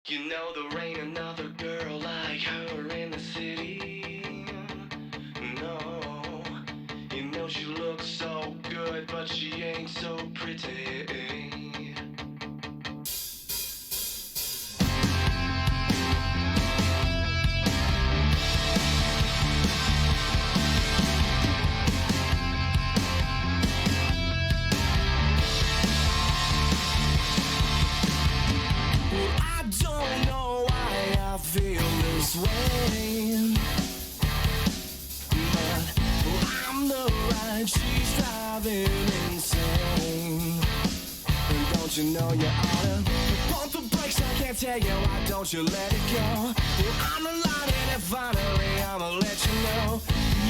You know there ain't another girl like her in the city. No, you know she looks so good, but she ain't so pretty. I don't know why I feel this way, but I'm the ride she's driving insane. And don't you know you oughta pump the brakes? I can't tell you why don't you let it go. I'm the line and finally I'ma let you know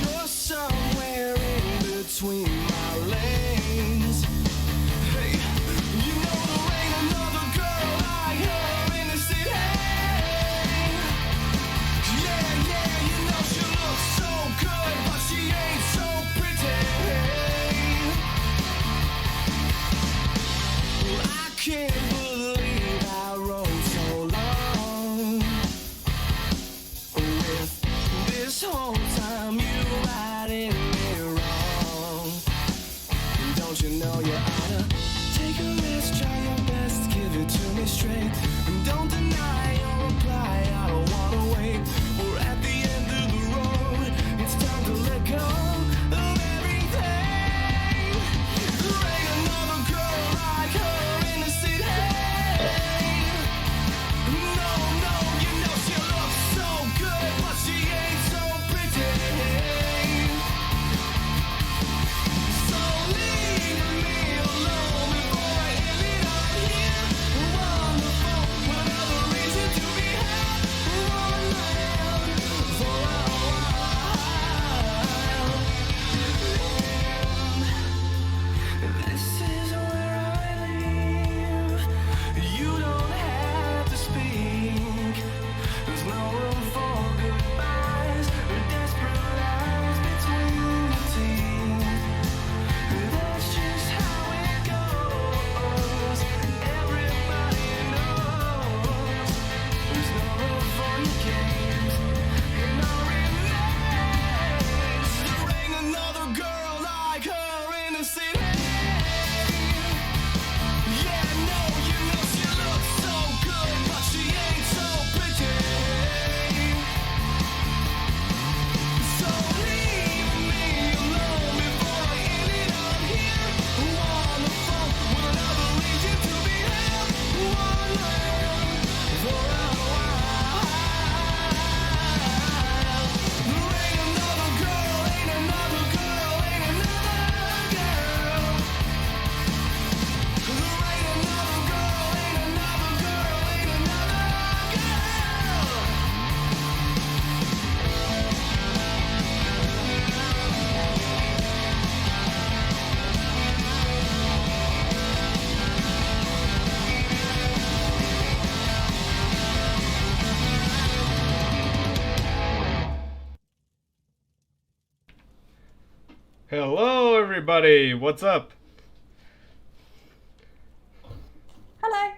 you're somewhere in between my lanes. Hey, you know there ain't another girl like her in the city. Yeah, yeah, you know she looks so good, but she ain't so pretty. Well, I can't believe I rode so long with this whole time you riding me wrong. Don't you know you oughta take a risk, try your best, give it to me straight, and don't deny or reply. I don't wanna wait. We're at the end of the road. It's time to let go of everything. There ain't another girl like her in the city. No, no, you know she looks so good, but she ain't so pretty. So leave me alone before I end it up here. Wonderful, another reason to be had. One land for a while. This is where I live. You don't have to speak. There's no room for goodbyes or desperate lies between the teeth. That's just how it goes. Everybody knows there's no room for your games and no remains. There ain't another girl like her in the city. Yeah, no, you know she looks so good, but she ain't so pretty. So leave me alone before I end it up here. Wonderful, with another reason to be had. One land for a while. There ain't another girl, ain't another girl, ain't another girl. There ain't another girl, ain't another girl, ain't another girl. Hello, everybody. What's up? Hello.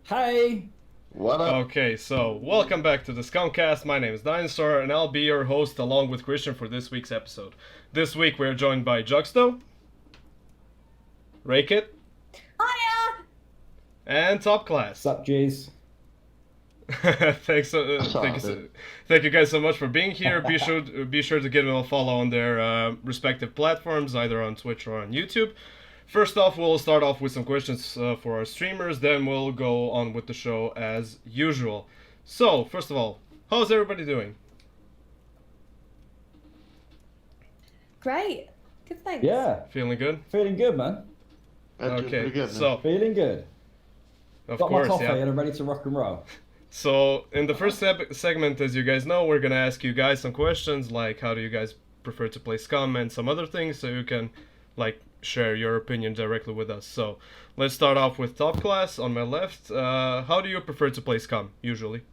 Hey! What up? Okay, so welcome back to the SCUMcast. My name is Dinosaur, and I'll be your host along with Christian for this week's episode. This week we're joined by Juxto, Rake It, Hiya. and Top Class. What's up, G's? Thanks, thank you guys so much for being here. Be sure to give them a follow on their respective platforms, either on Twitch or on YouTube. First off, we'll start off with some questions for our streamers, then we'll go on with the show as usual. So, first of all, how's everybody doing? Great. Good, thanks. Yeah, Feeling good? feeling good, man. That's doing Okay, pretty good, man. so, Feeling good. of Got course, my coffee yeah. and I'm ready to rock and roll. So, in the first segment, as you guys know, we're gonna ask you guys some questions, like how do you guys prefer to play SCUM and some other things, so you can, like, share your opinion directly with us. So, let's start off with Top Class on my left. How do you prefer to play SCUM, usually?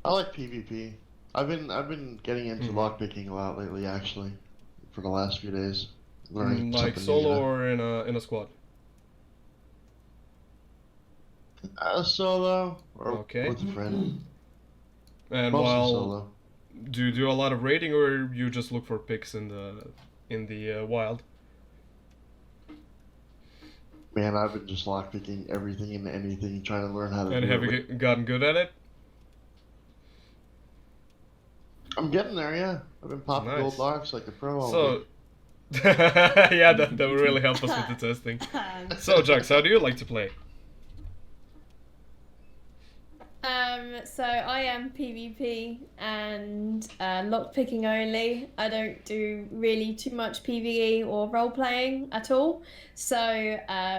I like PvP. I've been getting into lockpicking a lot lately, actually, for the last few days. Learning Like something solo new, or in a squad? Solo or Okay. with a friend. And Mostly while solo. do you do a lot of raiding, or you just look for picks in the wild? Man, I've been just lockpicking everything and anything, trying to learn how to And do have it. you gotten good at it? I'm getting there, yeah. I've been popping Nice. gold locks like a pro all So, week. yeah, that would really help us with the testing. So, Jux, how do you like to play? So I am PvP and lockpicking only. I don't do really too much PvE or role playing at all. So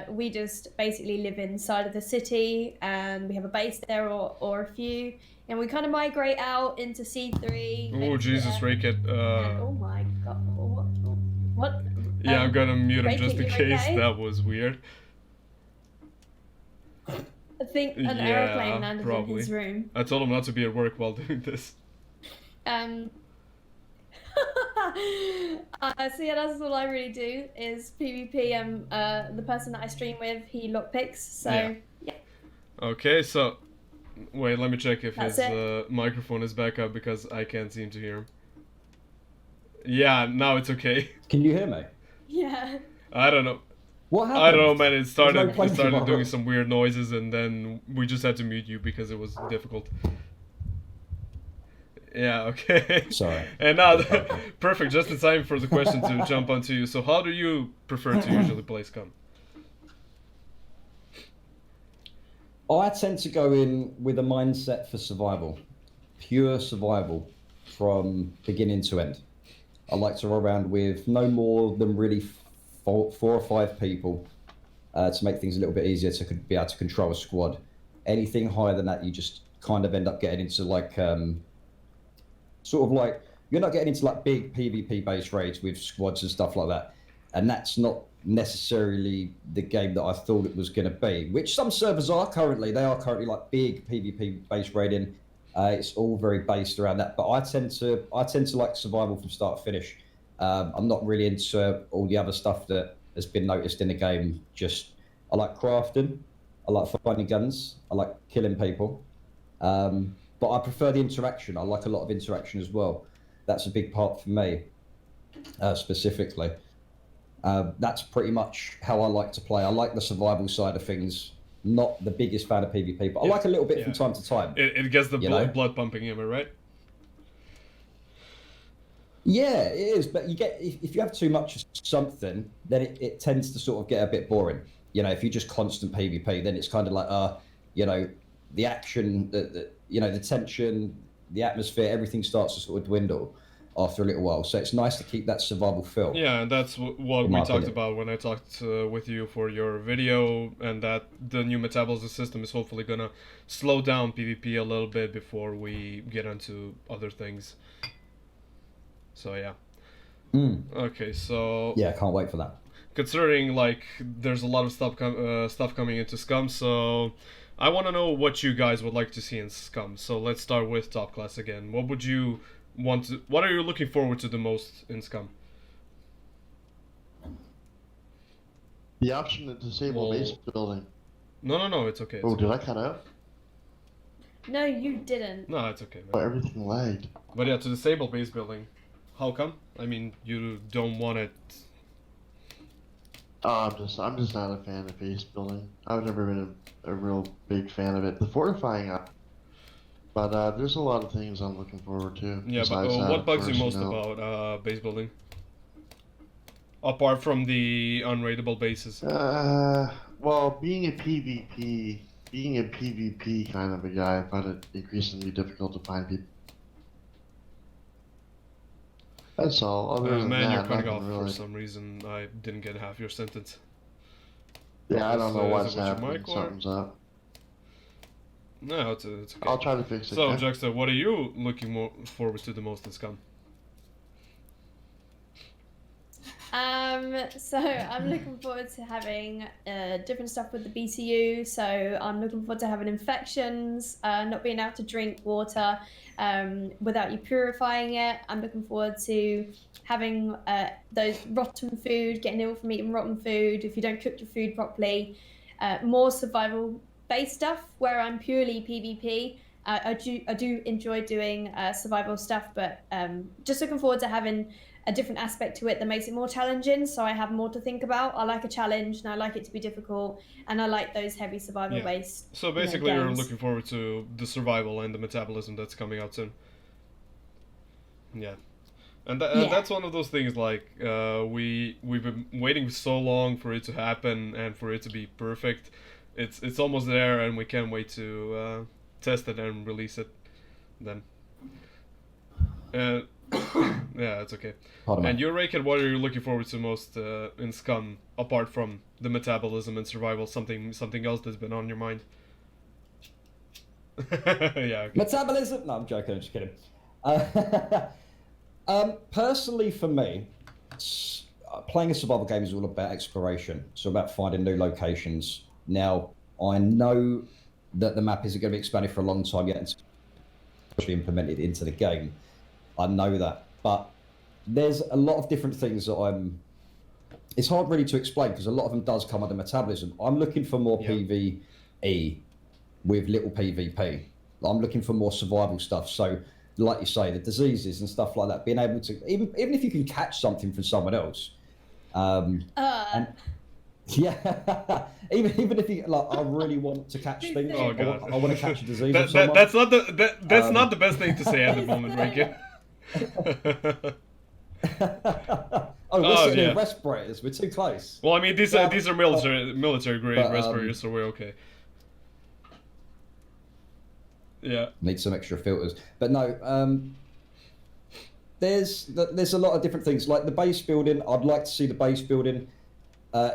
we just basically live inside of the city and we have a base there or a few. And we kind of migrate out into C3. Oh, Jesus, Raket. And, oh my god, what? Yeah, I'm gonna mute him Raket, just in you case. okay? That was weird. I think an aeroplane landed in his room. I told him not to be at work while doing this. So yeah, that's all I really do is PvP. The person that I stream with, he lockpicks. So yeah. Okay, so wait, let me check if That's his microphone is back up because I can't seem to hear him. Yeah, now it's okay. Can you hear me? Yeah. I don't know. What happened? I don't know, man. It no started plane tomorrow. doing some weird noises, and then we just had to mute you because it was difficult. Yeah, okay. Sorry. And now, perfect, just in time for the question to jump onto you. So, how do you prefer to usually play SCUM? I tend to go in with a mindset for survival, pure survival from beginning to end. I like to roll around with no more than really four or five people to make things a little bit easier to be able to control a squad. Anything higher than that, you just kind of end up getting into like sort of like you're not getting into like big PvP based raids with squads and stuff like that, and that's not necessarily the game that I thought it was going to be, which some servers are currently. They are currently like big PvP based raiding. It's all very based around that, but I tend to like survival from start to finish. I'm not really into all the other stuff that has been noticed in the game. Just I like crafting, I like finding guns, I like killing people, but I prefer the interaction. I like a lot of interaction as well. That's a big part for me, specifically. That's pretty much how I like to play. I like the survival side of things. Not the biggest fan of PvP, but I like a little bit from time to time. It gets the know? blood pumping, am I right? Yeah, it is. But you get if you have too much of something, then it tends to sort of get a bit boring. You know, if you just constant PvP, then it's kind of like, you know, the action, the tension, the atmosphere, everything starts to sort of dwindle after a little while. So it's nice to keep that survival feel. Yeah, and that's what we talked about when I talked with you for your video, and that the new metabolism system is hopefully gonna slow down PvP a little bit before we get into other things. So yeah. Okay, so yeah, can't wait for that. Considering like there's a lot of stuff coming into SCUM, so I want to know what you guys would like to see in SCUM. So let's start with top class again. What would you what are you looking forward to the most in SCUM? The option to disable base building. No, it's okay. Oh, did I cut out? No, you didn't. No, it's okay, man. Oh, everything lagged. But yeah, to disable base building. How come? I mean, you don't want it. Oh, I'm just not a fan of base building. I've never been a real big fan of it. The fortifying, but there's a lot of things I'm looking forward to. Yeah, but what bugs you most about base building? Apart from the unraidable bases. Well, being a PvP kind of a guy, I find it increasingly difficult to find people. That's all. Other than man, that, you're cutting nothing off really. for some reason. I didn't get half your sentence. Yeah, I don't know what's is it with your happening. mic, or- Something's up. No, it's okay. I'll try to fix it. So, yeah? Juxta, what are you looking forward to the most in SCUM? So I'm looking forward to having different stuff with the BCU. So I'm looking forward to having infections, not being able to drink water without you purifying it. I'm looking forward to having those rotten food, getting ill from eating rotten food if you don't cook your food properly. More survival based stuff where I'm purely PvP. I do enjoy doing survival stuff, but just looking forward to having a different aspect to it that makes it more challenging, so I have more to think about. I like a challenge, and I like it to be difficult, and I like those heavy survival based. So basically, you're games. looking forward to the survival and the metabolism that's coming out soon. Yeah. And that's one of those things, like, we've been waiting so long for it to happen and for it to be perfect. It's almost there, and we can't wait to test it and release it then. Yeah, it's okay. And you, Raken, what are you looking forward to most in SCUM, apart from the metabolism and survival? Something else that's been on your mind? Yeah. Okay. Metabolism? No, I'm joking. I'm just kidding. Personally, for me, playing a survival game is all about exploration. It's all about finding new locations. Now, I know that the map isn't going to be expanded for a long time yet, and especially implemented into the game. I know that, but there's a lot of different things that it's hard really to explain because a lot of them does come under metabolism. I'm looking for more PvE with little PvP. I'm looking for more survival stuff. So, like you say, the diseases and stuff like that, being able to, even if you can catch something from someone else, and yeah, even if you I really want to catch things. Oh, God. I want to catch a disease. That's not the best thing to say at the moment, Raken. We're sitting in respirators. We're too close. Well, I mean, these are military grade respirators, so we're okay. Yeah. Need some extra filters, but no. There's a lot of different things like the base building. I'd like to see the base building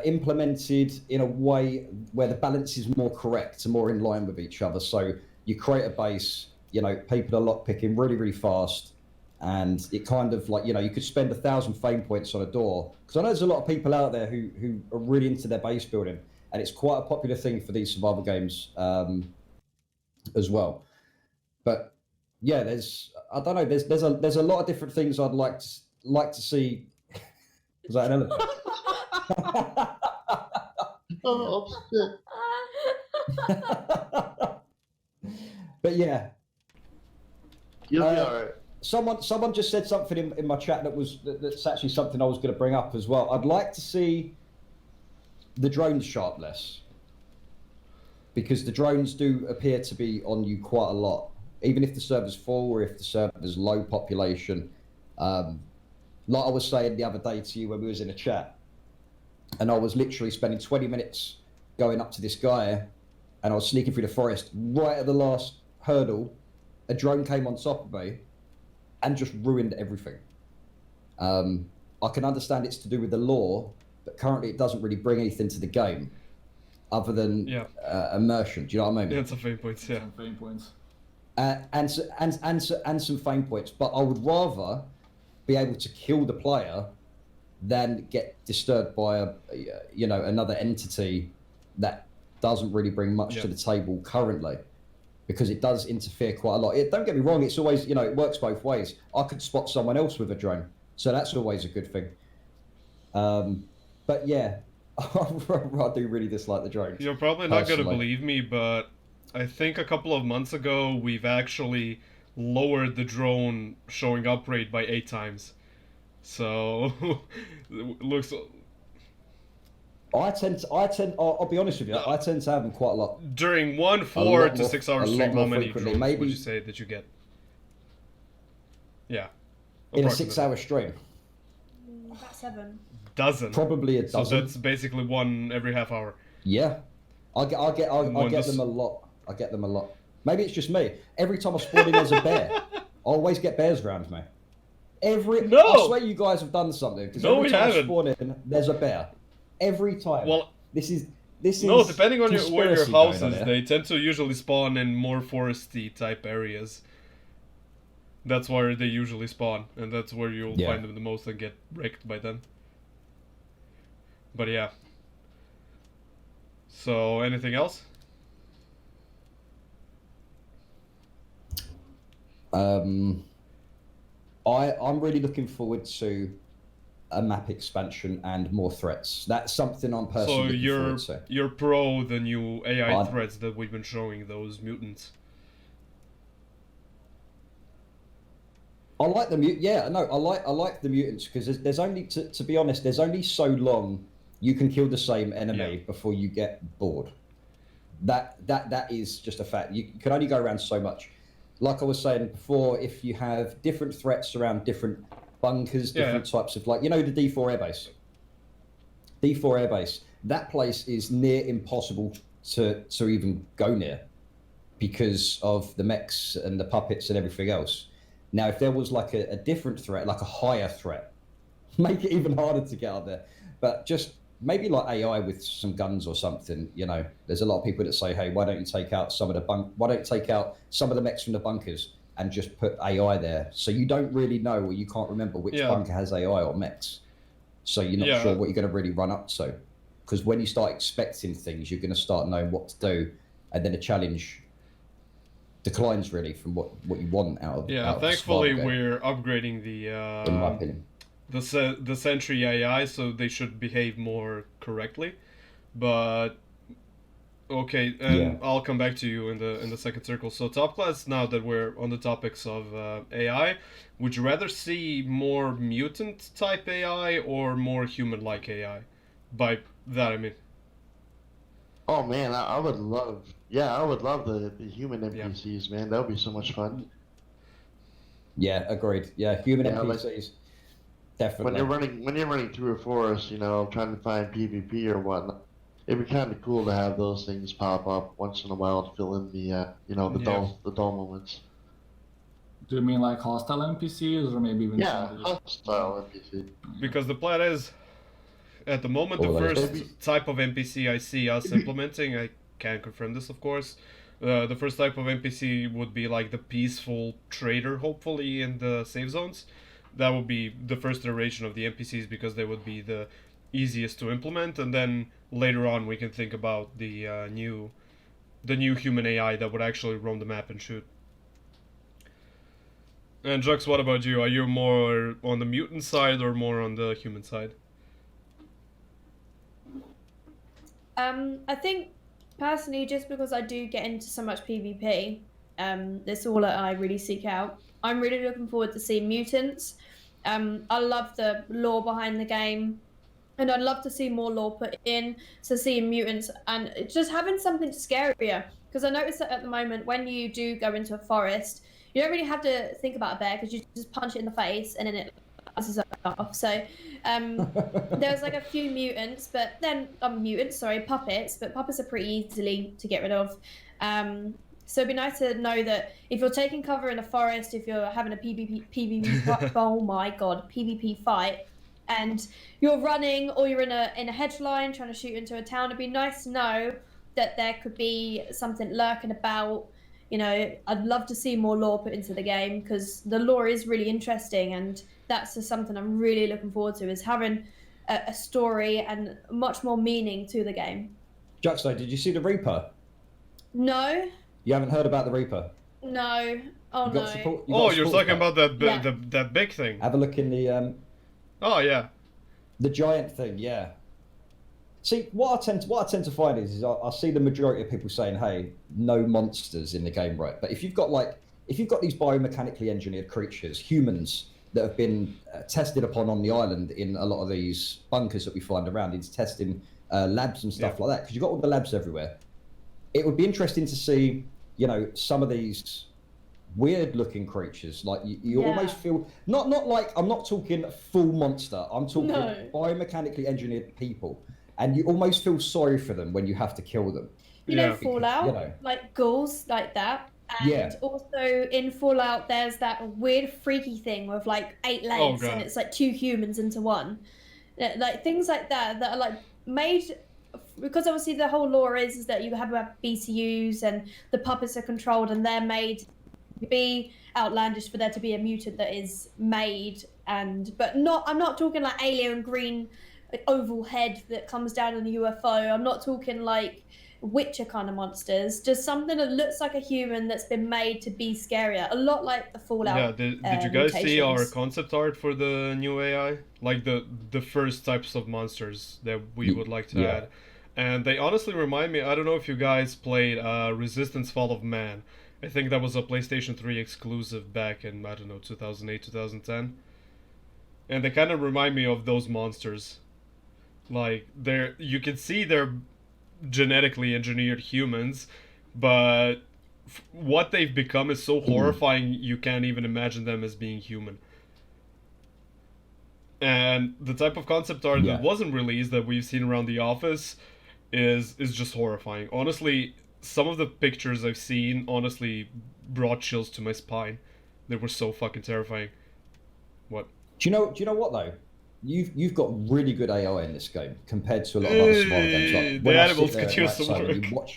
implemented in a way where the balance is more correct and more in line with each other. So you create a base, people are lockpicking really, really fast, and it kind of like, you could spend 1,000 fame points on a door. Because I know there's a lot of people out there who are really into their base building, and it's quite a popular thing for these survival games as well. But yeah, there's a lot of different things I'd like to see. Is that an elephant? Oh, shit. But yeah, You'll be all right. Someone just said something in my chat that's actually something I was going to bring up as well. I'd like to see the drones sharp less, because the drones do appear to be on you quite a lot, even if the server's full or if the server's low population. Like I was saying the other day to you when we was in a chat, and I was literally spending 20 minutes going up to this guy, and I was sneaking through the forest. Right at the last hurdle, a drone came on top of me and just ruined everything. I can understand it's to do with the lore, but currently it doesn't really bring anything to the game other than immersion. Do you know what I mean? Yeah, some fame points. Yeah, Some fame points. And some fame points. But I would rather be able to kill the player than get disturbed by another entity that doesn't really bring much to the table currently, because it does interfere quite a lot. Don't get me wrong, it's always, it works both ways. I could spot someone else with a drone, so that's always a good thing. But yeah, I do really dislike the drones. You're probably not going to believe me, but I think a couple of months ago we've actually lowered the drone showing up rate by 8 times. So looks. I'll be honest with you, I tend to have them quite a lot. During 4 to 6 hour stream, how many drones maybe would you say that you get? Yeah. In a 6 hour stream? About 7. Dozen. Probably a dozen. So that's basically one every half hour. Yeah. I get them a lot. I get them a lot. Maybe it's just me. Every time I spawn in, there's a bear. I always get bears around me. I swear you guys have done something. Because every time I spawn in, there's a bear. Every time. Well, this is. No, depending on where your house is, they tend to usually spawn in more foresty type areas. That's where they usually spawn, and that's where you'll find them the most and get wrecked by them. But yeah. So, anything else? I'm really looking forward to a map expansion and more threats. That's something I'm personally So looking forward to. you're pro the new AI threats that we've been showing, those mutants. I like the I like the mutants because there's only to be honest, there's only so long you can kill the same enemy before you get bored. That is just a fact. You can only go around so much. Like I was saying before, if you have different threats around different bunkers, different types of, like, the D4 airbase. D4 airbase. That place is near impossible to even go near because of the mechs and the puppets and everything else. Now, if there was like a different threat, like a higher threat, make it even harder to get out there. But just maybe like AI with some guns or something. There's a lot of people that say, hey, why don't you take out some of the mechs from the bunkers and just put AI there, so you don't really know, or you can't remember which bunker has AI or mechs. So you're not sure what you're going to really run up to. Because when you start expecting things, you're going to start knowing what to do, and then a challenge declines really from what you want out of thankfully we're upgrading in my opinion, the Sentry AI, so they should behave more correctly. But okay, and I'll come back to you in the second circle. So top class, now that we're on the topics of AI, would you rather see more mutant type AI or more human like AI? By that I mean, Oh man, I would love the human NPCs, man. That would be so much fun. Yeah, agreed. Yeah, human NPCs, definitely. When you're running through a forest, trying to find PvP or whatnot, it'd be kind of cool to have those things pop up once in a while to fill in the dull moments. Do you mean like hostile NPCs or maybe even hostile NPC? Because the plan is, at the moment, the first type of NPC I see us implementing, I can't confirm this, of course. The first type of NPC would be like the peaceful trader, hopefully, in the safe zones. That would be the first iteration of the NPCs because they would be the easiest to implement, and then later on we can think about the new human AI that would actually roam the map and shoot. And Jux, what about you? Are you more on the mutant side or more on the human side? I think personally, just because I do get into so much PvP, that's all that I really seek out. I'm really looking forward to seeing mutants. I love the lore behind the game, and I'd love to see more lore put in to seeing mutants and just having something scarier. Because I noticed that at the moment, when you do go into a forest, you don't really have to think about a bear because you just punch it in the face and then it passes off. So there's like a few mutants, but then puppets, but puppets are pretty easily to get rid of. So it'd be nice to know that if you're taking cover in a forest, if you're having a PvP fight, and you're running or you're in a hedge line trying to shoot into a town, it'd be nice to know that there could be something lurking about. I'd love to see more lore put into the game because the lore is really interesting, and that's just something I'm really looking forward to, is having a story and much more meaning to the game. Juxo, did you see the Reaper? No. You haven't heard about the Reaper? No. Oh, no. You're talking about that big thing. Have a look in the... Oh, yeah. The giant thing, yeah. See, what I tend to find is I see the majority of people saying, "Hey, no monsters in the game," right? But if you've got these biomechanically engineered creatures, humans that have been tested upon on the island in a lot of these bunkers that we find around, into testing labs and stuff like that, because you've got all the labs everywhere. It would be interesting to see, some of these weird-looking creatures. Like you almost feel not like, I'm not talking full monster. I'm talking biomechanically engineered people. And you almost feel sorry for them when you have to kill them. Fallout, like ghouls like that. And also in Fallout, there's that weird freaky thing with like 8 legs and it's like 2 humans into one. Like things like that are like made, because obviously the whole lore is that you have BCUs and the puppets are controlled and they're made to be outlandish for there to be a mutant that is made, I'm not talking like alien green oval head that comes down in a UFO. I'm not talking like Witcher kind of monsters, just something that looks like a human that's been made to be scarier, a lot like the Fallout. Yeah, did you guys see our mutations. concept art for the new AI? Like the first types of monsters that we would like to Yeah. add. And they honestly remind me, I don't know if you guys played Resistance Fall of Man. I think that was a PlayStation 3 exclusive back in, I don't know, 2008, 2010. And they kind of remind me of those monsters. Like, you can see they're genetically engineered humans, but what they've become is so horrifying you can't even imagine them as being human. And the type of concept art Yeah. that wasn't released that we've seen around the office is just horrifying. Honestly, some of the pictures I've seen honestly brought chills to my spine. They were so fucking terrifying. What? Do you know what though? You've got really good AI in this game compared to a lot of other survival games. Hey, Like the when I animals sit there could at use some night time and work.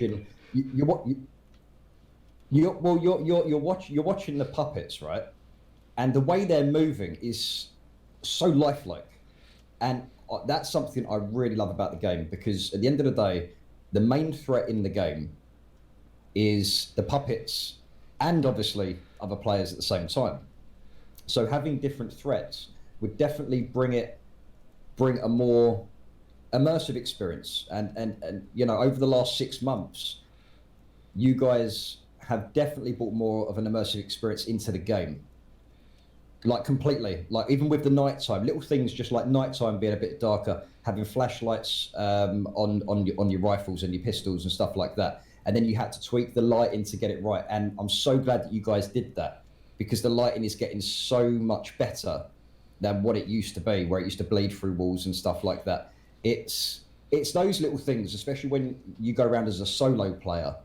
you're watching, you're watching the puppets, right? And the way they're moving is so lifelike, and that's something I really love about the game, because at the end of the day, the main threat in the game is the puppets and obviously other players at the same time. So having different threats would definitely bring a more immersive experience. And you know, over the last 6 months, you guys have definitely brought more of an immersive experience into the game. Like completely, like even with the nighttime, little things just like nighttime being a bit darker, having flashlights on your rifles and your pistols and stuff like that. And then you had to tweak the lighting to get it right. And I'm so glad that you guys did that, because the lighting is getting so much better than what it used to be, where it used to bleed through walls and stuff like that. It's those little things, especially when you go around as a solo player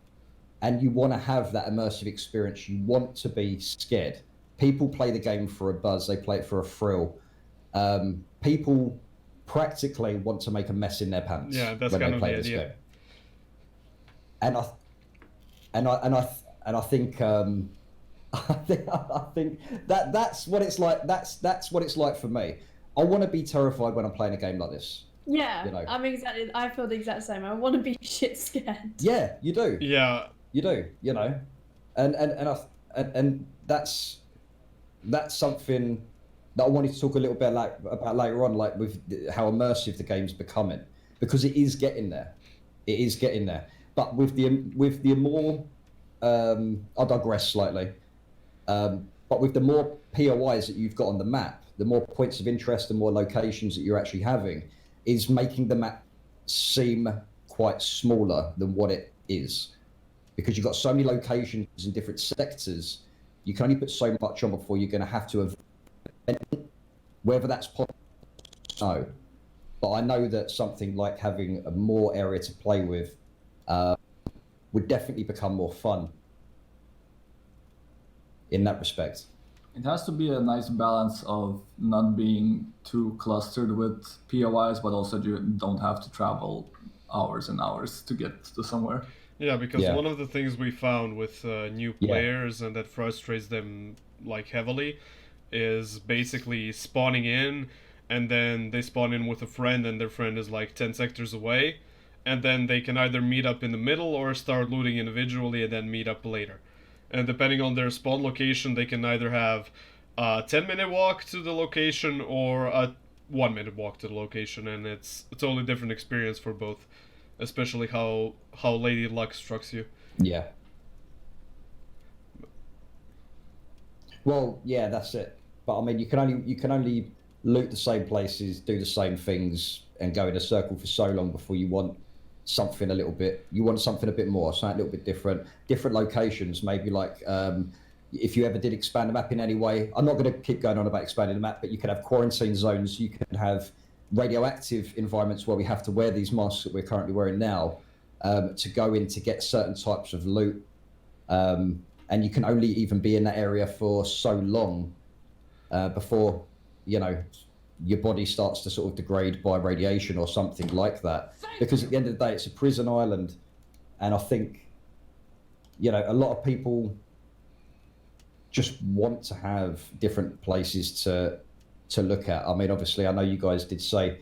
and you want to have that immersive experience. You want to be scared. People play the game for a buzz. They play it for a thrill. People practically want to make a mess in their pants Yeah, that's when kind they of play the this idea. game. And I think I think that's what it's like. That's what it's like for me. I want to be terrified when I'm playing a game like this. Yeah, You know. I feel the exact same. I want to be shit scared. Yeah, you do. Yeah, You do. You know, and that's something that I wanted to talk a little bit about later on, like with how immersive the game's becoming, because it is getting there. It is getting there. But with the more, I'll digress slightly. But with the more POIs that you've got on the map, the more points of interest, the more locations that you're actually having, is making the map seem quite smaller than what it is. Because you've got so many locations in different sectors, you can only put so much on before you're going to have to event. Whether that's possible, no. But I know that something like having a more area to play with would definitely become more fun in that respect. It has to be a nice balance of not being too clustered with POIs, but also you don't have to travel hours and hours to get to somewhere. yeah, because Yeah. one of the things we found with new Yeah. players and that frustrates them like heavily is basically spawning in, and then they spawn in with a friend and their friend is like 10 sectors away, and then they can either meet up in the middle or start looting individually and then meet up later. And depending on their spawn location, they can either have a 10-minute walk to the location or a 1-minute walk to the location, and it's a totally different experience for both, especially how Lady Luck strikes you. Yeah. Well, yeah, that's it. But I mean, you can only loot the same places, do the same things, and go in a circle for so long before you want something a little bit. You want something a bit more, something a little bit different. Different locations, maybe like if you ever did expand the map in any way. I'm not going to keep going on about expanding the map, but you can have quarantine zones. You can have radioactive environments where we have to wear these masks that we're currently wearing now to go in to get certain types of loot. And you can only even be in that area for so long before, you know, your body starts to sort of degrade by radiation or something like that. Because at the end of the day, it's a prison island. And I think, you know, a lot of people just want to have different places to look at. I mean, obviously, I know you guys did say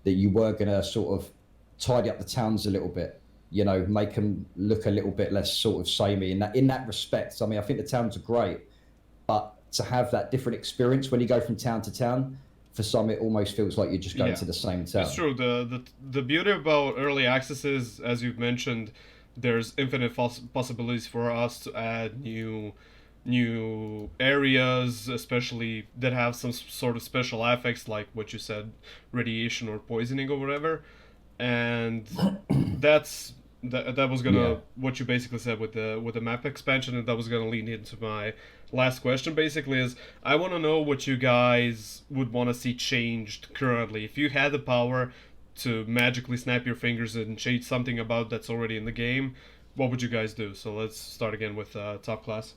that you were going to sort of tidy up the towns a little bit. you know, make them look a little bit less sort of samey in that respect. I mean, I think the towns are great, but to have that different experience when you go from town to town, for some it almost feels like you're just going to the same town. It's true. The beauty about early access is, as you've mentioned, there's infinite possibilities for us to add new areas, especially that have some sort of special effects, like what you said, radiation or poisoning or whatever. And that was gonna what you basically said with the map expansion, and that was gonna lead into my last question. Basically, is I want to know what you guys would want to see changed currently. If you had the power to magically snap your fingers and change something about that's already in the game, what would you guys do? So let's start again with Top Class.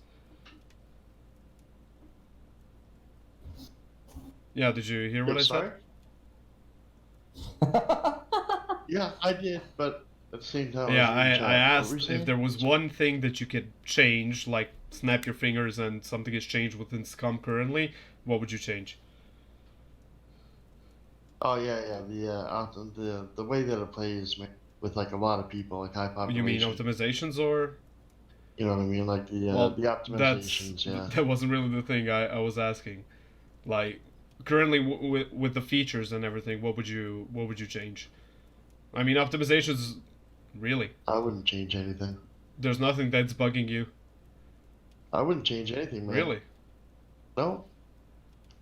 Yeah, did you hear what I said? Yeah, I did, but at the same time... Yeah, I asked if there was one thing that you could change, like snap your fingers and something is changed within SCUM currently, what would you change? Oh, yeah, the way that it plays with, like, a lot of people, like high population. You mean optimizations, or...? You know what I mean, like the optimizations, That wasn't really the thing I was asking. Like, currently with the features and everything, what would you change? I mean, optimizations, really. I wouldn't change anything. There's nothing that's bugging you. I wouldn't change anything, man. Really? No.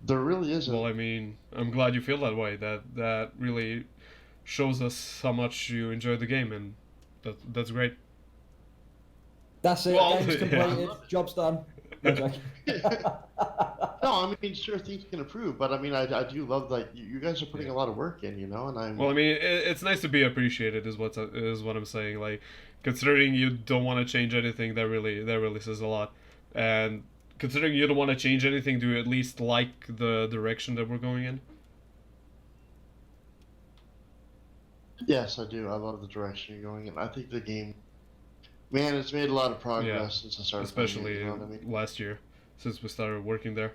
There really isn't. Well, I mean, I'm glad you feel that way. That really shows us how much you enjoy the game, and that's great. That's it. Well, Game's completed. Job's done. No, I mean, sure, things can improve, but I mean, I do love, like, you guys are putting a lot of work in, you know, and I'm... Well, I mean, it's nice to be appreciated, is what I'm saying. Like, considering you don't want to change anything, that really says a lot. And considering you don't want to change anything, do you at least like the direction that we're going in? Yes, I do. I love the direction you're going in. I think the game... Man, it's made a lot of progress since I started especially playing it, you know what I mean? last year, since we started working there.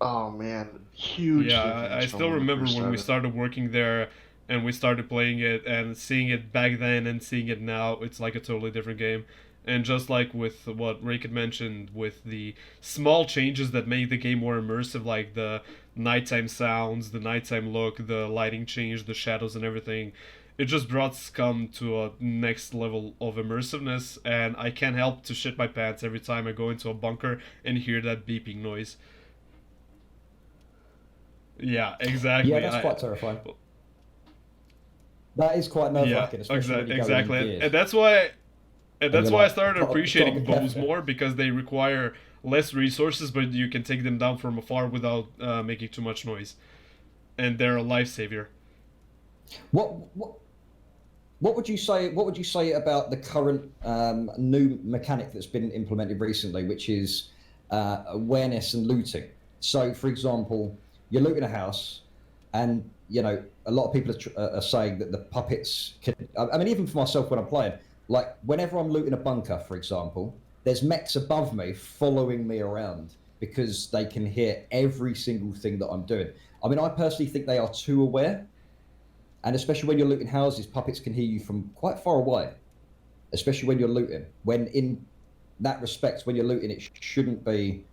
Oh man, huge. Yeah, I still remember when we started working there and we started playing it, and seeing it back then and seeing it now, it's like a totally different game. And just like with what Rick had mentioned, with the small changes that make the game more immersive, like the nighttime sounds, the nighttime look, the lighting change, the shadows and everything, it just brought SCUM to a next level of immersiveness, and I can't help to shit my pants every time I go into a bunker and hear that beeping noise. Yeah, exactly. Yeah, that's quite terrifying. That is quite nerve-wracking, especially exactly. And that's why I started appreciating bows more, because they require less resources, but you can take them down from afar without making too much noise, and they're a lifesaver. What would you say? What would you say about the current new mechanic that's been implemented recently, which is awareness and looting? So, for example, you're looting a house, and you know a lot of people are saying that the puppets can. I mean, even for myself when I'm playing, like whenever I'm looting a bunker, for example, there's mechs above me following me around because they can hear every single thing that I'm doing. I mean, I personally think they are too aware. And especially when you're looting houses, puppets can hear you from quite far away, especially when you're looting. When in that respect, when you're looting, it shouldn't be,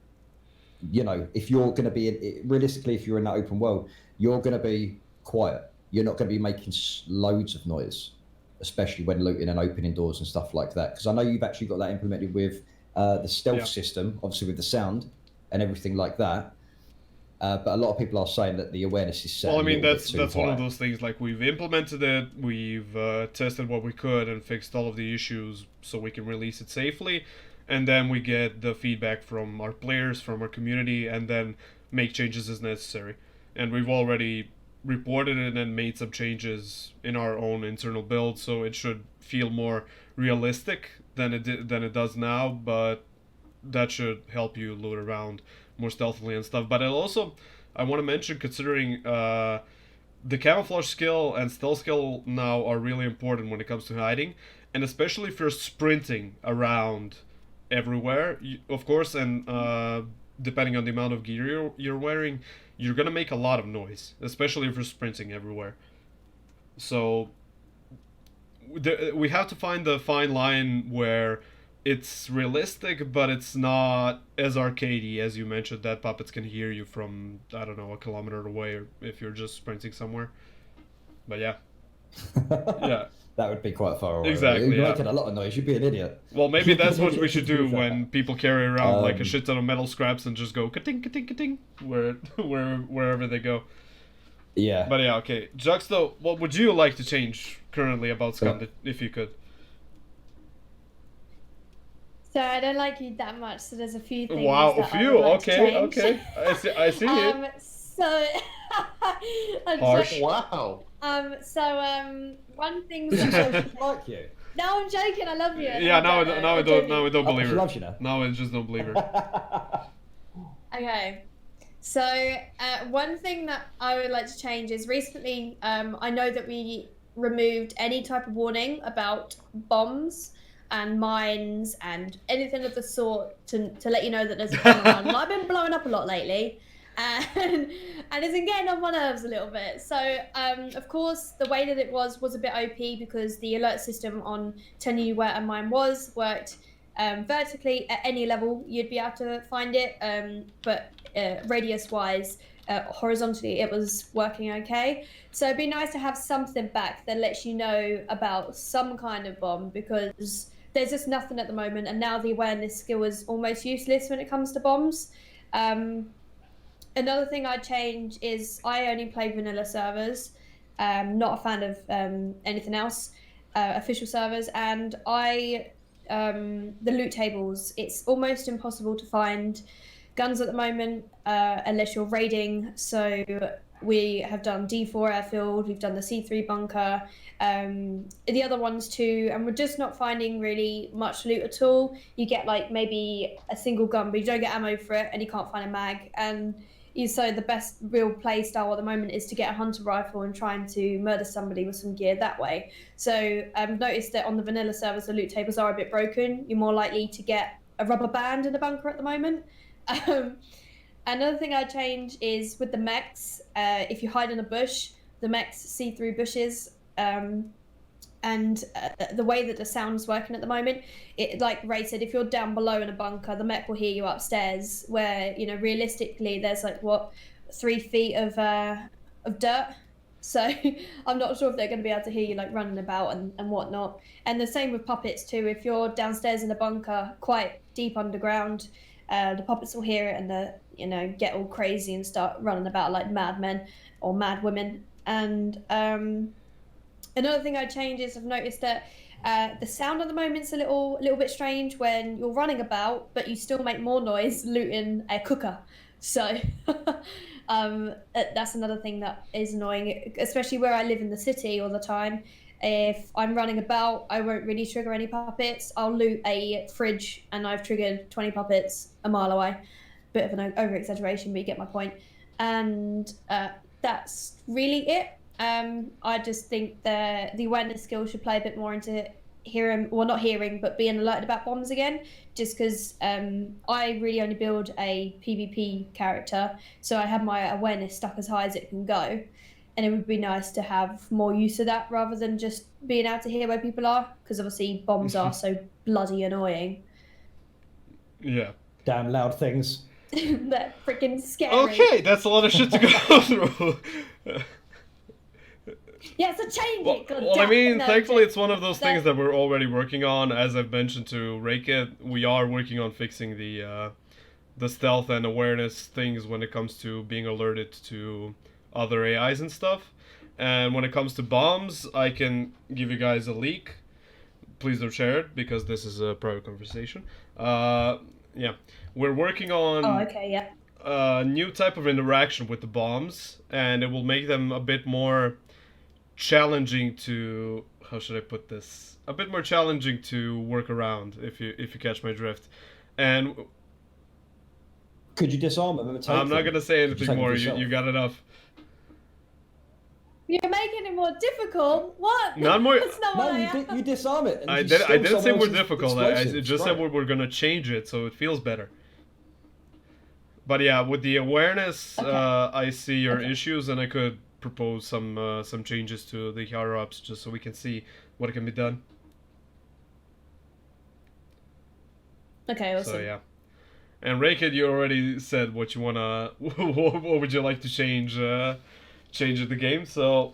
you know, if you're going to be, realistically, if you're in that open world, you're going to be quiet. You're not going to be making loads of noise, especially when looting and opening doors and stuff like that. Because I know you've actually got that implemented with the stealth system, obviously with the sound and everything like that. But a lot of people are saying that the awareness is set. Well, I mean, that's one of those things. Like, we've implemented it, we've tested what we could and fixed all of the issues so we can release it safely, and then we get the feedback from our players, from our community, and then make changes as necessary. And we've already reported it and made some changes in our own internal build, so it should feel more realistic than it does now. But that should help you loot around more stealthily and stuff. But I want to mention, considering the camouflage skill and stealth skill now are really important when it comes to hiding, and especially if you're sprinting around everywhere, of course, and depending on the amount of gear you're wearing, you're gonna make a lot of noise, especially if you're sprinting everywhere. So we have to find the fine line where it's realistic, but it's not as arcadey as you mentioned that puppets can hear you from, I don't know, a kilometer away, or if you're just sprinting somewhere. But yeah. Yeah. That would be quite far away. Exactly, You're yeah. making a lot of noise. You'd be an idiot. Well, maybe that's what we should do Exactly. when people carry around like a shit ton of metal scraps and just go ka-ting, ka-ting, ka-ting, wherever they go. Yeah. But yeah, okay. Juxto, what would you like to change currently about SCUM, if you could? So I don't like you that much, so there's a few things. Wow, a that I few. would like to Okay, change. okay. I see it. So I'm Harsh. joking. Wow. One thing She that said she liked you. no, I'm joking. I love you. Yeah, now I don't believe she her. loves you now. Now I just don't believe her. Okay. So one thing that I would like to change is recently I know that we removed any type of warning about bombs and mines and anything of the sort to let you know that there's a bomb around. And I've been blowing up a lot lately, and it's been getting on my nerves a little bit. So of course the way that it was a bit OP because the alert system on telling you where a mine worked vertically at any level you'd be able to find it, but radius wise horizontally it was working okay. So it'd be nice to have something back that lets you know about some kind of bomb, because there's just nothing at the moment, and now the awareness skill is almost useless when it comes to bombs. Another thing I'd change is I only play vanilla servers, not a fan of anything else, official servers, and the loot tables, it's almost impossible to find guns at the moment unless you're raiding. So we have done D4 airfield, we've done the C3 bunker, the other ones too, and we're just not finding really much loot at all. You get like maybe a single gun, but you don't get ammo for it, and you can't find a mag. And so the best real play style at the moment is to get a hunter rifle and trying to murder somebody with some gear that way. So I've noticed that on the vanilla servers, the loot tables are a bit broken. You're more likely to get a rubber band in a bunker at the moment. Another thing I'd change is with the mechs, if you hide in a bush, the mechs see through bushes, and the way that the sound's working at the moment, it, like Ray said, if you're down below in a bunker, the mech will hear you upstairs, where, you know, realistically there's like 3 feet of dirt, so I'm not sure if they're going to be able to hear you like running about and whatnot. And the same with puppets too. If you're downstairs in a bunker quite deep underground, the puppets will hear it and get all crazy and start running about like madmen or mad women. And another thing I'd change is I've noticed that the sound at the moment's a little bit strange when you're running about, but you still make more noise looting a cooker. So that's another thing that is annoying, especially where I live in the city all the time. If I'm running about, I won't really trigger any puppets. I'll loot a fridge and I've triggered 20 puppets a mile away. Bit of an over-exaggeration, but you get my point. And that's really it. I just think the awareness skill should play a bit more into not hearing, but being alerted about bombs again, just because I really only build a PvP character, so I have my awareness stuck as high as it can go, and it would be nice to have more use of that rather than just being able to hear where people are, because obviously bombs are so bloody annoying. Yeah. Damn loud things. They're freaking scary. Okay, that's a lot of shit to go through. Yeah, so change it. Well, I mean, thankfully it's one of those things that we're already working on. As I've mentioned to Reike, we are working on fixing the stealth and awareness things when it comes to being alerted to other AIs and stuff. And when it comes to bombs, I can give you guys a leak. Please don't share it, because this is a private conversation. Yeah, we're working on a new type of interaction with the bombs, and it will make them a bit more challenging to, how should I put this? A bit more challenging to work around, if you catch my drift. And could you disarm them and take I'm not gonna say anything more. You got enough. You're making it more difficult. What? Not more. That's not what I am. You disarm it. And I you didn't steal say someone we're else's difficult. I explosives. just said we're gonna change it so it feels better. But yeah, with the awareness, I see your issues, and I could propose some changes to the higher ups, just so we can see what can be done. Okay, awesome. So yeah. And Raykid, you already said what you wanna. What would you like to change in the game? So.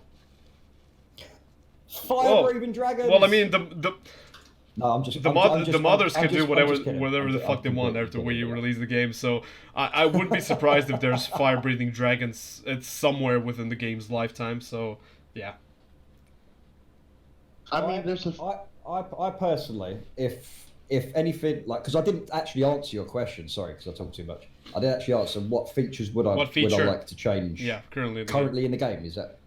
Fire-breathing dragons. Well, I mean the. No, I'm just. The modders can do whatever the fuck they want after we kidding. release the game. So I wouldn't be surprised if there's fire-breathing dragons. It's somewhere within the game's lifetime. So yeah. I mean, there's a. I personally, if anything, like, because I didn't actually answer your question. Sorry, because I talked too much. I didn't actually answer what features would I like to change. Yeah, currently in the game is that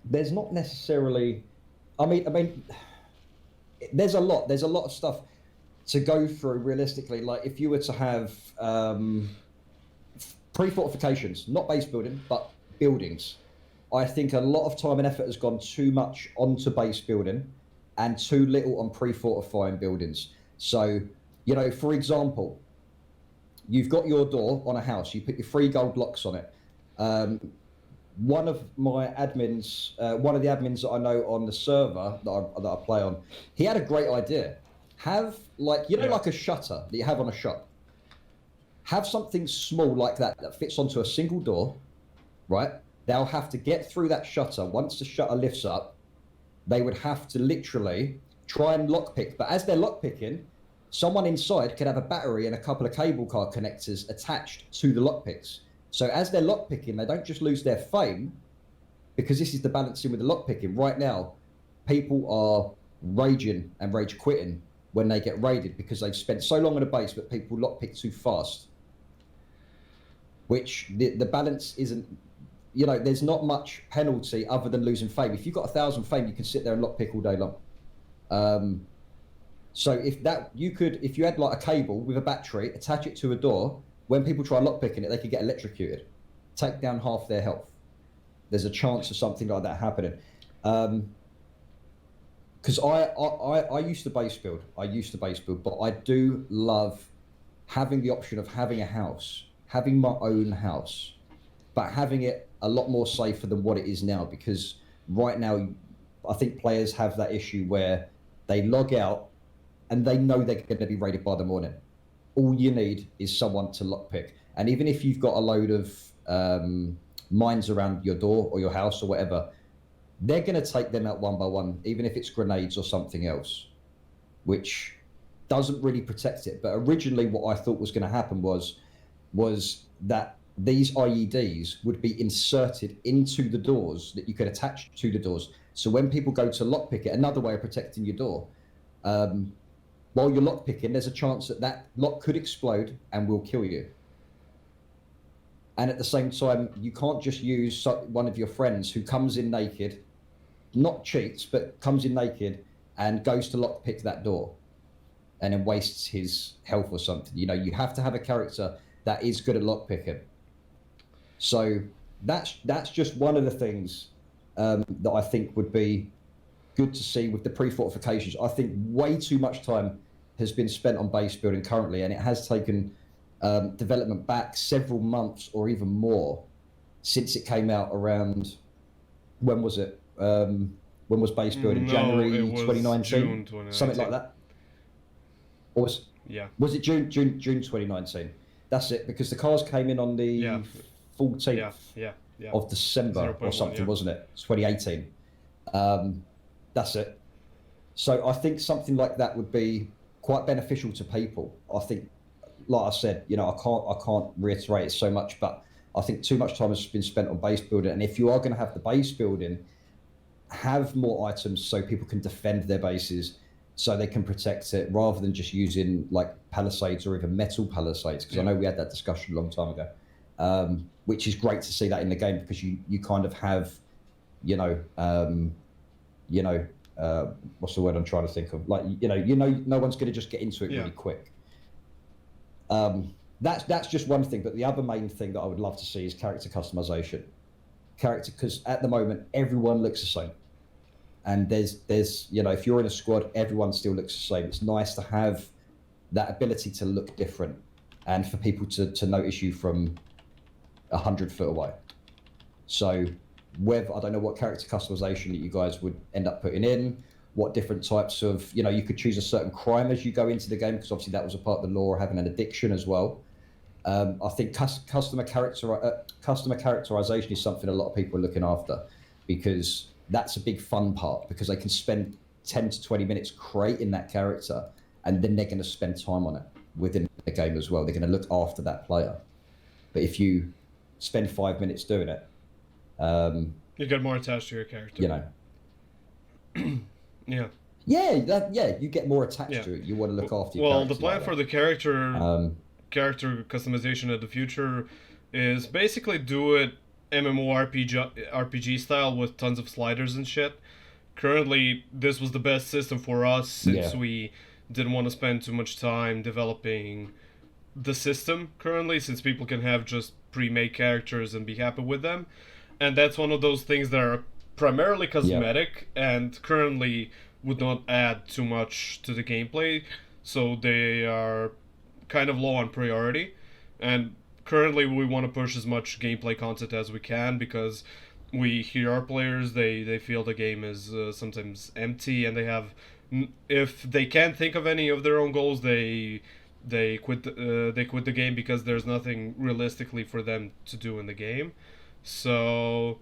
there's not necessarily. I mean, there's a lot of stuff to go through realistically. Like if you were to have pre-fortifications, not base building, but buildings. I think a lot of time and effort has gone too much onto base building and too little on pre-fortifying buildings. So, for example, you've got your door on a house, you put your 3 gold locks on it. One of my admins, one of the admins that I know on the server that I play on, he had a great idea. Have like a shutter that you have on a shop. Have something small like that fits onto a single door, right? They'll have to get through that shutter. Once the shutter lifts up, they would have to literally try and lockpick. But as they're lockpicking, someone inside could have a battery and a couple of cable car connectors attached to the lockpicks. So as they're lockpicking, they don't just lose their fame, because this is the balancing with the lockpicking. Right now, people are raging and rage quitting when they get raided because they've spent so long on a base, but people lockpick too fast. Which the balance isn't. There's not much penalty other than losing fame. If you've got 1,000 fame, you can sit there and lockpick all day long. So if you had like a cable with a battery, attach it to a door, when people try lockpicking it, they could get electrocuted, take down half their health. There's a chance of something like that happening. Because I used to base build. But I do love having the option of having a house, having my own house, but having it a lot more safer than what it is now, because right now I think players have that issue where they log out and they know they're going to be raided by the morning. All you need is someone to lockpick. And even if you've got a load of mines around your door or your house or whatever, they're going to take them out one by one, even if it's grenades or something else, which doesn't really protect it. But originally what I thought was going to happen was that these IEDs would be inserted into the doors that you could attach to the doors. So when people go to lockpick it, another way of protecting your door, while you're lockpicking, there's a chance that lock could explode and will kill you. And at the same time, you can't just use one of your friends who comes in naked, not cheats, but comes in naked and goes to lockpick that door and then wastes his health or something. You have to have a character that is good at lockpicking. So that's just one of the things that I think would be good to see with the pre-fortifications. I think way too much time has been spent on base building currently, and it has taken development back several months or even more since it came out around, when was it? When was base building? January 2019? June 2019. Something like that? Or was it June 2019? That's it, because the cars came in on the 14th of December or something, wasn't it? It's 2018. That's it. So I think something like that would be quite beneficial to people. I think, like I said, I can't reiterate it so much, but I think too much time has been spent on base building. And if you are going to have the base building, have more items so people can defend their bases, so they can protect it, rather than just using like palisades or even metal palisades. Because I know we had that discussion a long time ago, which is great to see that in the game, because you kind of have, what's the word I'm trying to think of? Like, no one's going to just get into it really quick. That's just one thing. But the other main thing that I would love to see is character customization. Because at the moment everyone looks the same, and there's if you're in a squad, everyone still looks the same. It's nice to have that ability to look different, and for people to notice you from 100 foot away. So whether I don't know what character customization that you guys would end up putting in, what different types of, you know, you could choose a certain crime as you go into the game, because obviously that was a part of the lore, having an addiction as well. I think customer characterization is something a lot of people are looking after, because that's a big fun part, because they can spend 10 to 20 minutes creating that character, and then they're going to spend time on it within the game as well. They're going to look after that player. But if you spend 5 minutes doing it, you get more attached to your character. You know. Yeah. Yeah, you get more attached to it. You want to look after your character. Well, the plan for the character customization of the future is basically do it MMORPG style with tons of sliders and shit. Currently, this was the best system for us since we didn't want to spend too much time developing the system currently, since people can have just pre-made characters and be happy with them. And that's one of those things that are primarily cosmetic and currently would not add too much to the gameplay, so they are kind of low on priority. And currently we want to push as much gameplay content as we can, because we hear our players, they feel the game is sometimes empty, and they have, if they can't think of any of their own goals, they quit the game, because there's nothing realistically for them to do in the game. So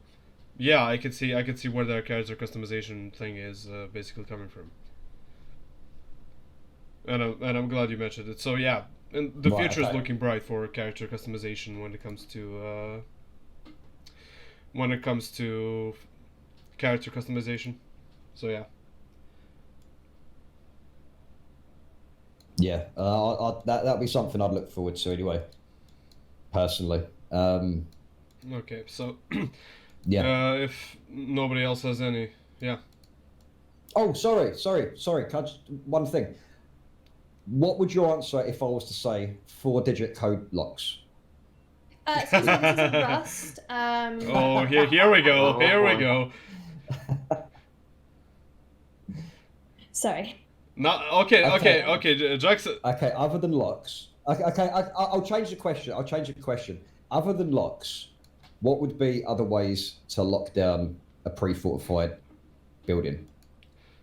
yeah, I could see where their character customization thing is basically coming from, and I'm glad you mentioned it. So yeah, and the future is looking bright for character customization when it comes to character customization. So yeah. Yeah, that'd be something I'd look forward to anyway, personally. Okay, so yeah. If nobody else has any, yeah. Oh, sorry. One thing. What would your answer if I was to say 4-digit code locks? So this is Rust. Oh, here we go. Here we go. Sorry. No, okay, Jackson. Okay, other than locks. Okay, I'll change the question. Other than locks, what would be other ways to lock down a pre-fortified building?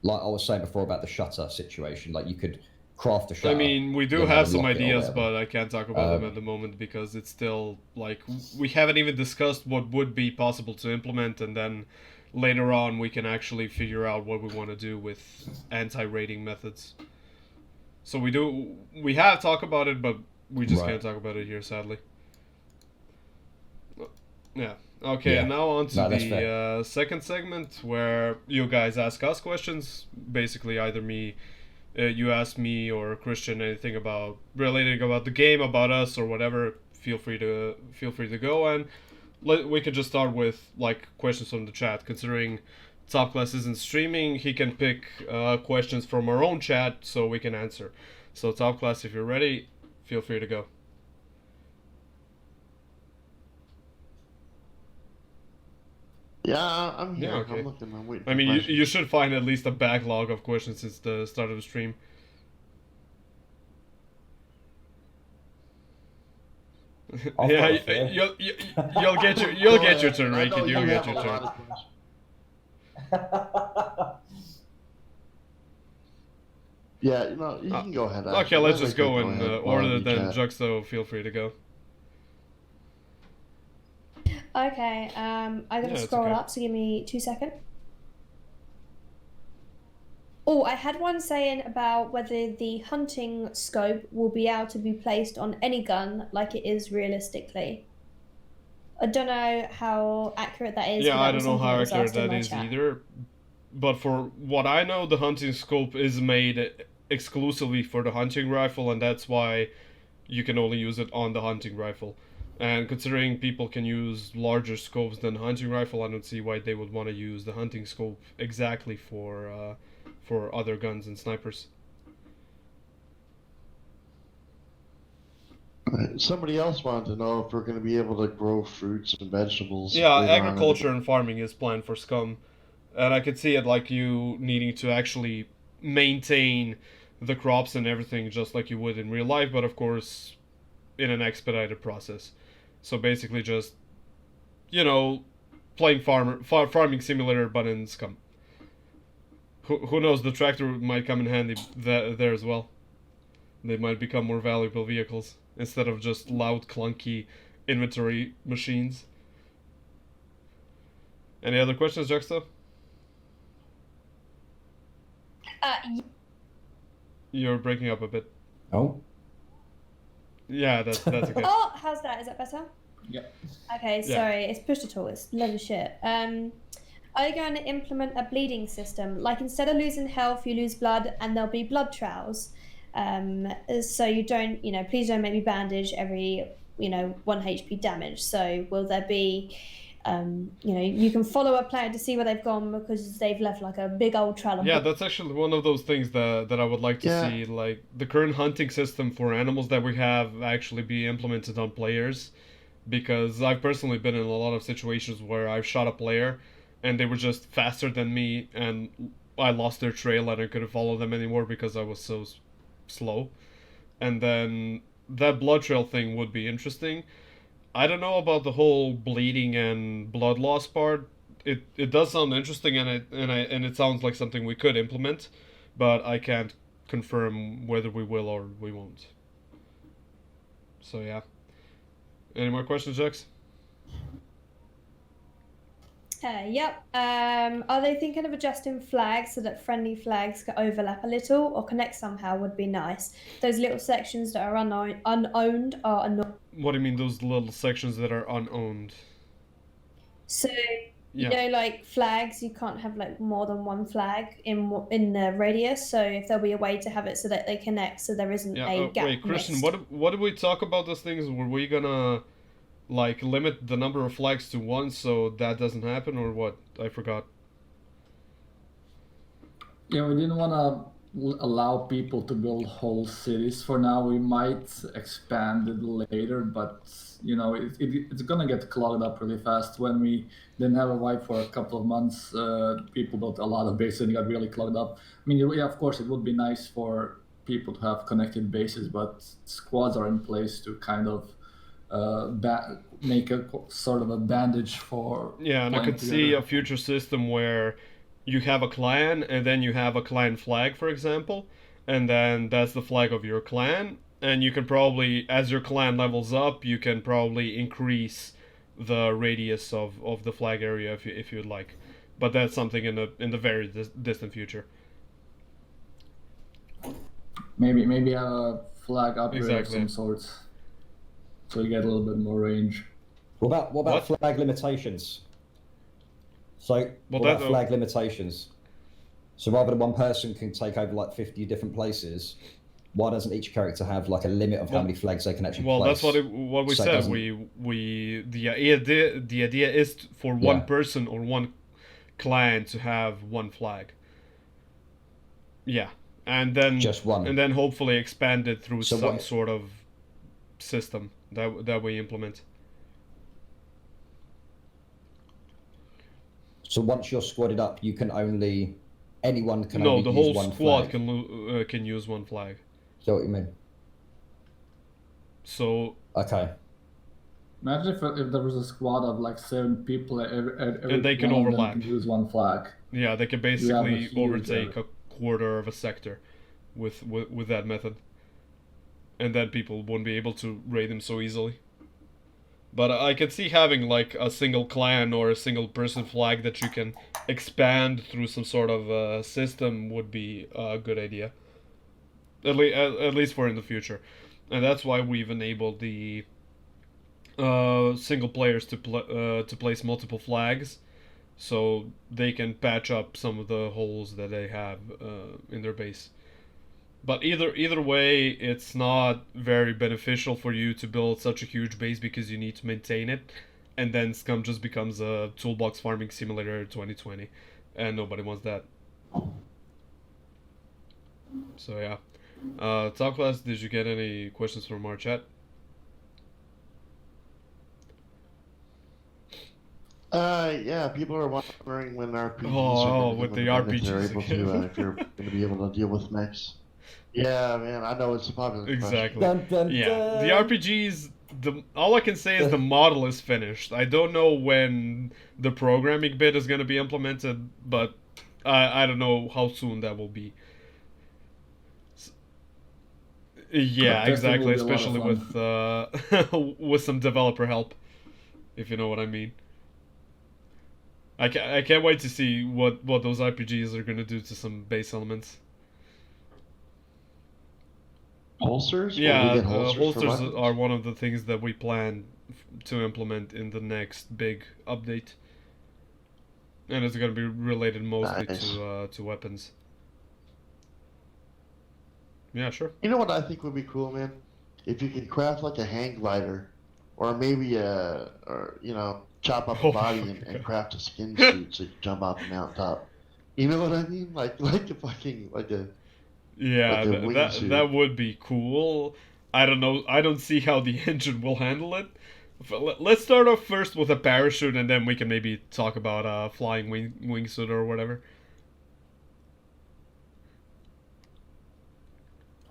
Like I was saying before about the shutter situation, like you could craft a shutter. I mean, we do have some ideas, but I can't talk about them at the moment, because it's still, like, we haven't even discussed what would be possible to implement, and then later on we can actually figure out what we want to do with anti-rating methods. So we have talked about it, but we just can't talk about it here, sadly. Yeah. Okay, and now on to the second segment, where you guys ask us questions. Basically, either you ask me or Christian anything relating about the game, about us, or whatever. Feel free to go, and we could just start with like questions from the chat. Considering Top Class isn't streaming, he can pick questions from our own chat so we can answer. So Top Class, if you're ready, feel free to go. Yeah, I'm here. Yeah, okay. I'm looking. I'm waiting. I mean, you should find at least a backlog of questions since the start of the stream. Yeah, you'll get your turn, Ricky. You'll get your turn. Yeah, you can go ahead. Okay, let's just go in order. Then Juxto, feel free to go. Okay, I gotta scroll up, so give me 2 seconds. Oh, I had one saying about whether the hunting scope will be able to be placed on any gun like it is realistically. I don't know how accurate that is. Yeah, I don't know how accurate that is either. But for what I know, the hunting scope is made exclusively for the hunting rifle, and that's why you can only use it on the hunting rifle. And considering people can use larger scopes than hunting rifle, I don't see why they would want to use the hunting scope exactly for other guns and snipers. Somebody else wanted to know if we're going to be able to grow fruits and vegetables. Yeah, agriculture and farming is planned for SCUM. And I could see it like you needing to actually maintain the crops and everything just like you would in real life, but of course in an expedited process. So basically just, playing farming simulator, but in SCUM. Who knows? The tractor might come in handy there as well. They might become more valuable vehicles instead of just loud, clunky inventory machines. Any other questions, Juxta? You're breaking up a bit. Oh. Yeah, that's okay. Oh, how's that? Is that better? Yeah. Okay, sorry, it's push to talk. It's a load of shit. Are you going to implement a bleeding system? Like instead of losing health, you lose blood, and there'll be blood trails. So you don't, please don't make me bandage every, 1 HP damage. So will there be, you can follow a player to see where they've gone because they've left like a big old trail. Yeah, that's actually one of those things that I would like to see. Like the current hunting system for animals that we have actually be implemented on players. Because I've personally been in a lot of situations where I've shot a player and they were just faster than me and I lost their trail and I couldn't follow them anymore because I was so slow. And then that blood trail thing would be interesting. I don't know about the whole bleeding and blood loss part. It does sound interesting and it sounds like something we could implement, but I can't confirm whether we will or we won't. So yeah. Any more questions, Jax? Yep. Are they thinking of adjusting flags so that friendly flags can overlap a little or connect somehow would be nice? Those little sections that are unowned are annoying. What do you mean those little sections that are unowned? So, like flags, you can't have like more than one flag in the radius. So if there'll be a way to have it so that they connect, so there isn't a gap. Wait, Christian, missed. what did we talk about those things? Were we gonna like limit the number of flags to one so that doesn't happen, or what? I forgot. Yeah, we didn't want to allow people to build whole cities for now. We might expand it later, but it's gonna get clogged up really fast. When we didn't have a wipe for a couple of months, people built a lot of bases and it got really clogged up. I mean, yeah, of course, it would be nice for people to have connected bases, but squads are in place to kind of make a sort of a bandage for. Yeah, and I could see a future system where you have a clan and then you have a clan flag, for example, and then that's the flag of your clan, and you can probably, as your clan levels up, you can probably increase the radius of the flag area if you'd like, but that's something in the very distant future. Maybe a flag upgrade of some sorts, so you get a little bit more range. What about flag limitations? So what about flag limitations? So rather than one person can take over like 50 different places, why doesn't each character have like a limit of how many flags they can actually place? Well, that's what we said. The idea is for one person or one clan to have one flag. Yeah, and then just one, and then hopefully expand it through some sort of system that we implement. So once you're squadded up, you can anyone can only use one flag. No, the whole squad can use one flag. So what you mean? So okay. Imagine if there was a squad of like 7 people, and they can overlap. Can use one flag. Yeah, they can basically overtake a quarter of a sector with that method, and then people won't be able to raid them so easily. But I can see having like a single clan or a single person flag that you can expand through some sort of system would be a good idea. At least for in the future. And that's why we've enabled the single players to place multiple flags, so they can patch up some of the holes that they have in their base. But either way, it's not very beneficial for you to build such a huge base because you need to maintain it, and then SCUM just becomes a toolbox farming simulator 2020, and nobody wants that. So yeah. Top Class, did you get any questions from our chat? Yeah, people are wondering when RPGs are with the RPGs able to, if you're going to be able to deal with mechs. Yeah, man, I know it's a popular exactly. Dun, dun, yeah, dun. the RPGs all I can say is the model is finished. I don't know when the programming bit is going to be implemented, but I don't know how soon that will be. Yeah, exactly. Especially with with some developer help, if you know what I mean. I can't wait to see what those RPGs are going to do to some base elements. Holsters? Yeah, holsters holsters are one of the things that we plan to implement in the next big update, and it's going to be related mostly to weapons. Yeah, sure. You know what I think would be cool, man? If you could craft like a hang glider, or maybe chop up a body and craft a skin suit so you can jump off the mountaintop. You know what I mean? Like a fucking yeah, like that would be cool. I don't know. I don't see how the engine will handle it. Let's start off first with a parachute, and then we can maybe talk about a flying wingsuit or whatever.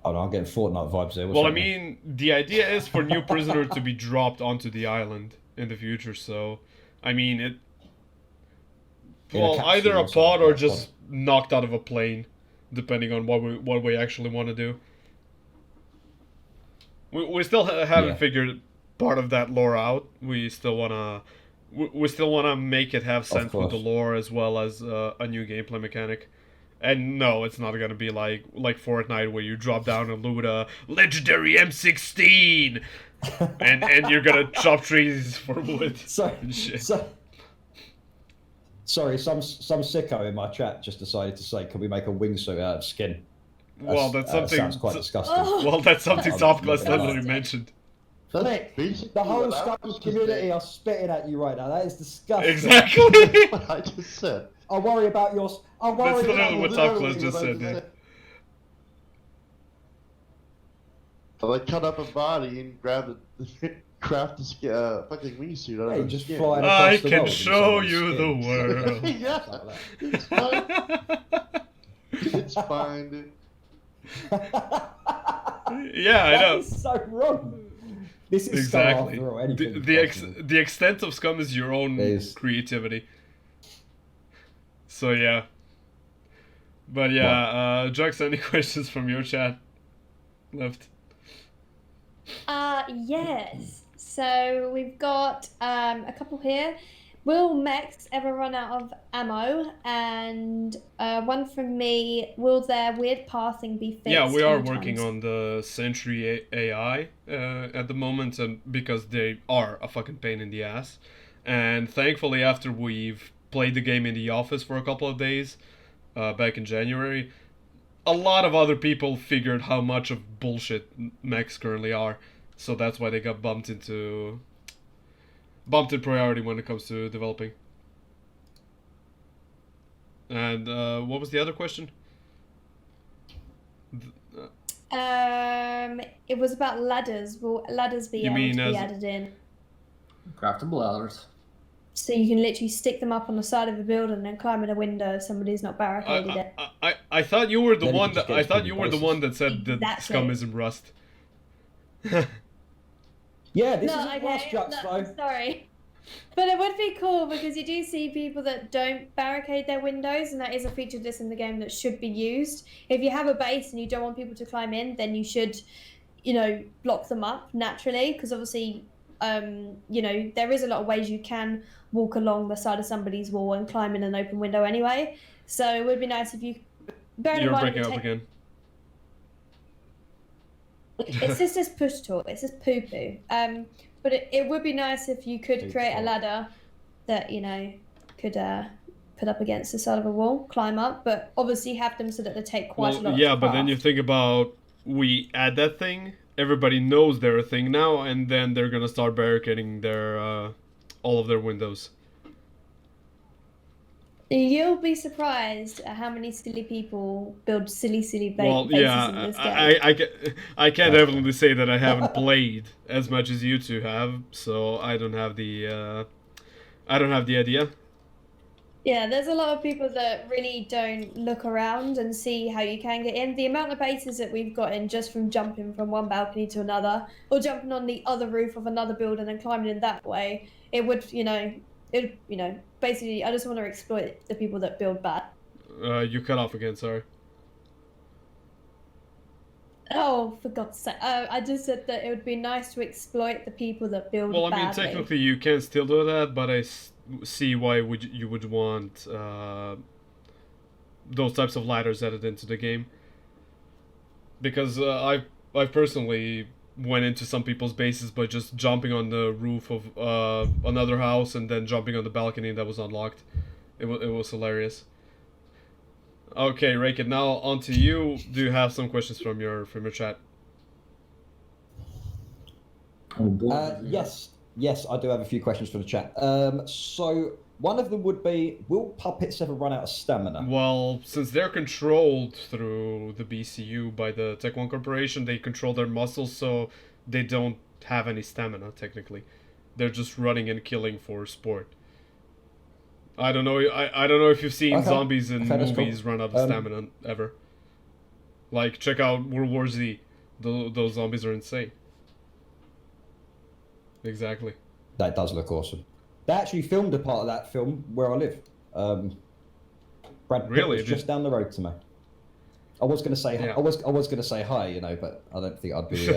Oh no, I'm getting Fortnite vibes there. Well, I mean, the idea is for new prisoner to be dropped onto the island in the future. So, I mean, either a pod or just knocked out of a plane, depending on what we actually want to do. We still haven't figured part of that lore out. We still wanna make it have sense with the lore as well as a new gameplay mechanic. And no, it's not gonna be like Fortnite where you drop down and loot a legendary M16, and you're gonna chop trees for wood. Sorry, some sicko in my chat just decided to say, "Can we make a wingsuit out of skin?" Well, that's something. Sounds quite disgusting. Well, that's something Topclass literally mentioned. Mate, the whole SCUM community are spitting at you right now. That is disgusting. Exactly. What I just said. I'll worry about yours. That's literally what Topclass just said. Yeah. So I cut up a body and craft a fucking wingsuit out of just skin. flying I across the can world show in you the someone's world. Yeah, it's fine. It's fine, dude. Yeah, I know. That is so wrong. This is Exactly. SCUM after all. Anything The extent of SCUM is your own creativity. So yeah. But yeah, Jux, any questions from your chat left? Yes. So we've got a couple here. Will mechs ever run out of ammo? And one from me, will their weird pathing be fixed? Yeah, we are working on the Sentry AI at the moment, and because they are a fucking pain in the ass. And thankfully, after we've played the game in the office for a couple of days back in January, a lot of other people figured how much of bullshit mechs currently are. So that's why they got bumped in priority when it comes to developing. And what was the other question? It was about ladders. Will ladders be able to be added in? Craftable ladders. So you can literally stick them up on the side of a building and climb in a window if somebody's not barricaded it. I thought you were the one that that said that SCUM isn't Rust. Yeah, this isn't Rust, Jux, though. Sorry. But it would be cool because you do see people that don't barricade their windows, and that is a feature that's in the game that should be used. If you have a base and you don't want people to climb in, then you should, block them up naturally, because obviously, there is a lot of ways you can walk along the side of somebody's wall and climb in an open window anyway. So it would be nice if you... You're breaking up again. It's just this push talk. It's just poo-poo. But it would be nice if you could create a ladder that, could put up against the side of a wall, climb up, but obviously have them so that they take quite a lot yeah, of but then you think about, we add that thing, everybody knows they're a thing now, and then they're gonna start barricading their all of their windows. You'll be surprised at how many silly people build silly bases in this game. I can't definitely say that I haven't played as much as you two have, so I don't have the idea. Yeah, there's a lot of people that really don't look around and see how you can get in. The amount of bases that we've got in just from jumping from one balcony to another, or jumping on the other roof of another building and climbing in that way, it would, basically, I just want to exploit the people that build bad. You cut off again, sorry. Oh, for God's sake! I just said that it would be nice to exploit the people that build. Well, I mean, badly. technically you can still do that, but see why you would want those types of ladders added into the game. Because I personally went into some people's bases by just jumping on the roof of another house and then jumping on the balcony that was unlocked. It was hilarious. Okay, Raken, now on to you. Do you have some questions from your chat? Oh boy. Yes, I do have a few questions from the chat. So one of them would be, will puppets ever run out of stamina? Well, since they're controlled through the BCU by the Tech One Corporation, they control their muscles, so they don't have any stamina, technically. They're just running and killing for sport. I don't know. I don't know if you've seen zombies in movies run out of stamina ever. Like, check out World War Z. Those zombies are insane. Exactly. That does look awesome. They actually filmed a part of that film where I live. Brad Pitt was just down the road to me. I was going to say I was going to say hi, but I don't think I'd be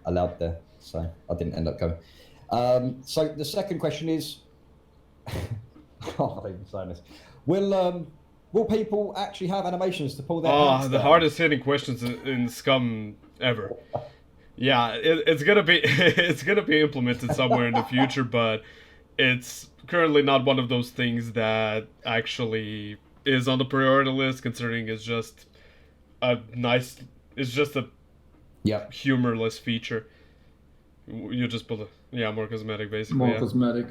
allowed there, so I didn't end up going. So the second question is. Oh, I'm even saying this. Will people actually have animations to pull their pants the down? hardest hitting questions in SCUM ever. Yeah, it's gonna be implemented somewhere in the future, but it's currently not one of those things that actually is on the priority list, considering it's just a humorless feature. You just put more cosmetic, basically. More cosmetic.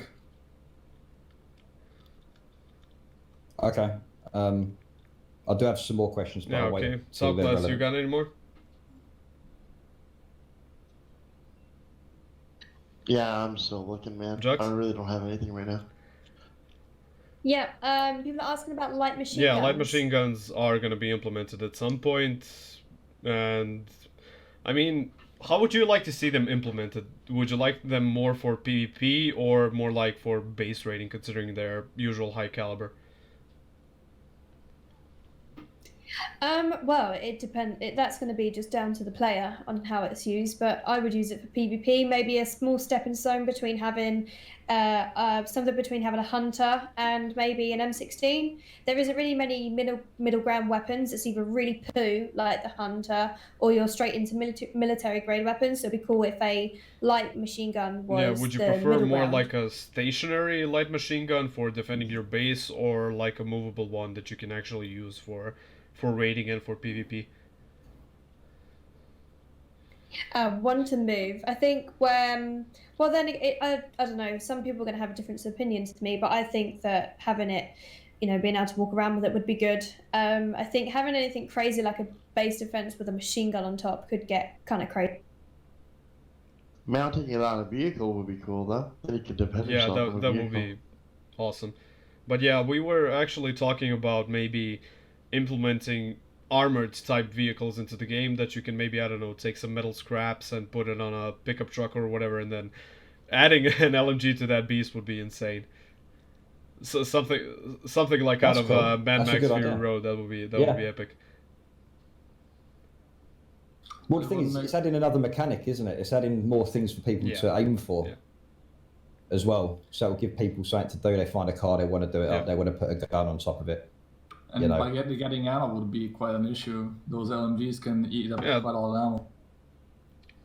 Okay. I do have some more questions. Yeah, okay. Southwest, you got any more? Yeah, I'm still looking, man. Jux? I really don't have anything right now. Yeah, people are asking about light machine guns. Yeah, light machine guns are going to be implemented at some point. And, I mean, how would you like to see them implemented? Would you like them more for PvP or more like for base rating, considering their usual high caliber? Well, it depends. That's going to be just down to the player on how it's used. But I would use it for PvP. Maybe a small stepping stone between having something between having a hunter and maybe an M16. There isn't really many middle ground weapons. It's either really poo like the hunter, or you're straight into military grade weapons. So it'd be cool if a light machine gun was. Yeah, would you prefer more like a stationary light machine gun for defending your base, or like a movable one that you can actually use for raiding and for PvP? One to move. I think when, well then, I don't know, some people are going to have different opinions to me, but I think that having it, being able to walk around with it would be good. I think having anything crazy like a base defense with a machine gun on top could get kind of crazy. Mounting it on a vehicle would be cool, though. Then you could defend yourself on a that vehicle. would be awesome. But yeah, we were actually talking about maybe implementing armored type vehicles into the game that you can maybe, I don't know, take some metal scraps and put it on a pickup truck or whatever, and then adding an LMG to that beast would be insane. So something like That's out cool. of Mad That's a Max good Fury idea. Road, that would be epic. Well, the thing is, it's adding another mechanic, isn't it? It's adding more things for people to aim for as well. So it'll give people something to do. They find a car, they want to do it up, they want to put a gun on top of it. And by getting ammo would be quite an issue. Those LMGs can eat up quite a lot of ammo.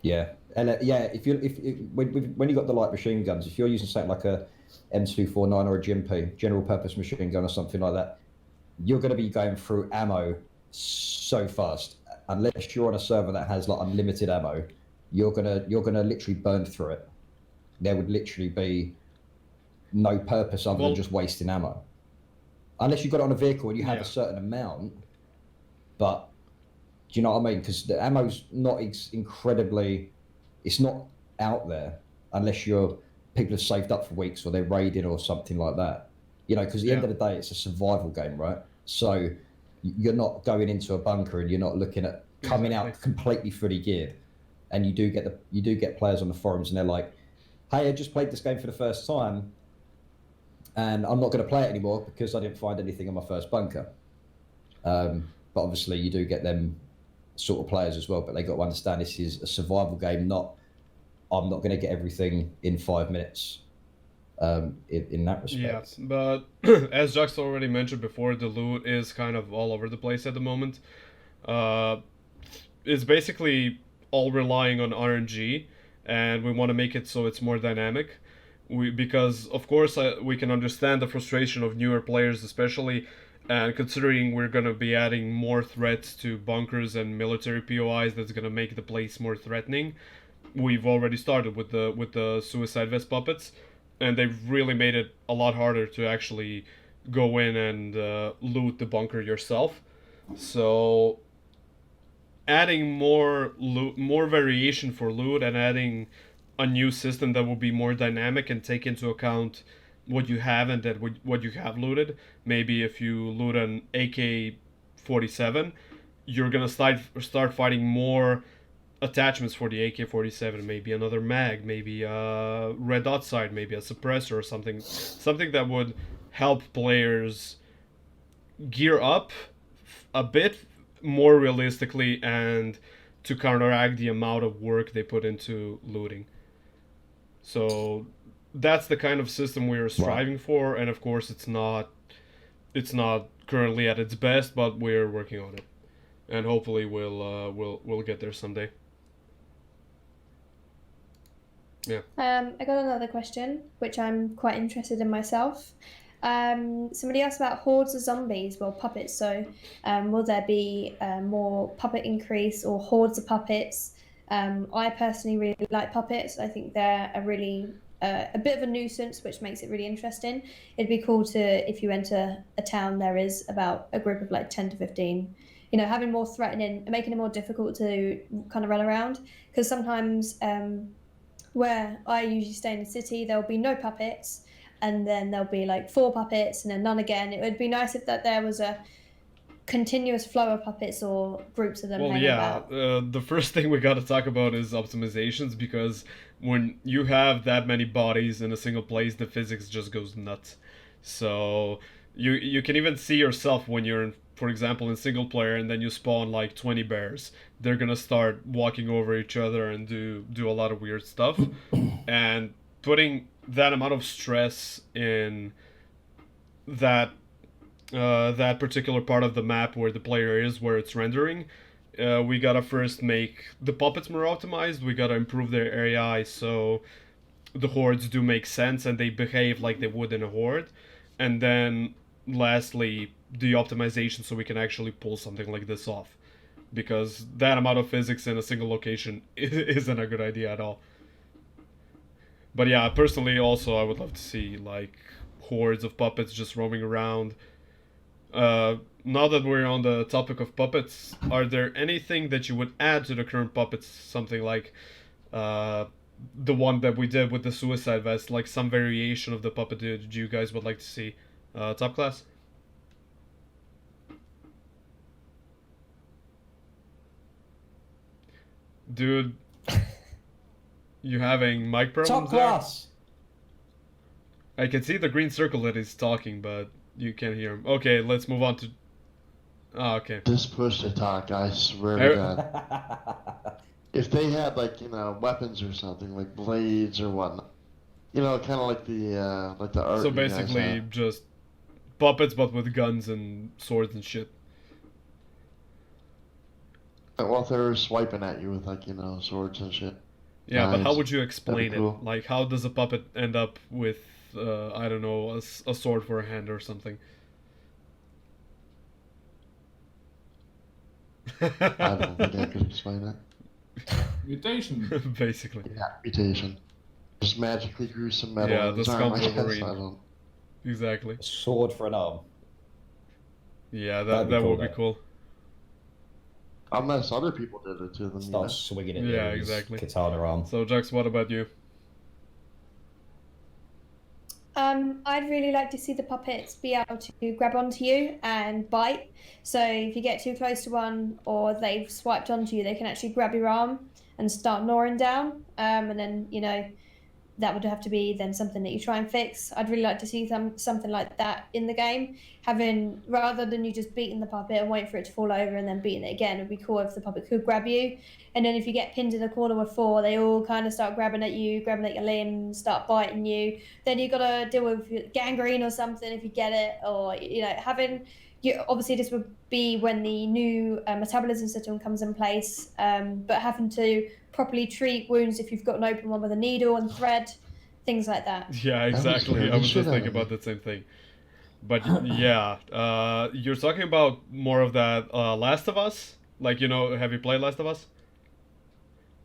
Yeah, and when you got the light machine guns, if you're using something like a M249 or a GMP, general purpose machine gun or something like that, you're going to be going through ammo so fast. Unless you're on a server that has like unlimited ammo, you're gonna literally burn through it. There would literally be no purpose other than just wasting ammo. Unless you've got it on a vehicle and you have a certain amount, but do you know what I mean? Because the ammo's not incredibly, it's not out there unless people have saved up for weeks or they're raiding or something like that. You know, because at the end of the day, it's a survival game, right? So you're not going into a bunker and you're not looking at coming out completely fully geared. And you do get players on the forums and they're like, "Hey, I just played this game for the first time, and I'm not going to play it anymore because I didn't find anything in my first bunker." But obviously, you do get them sort of players as well. But they got to understand this is a survival game, not I'm not going to get everything in 5 minutes. In that respect. Yeah, but as Jax already mentioned before, the loot is kind of all over the place at the moment. It's basically all relying on RNG, and we want to make it so it's more dynamic. Because of course we can understand the frustration of newer players, especially, and considering we're gonna be adding more threats to bunkers and military POIs, that's gonna make the place more threatening. We've already started with the suicide vest puppets, and they've really made it a lot harder to actually go in and loot the bunker yourself. So adding more loot, more variation for loot, and adding a new system that will be more dynamic and take into account what you have and that what you have looted. Maybe if you loot an AK-47, you're gonna start fighting more attachments for the AK-47, maybe another mag, maybe a red dot sight, maybe a suppressor or something that would help players gear up a bit more realistically and to counteract the amount of work they put into looting. So that's the kind of system we are striving for, and of course it's not currently at its best, but we're working on it, and hopefully we'll get there someday. Yeah. I got another question, which I'm quite interested in myself. Somebody asked about hordes of zombies, well, puppets. So, will there be more puppet increase or hordes of puppets? I personally really like puppets. I think they're a really a bit of a nuisance, which makes it really interesting. It'd be cool to, if you enter a town, there is about a group of like 10 to 15. You know, having more threatening, making it more difficult to kind of run around. Because sometimes where I usually stay in the city, there'll be no puppets, and then there'll be like 4 puppets and then none again. It would be nice if there was a continuous flow of puppets or groups of them hanging about. The first thing we got to talk about is optimizations, because when you have that many bodies in a single place, the physics just goes nuts. So you can even see yourself when you're in, for example, in single player, and then you spawn like 20 bears. They're gonna start walking over each other and do a lot of weird stuff, and putting that amount of stress in that particular part of the map where the player is, where it's rendering, we gotta first make the puppets more optimized. We gotta improve their AI so the hordes do make sense and they behave like they would in a horde. And then lastly, the optimization so we can actually pull something like this off, because that amount of physics in a single location isn't a good idea at all. But yeah, personally also I would love to see like hordes of puppets just roaming around. Now that we're on the topic of puppets, are there anything that you would add to the current puppets? Something like the one that we did with the suicide vest, like some variation of the puppet that you guys would like to see? Top class? Dude, you having mic problems? Top class! I can see the green circle that he's talking, but you can't hear him. Okay, let's move on to... Oh, okay. Just push to talk, I swear to God. If they had, like, you know, weapons or something, like blades or whatnot, you know, kind of like the art. So basically just puppets, but with guns and swords and shit. Well, if they were swiping at you with, like, you know, swords and shit. Yeah, Nice. but how would you explain Cool. it? Like, how does a puppet end up with, I don't know, a sword for a hand or something? I don't think I could explain it. Mutation. Basically. Yeah, mutation. Just magically grew some metal. Yeah, in the his arm, SCUM I guess. Wolverine. I don't. Exactly. A sword for an arm. Yeah, That'd be that cool, would be though. cool. Unless other people did it to them. You know? Start swinging it. Yeah, with his exactly. Katana arm. So, Jax, what about you? I'd really like to see the puppets be able to grab onto you and bite. So if you get too close to one or they've swiped onto you, they can actually grab your arm and start gnawing down. And then, that would have to be then something that you try and fix. I'd really like to see something like that in the game. Rather than you just beating the puppet and waiting for it to fall over and then beating it again, it would be cool if the puppet could grab you. And then if you get pinned in a corner with 4, they all kind of start grabbing at you, grabbing at your limbs, start biting you. Then you got to deal with gangrene or something if you get it, or obviously this would be when the new metabolism system comes in place, but having to properly treat wounds if you've got an open one with a needle and thread, things like that. Yeah, exactly. I was just thinking about the same thing. But yeah, you're talking about more of that Last of Us? Like, have you played Last of Us?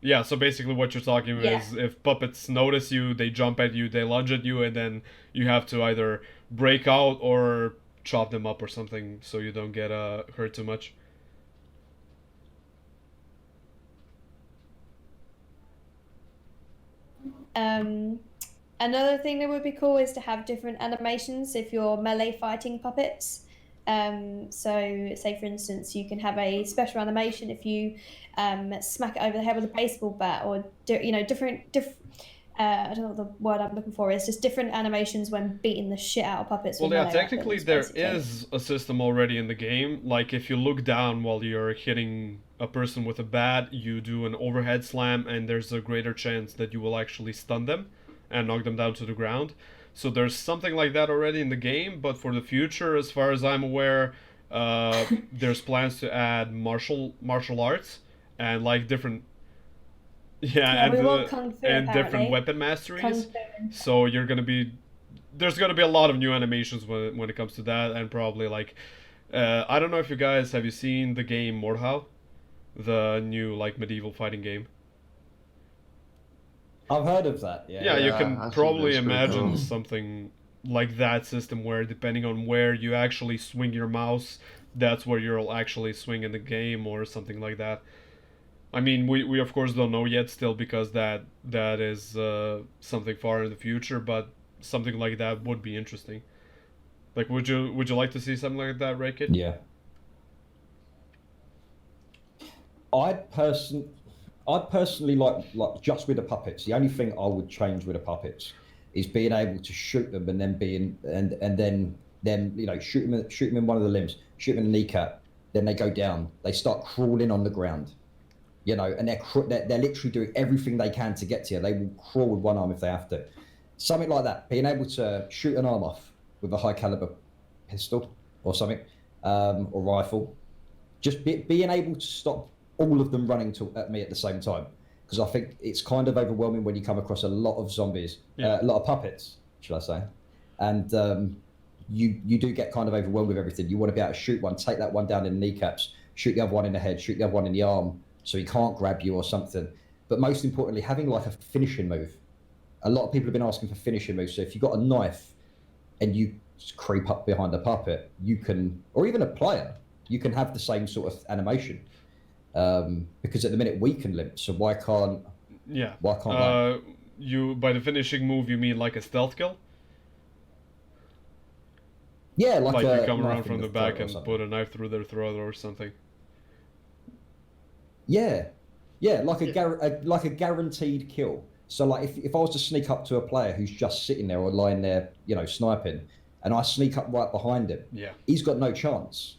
Yeah, so basically what you're talking about is if puppets notice you, they jump at you, they lunge at you, and then you have to either break out or chop them up or something so you don't get hurt too much. Another thing that would be cool is to have different animations if you're melee fighting puppets. So say for instance you can have a special animation if you smack it over the head with a baseball bat, or different I don't know what the word I'm looking for is, just different animations when beating the shit out of puppets. Well, yeah, technically there is a system already in the game. Like if you look down while you're hitting a person with a bat, you do an overhead slam and there's a greater chance that you will actually stun them and knock them down to the ground. So there's something like that already in the game, but for the future, as far as I'm aware, there's plans to add martial arts and like different and different weapon masteries. So there's gonna be a lot of new animations when it comes to that, and probably like I don't know if have you seen the game Mordhau, the new like medieval fighting game? I've heard of that. Yeah, you can probably imagine something like that system where depending on where you actually swing your mouse, that's where you'll actually swing in the game or something like that. I mean, we of course don't know yet still because that is something far in the future, but something like that would be interesting. Like, would you like to see something like that, Raykit? Yeah. I'd personally like just with the puppets. The only thing I would change with the puppets is being able to shoot them and then shoot them in one of the limbs, shoot them in the kneecap, then they go down. They start crawling on the ground, and they're literally doing everything they can to get to you. They will crawl with one arm if they have to. Something like that. Being able to shoot an arm off with a high caliber pistol or something, or rifle. Just being able to stop all of them running at me at the same time, because I think it's kind of overwhelming when you come across a lot of zombies, a lot of puppets, should I say, and you do get kind of overwhelmed with everything. You want to be able to shoot one, take that one down in the kneecaps, shoot the other one in the head, shoot the other one in the arm, so he can't grab you or something. But most importantly, having like a finishing move. A lot of people have been asking for finishing moves. So if you've got a knife and you creep up behind a puppet, you can, or even a player, you can have the same sort of animation. Because at the minute we can limp, so why can't I? You, by the finishing move, you mean like a stealth kill? Yeah, like you come around from the back and put a knife through their throat or something. Yeah, like a guaranteed kill. So like if I was to sneak up to a player who's just sitting there or lying there, sniping, and I sneak up right behind him, he's got no chance.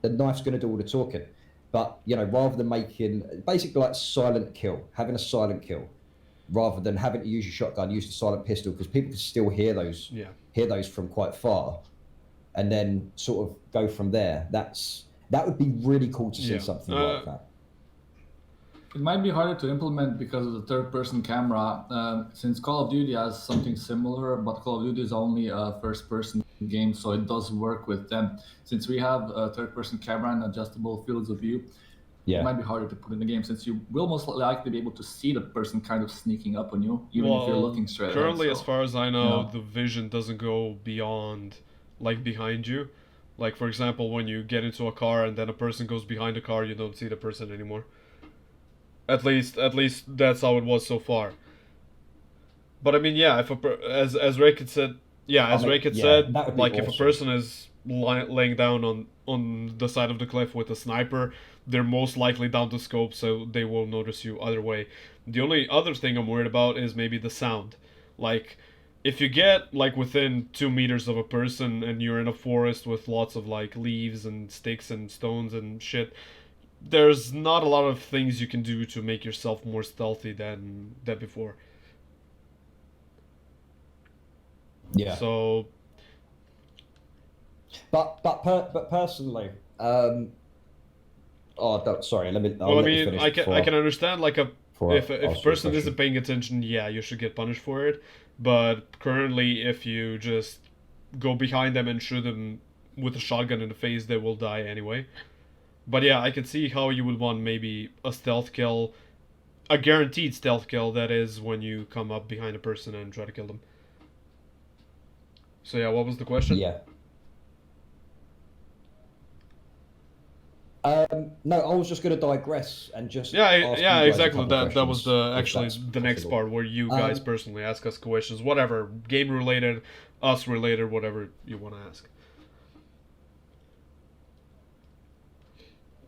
The knife's going to do all the talking. But, rather than making basically like silent kill, having a silent kill, rather than having to use your shotgun, use the silent pistol, because people can still hear those from quite far, and then sort of go from there. That would be really cool to see something like that. It might be harder to implement because of the third-person camera, since Call of Duty has something similar, but Call of Duty is only a first-person game, so it does work with them. Since we have a third-person camera and adjustable fields of view, it might be harder to put in the game, since you will most likely be able to see the person kind of sneaking up on you, even if you're looking straight ahead. Currently, as far as I know, the vision doesn't go beyond, like, behind you. Like, for example, when you get into a car and then a person goes behind the car, you don't see the person anymore. At least that's how it was so far. But I mean, yeah, if as Rick had said, as Rick had said, that would be like if a awesome. person is laying down on the side of the cliff with a sniper, they're most likely down to scope, so they will notice you either way. The only other thing I'm worried about is maybe the sound. Like, if you get like within 2 meters of a person and you're in a forest with lots of like leaves and sticks and stones and shit, there's not a lot of things you can do to make yourself more stealthy than before. Yeah. So But personally, sorry. Let me. well, I let you mean, finish I can understand like if a ask you person question. isn't paying attention, yeah, you should get punished for it. But currently, if you just go behind them and shoot them with a shotgun in the face, they will die anyway. But yeah, I can see how you would want maybe a stealth kill, a guaranteed stealth kill. That is when you come up behind a person and try to kill them. So yeah, what was the question? Yeah. No, I was just going to digress and just ask you guys a exactly. couple That was questions, if actually that's the next possible. part where you guys personally ask us questions, whatever, game related, us related, whatever you want to ask.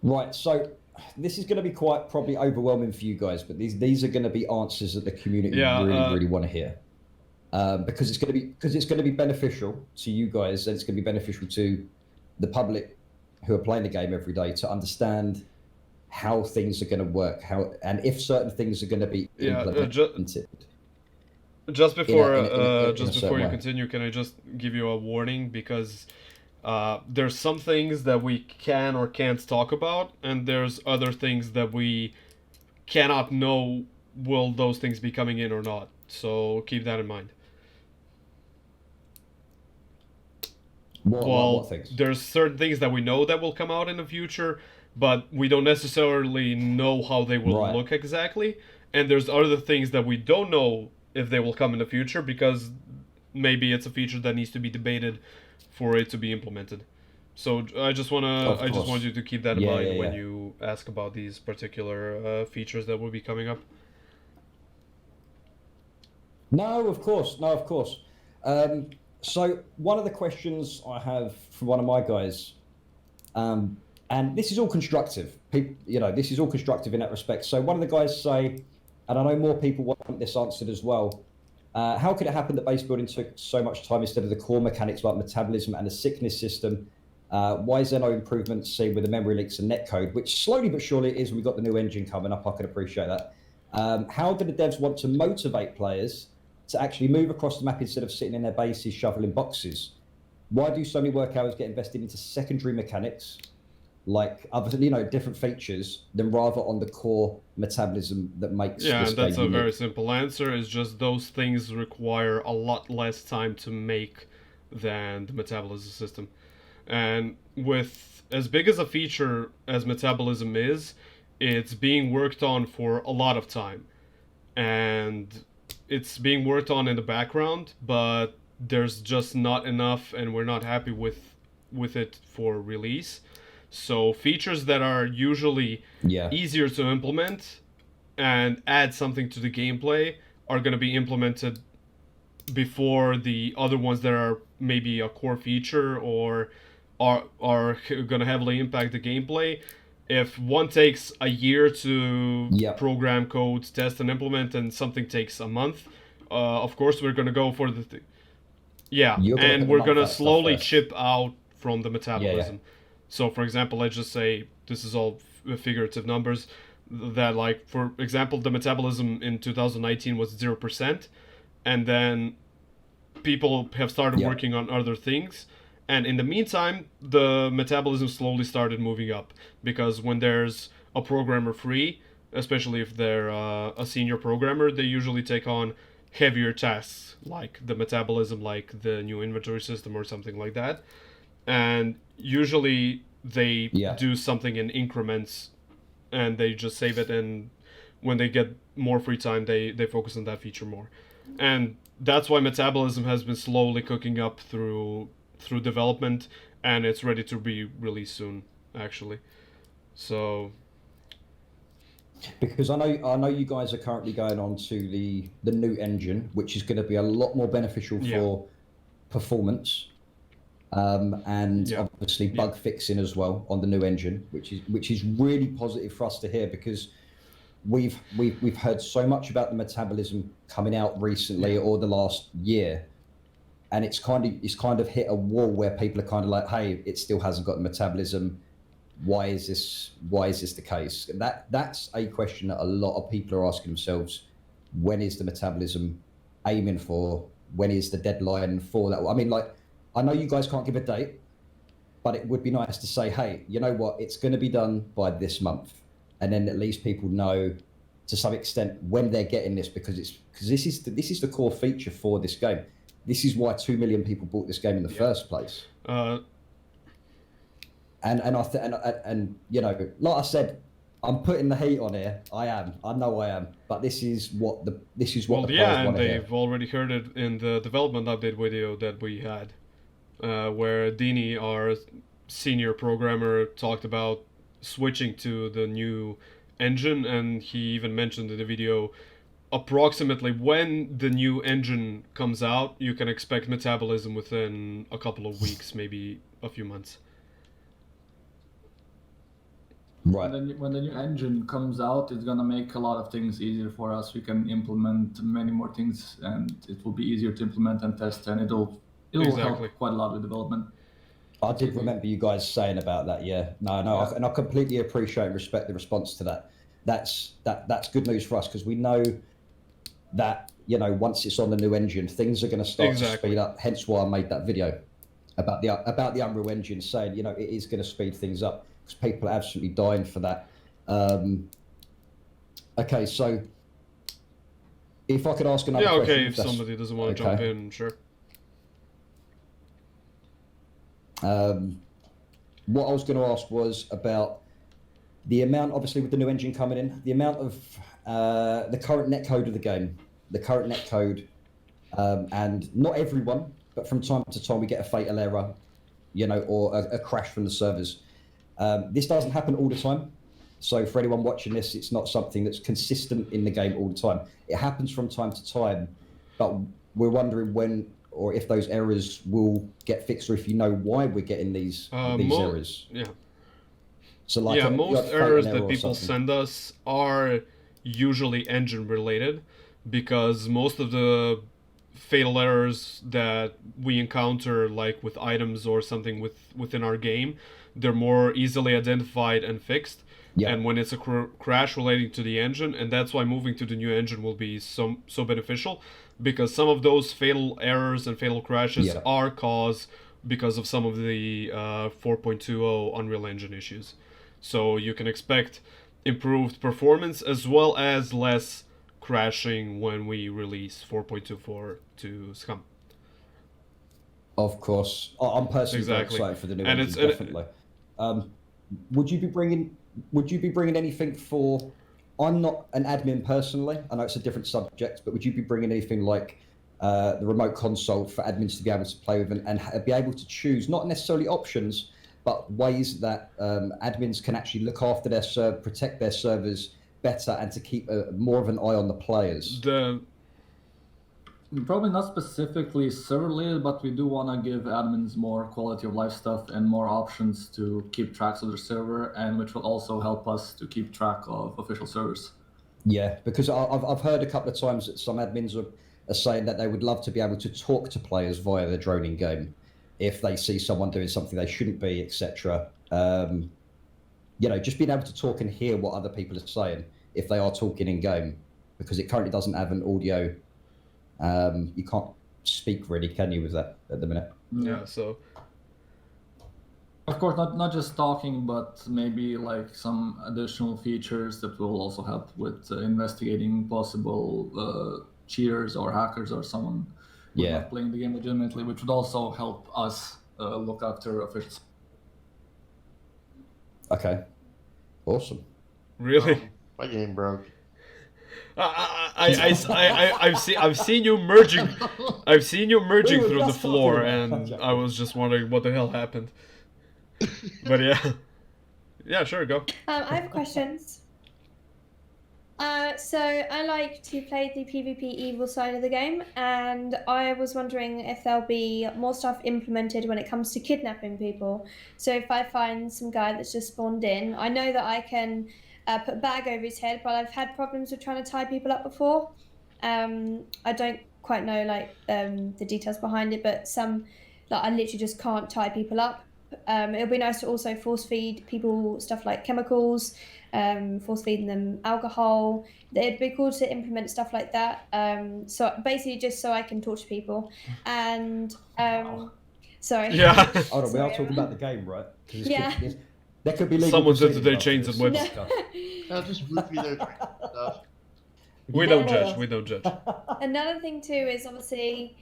Right, so this is going to be quite probably overwhelming for you guys, but these are going to be answers that the community really want to hear, because it's going to be beneficial to you guys, and it's going to be beneficial to the public who are playing the game every day to understand how things are going to work, and if certain things are going to be implemented. Just before in just a before you way. continue, can I just give you a warning, because there's some things that we can or can't talk about, and there's other things that we cannot know will those things be coming in or not. So keep that in mind. What things? There's certain things that we know that will come out in the future, but we don't necessarily know how they will Right. look exactly. And there's other things that we don't know if they will come in the future, because maybe it's a feature that needs to be debated for it to be implemented. So I just course. want you to keep that in Yeah, mind yeah, when yeah. you ask about these particular features that will be coming up. No, of course. No, of course. So one of the questions I have from one of my guys, and this is all constructive. This is all constructive in that respect. So one of the guys say, and I know more people want this answered as well. How could it happen that base building took so much time instead of the core mechanics like metabolism and the sickness system? Why is there no improvements seen with the memory leaks and netcode, which slowly but surely it is? We've got the new engine coming up. I can appreciate that. How do the devs want to motivate players to actually move across the map instead of sitting in their bases shoveling boxes? Why do so many work hours get invested into secondary mechanics, like other, different features, than rather on the core metabolism that makes Yeah, this and that's game a unique? very simple answer. Is just those things require a lot less time to make than the metabolism system. And with as big as a feature as metabolism is, it's being worked on for a lot of time. And it's being worked on in the background, but there's just not enough, and we're not happy with it for release. So features that are usually Yeah. easier to implement and add something to the gameplay are going to be implemented before the other ones that are maybe a core feature or are going to heavily impact the gameplay. If one takes a year to Yep. program code, test, and implement, and something takes a month, of course we're going to go for the yeah, You're gonna and put we're them going up to that stuff slowly first. chip out from the metabolism. Yeah. So, for example, let's just say this is all figurative numbers. That, like, for example, the metabolism in 2019 was 0%, and then people have started Yeah. working on other things. And in the meantime, the metabolism slowly started moving up, because when there's a programmer free, especially if they're a senior programmer, they usually take on heavier tasks like the metabolism, like the new inventory system or something like that. And usually they Yeah. do something in increments, and they just save it, and when they get more free time, they focus on that feature more. And that's why metabolism has been slowly cooking up through development, and it's ready to be released soon, actually. So Because I know you guys are currently going on to the new engine, which is going to be a lot more beneficial for performance, and obviously bug fixing as well on the new engine, which is really positive for us to hear, because we've heard so much about the metabolism coming out recently or the last year, and it's kind of hit a wall where people are kind of like, hey, it still hasn't got the metabolism. Why is this the case? That's a question that a lot of people are asking themselves. When is the metabolism aiming for? When is the deadline for that? I mean, like, I know you guys can't give a date, but it would be nice to say, hey, you know what, it's going to be done by this month, and then at least people know to some extent when they're getting this, because this is the core feature for this game. This is why 2 million people bought this game in the first place. And you know, like I said, I'm putting the heat on here. I know I am. But this is what the players want to hear. And they've already heard it in the development update video that we had, where Dini, our senior programmer, talked about switching to the new engine, and he even mentioned in the video approximately when the new engine comes out, you can expect metabolism within a couple of weeks, maybe a few months. Right. When the new engine comes out, it's gonna make a lot of things easier for us. We can implement many more things, and it will be easier to implement and test, and it'll help quite a lot with development. I did remember you guys saying about that. Yeah. No. Yeah. And I completely appreciate and respect the response to that. That's good news for us, because we know that, you know, once it's on the new engine, things are going to start to speed up. Hence why I made that video about the Unreal Engine, saying, you know, it is going to speed things up, because people are absolutely dying for that. Okay, so if I could ask another question. Yeah, okay, if somebody doesn't want to jump in, sure. What I was going to ask was about the amount, obviously with the new engine coming in, the amount of the current netcode of the game, and not everyone, but from time to time we get a fatal error, you know, or a crash from the servers. This doesn't happen all the time. So for anyone watching this, it's not something that's consistent in the game all the time. It happens from time to time, but we're wondering when or if those errors will get fixed, or if you know why we're getting these errors. Yeah. So like most errors that people send us are usually engine related, because most of the fatal errors that we encounter, like with items or something within our game, they're more easily identified and fixed. Yeah. And when it's a crash relating to the engine, and that's why moving to the new engine will be so beneficial, because some of those fatal errors and fatal crashes are caused because of some of the 4.20 Unreal Engine issues. So you can expect improved performance as well as less crashing when we release 4.24 to SCUM. Of course, I'm personally very excited for the new engine, definitely. Would you be bringing anything for? I'm not an admin personally. I know it's a different subject, but would you be bringing anything like the remote console for admins to be able to play with and be able to choose, not necessarily options, but ways that admins can actually look after their protect their servers better, and to keep more of an eye on the players? Probably not specifically server related, but we do want to give admins more quality of life stuff and more options to keep tracks of their server, and which will also help us to keep track of official servers. Yeah, because I've heard a couple of times that some admins are saying that they would love to be able to talk to players via the drone in game if they see someone doing something they shouldn't be, etc. You know, just being able to talk and hear what other people are saying if they are talking in game, because it currently doesn't have an audio. You can't speak really, can you, with that at the minute? Yeah, so of course not just talking, but maybe like some additional features that will also help with investigating possible cheaters or hackers or someone who's not playing the game legitimately, which would also help us look after officials. Okay, awesome. Really? My game broke. I've seen you merging. I've seen you merging through the floor, and I was just wondering what the hell happened. But yeah, sure, go. I have questions. So I like to play the PvP evil side of the game, and I was wondering if there'll be more stuff implemented when it comes to kidnapping people. So if I find some guy that's just spawned in, I know that I can put a bag over his head, but I've had problems with trying to tie people up before. I don't quite know the details behind it, but I literally just can't tie people up. It'll be nice to also force feed people stuff like chemicals, force feeding them alcohol. It'd be cool to implement stuff like that. So basically, just so I can torture people. And sorry. Yeah. Hold on, we are talking about the game, right? Yeah. There could be legal Someone said that they proceedings changed after the this whips. podcast. I'll just roofie their drink and stuff. We don't judge. We don't judge. Another thing too is obviously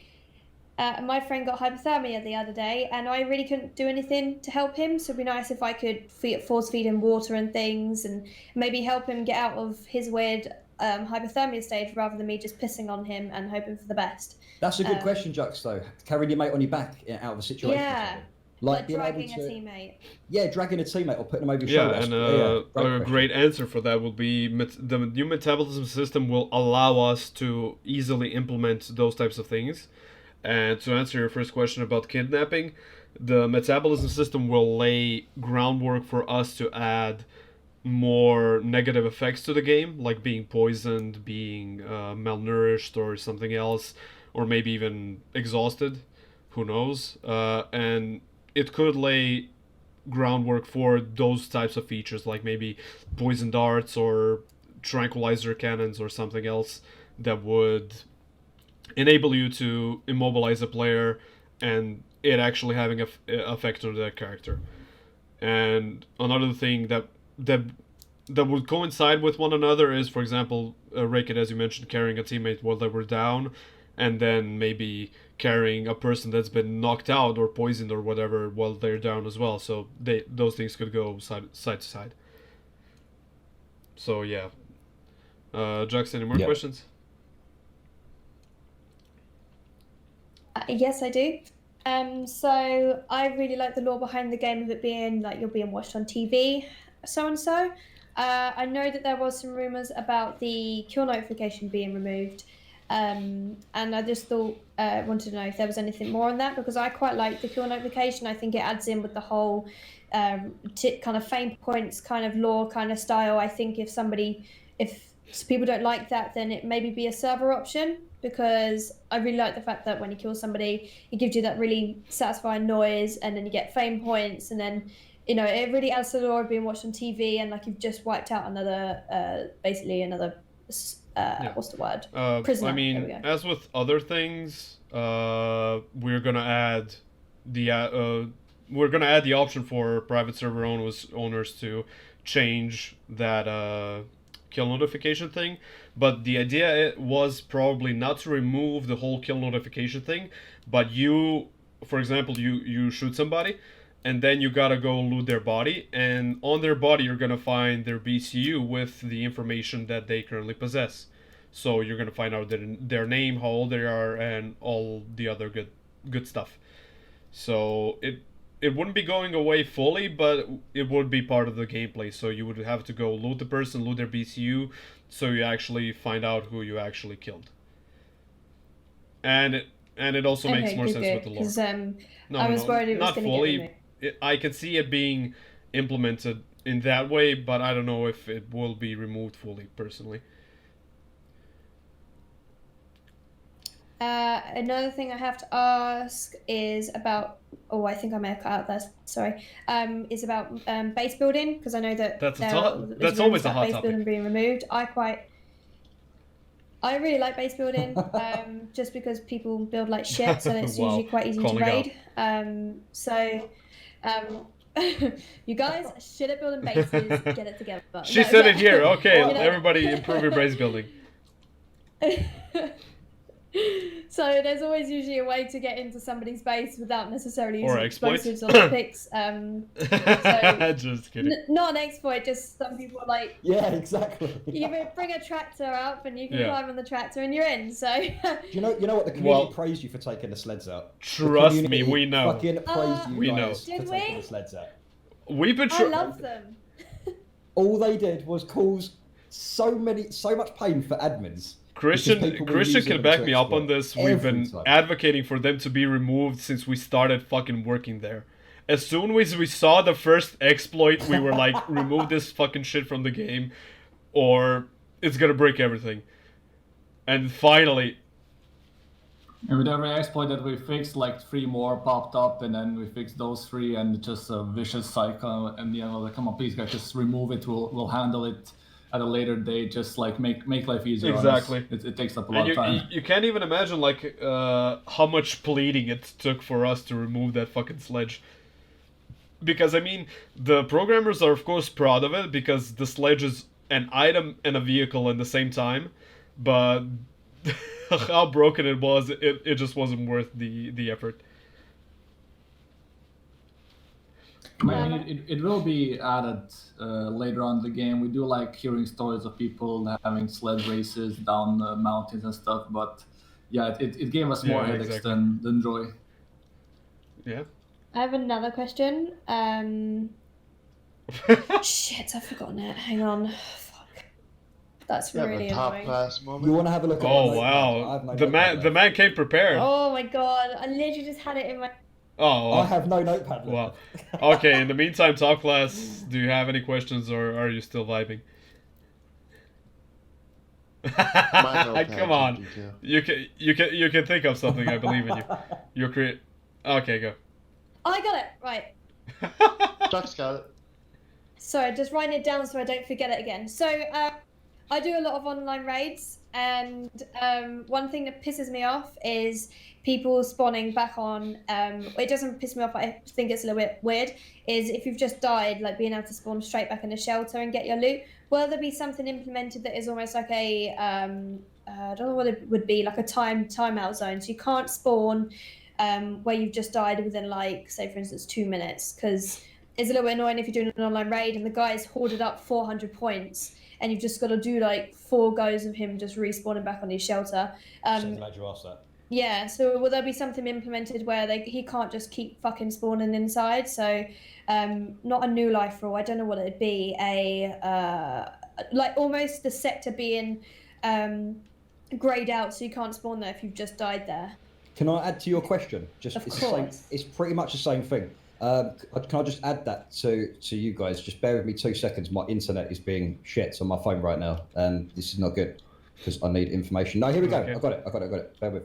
my friend got hypothermia the other day, and I really couldn't do anything to help him. So it'd be nice if I could force feed him water and things, and maybe help him get out of his weird hypothermia stage, rather than me just pissing on him and hoping for the best. That's a good question, Jux, though. Carrying your mate on your back out of a situation. Yeah. Like being dragging able to, a teammate. Yeah, dragging a teammate or putting them over your Yeah, shoulder. and a great answer for that would be the new metabolism system will allow us to easily implement those types of things. And to answer your first question about kidnapping, the metabolism system will lay groundwork for us to add more negative effects to the game, like being poisoned, being malnourished, or something else, or maybe even exhausted. Who knows? And it could lay groundwork for those types of features, like maybe poison darts or tranquilizer cannons or something else that would enable you to immobilize a player and it actually having an effect on that character. And another thing that would coincide with one another is, for example, Raken, as you mentioned, carrying a teammate while they were down, and then maybe carrying a person that's been knocked out or poisoned or whatever while they're down as well. So those things could go side to side. So yeah. Jux, any more questions? Yes, I do. So I really like the lore behind the game of it being like you're being watched on TV, so and so. I know that there was some rumors about the kill notification being removed. And I just wanted to know if there was anything more on that, because I quite like the kill notification. I think it adds in with the whole kind of fame points kind of lore kind of style. I think if people don't like that, then it maybe be a server option, because I really like the fact that when you kill somebody, it gives you that really satisfying noise, and then you get fame points, and then it really adds to the lore of being watched on TV, and like you've just wiped out another what's the word? Prisoner. I mean, as with other things, we're gonna add the option for private server owners to change that kill notification thing. But the idea was probably not to remove the whole kill notification thing, but you, for example, you shoot somebody, and then you gotta go loot their body, and on their body you're gonna find their BCU with the information that they currently possess. So you're gonna find out their name, how old they are, and all the other good stuff. So it wouldn't be going away fully, but it would be part of the gameplay. So you would have to go loot the person, loot their BCU, so you actually find out who you actually killed. And it also makes more sense with the lore. Because I was worried it was going to get removed. I can see it being implemented in that way, but I don't know if it will be removed fully, personally. Another thing I have to ask is about, I think I may have cut out that, sorry, is about base building, because I know that that's always a hot base topic. Building being removed. I really like base building, just because people build like shit, so it's usually quite easy to raid. You guys are shit at building bases. Get it together. She said it here. Okay, everybody improve your base building. So there's always usually a way to get into somebody's base without necessarily using explosives or picks. Just kidding. Not an exploit, just some people like. Yeah, exactly. You bring a tractor up and you can climb on the tractor and you're in. So. You know what, the community praised you for taking the sleds out. Trust me, we know. Fucking praised you guys for did taking the sleds out. We've been. I love them. All they did was cause so much pain for admins. Christian can back me up on this. We've been advocating for them to be removed since we started fucking working there. As soon as we saw the first exploit, we were like, remove this fucking shit from the game, or it's gonna break everything. And finally... And with every exploit that we fixed, like 3 more popped up, and then we fixed those 3, and just a vicious cycle. And the end, like, come on, please guys, just remove it. We'll handle it at a later date. Just like make life easier. Exactly. On us. It takes up a lot of time. You can't even imagine like how much pleading it took for us to remove that fucking sledge. Because I mean, the programmers are of course proud of it because the sledge is an item and a vehicle at the same time, but how broken it was, it just wasn't worth the effort. I mean, it will be added later on in the game. We do like hearing stories of people having sled races down mountains and stuff, but yeah, it gave us more headaches than joy. Yeah. I have another question. Shit, I've forgotten it. Hang on. Fuck. That's really annoying. Class moment. You want to have a look at Oh wow, the man came prepared. Oh my god, I literally just had it in my... Oh, I have no notepad. Wow. Okay, in the meantime, top class, do you have any questions or are you still vibing? Come on. You can think of something, I believe in you. You're Okay, go. I got it, right. Chuck's got it. Sorry, just writing it down so I don't forget it again. So, I do a lot of online raids, and one thing that pisses me off is people spawning back on. It doesn't piss me off, but I think it's a little bit weird, is if you've just died, like being able to spawn straight back in the shelter and get your loot. Will there be something implemented that is almost like a, I don't know what it would be, like a timeout zone? So you can't spawn where you've just died within, like, say for instance 2 minutes, because it's a little bit annoying if you're doing an online raid and the guy's hoarded up 400 points and you've just got to do like 4 goes of him just respawning back on his shelter. Glad you asked that. Yeah, so will there be something implemented where he can't just keep fucking spawning inside? So not a new life rule, I don't know what it'd be, like almost the sector being grayed out so you can't spawn there if you've just died there. Can I add to your question? Of course. It's pretty much the same thing. Can I just add that to you guys? Just bear with me 2 seconds. My internet is being shit on my phone right now, and this is not good because I need information. No, here we go. Okay. I got it. Bear with.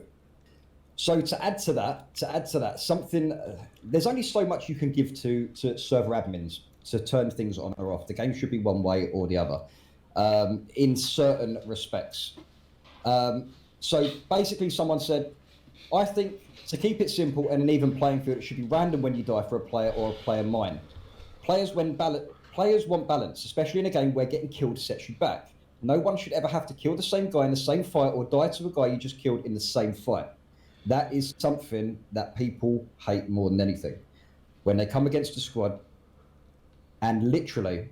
So to add to that, something. There's only so much you can give to server admins to turn things on or off. The game should be one way or the other, in certain respects. So basically, someone said, I think to keep it simple and an even playing field, it should be random when you die for a player or a player mine. Players want balance, especially in a game where getting killed sets you back. No one should ever have to kill the same guy in the same fight or die to a guy you just killed in the same fight. That is something that people hate more than anything. When they come against a squad, and literally,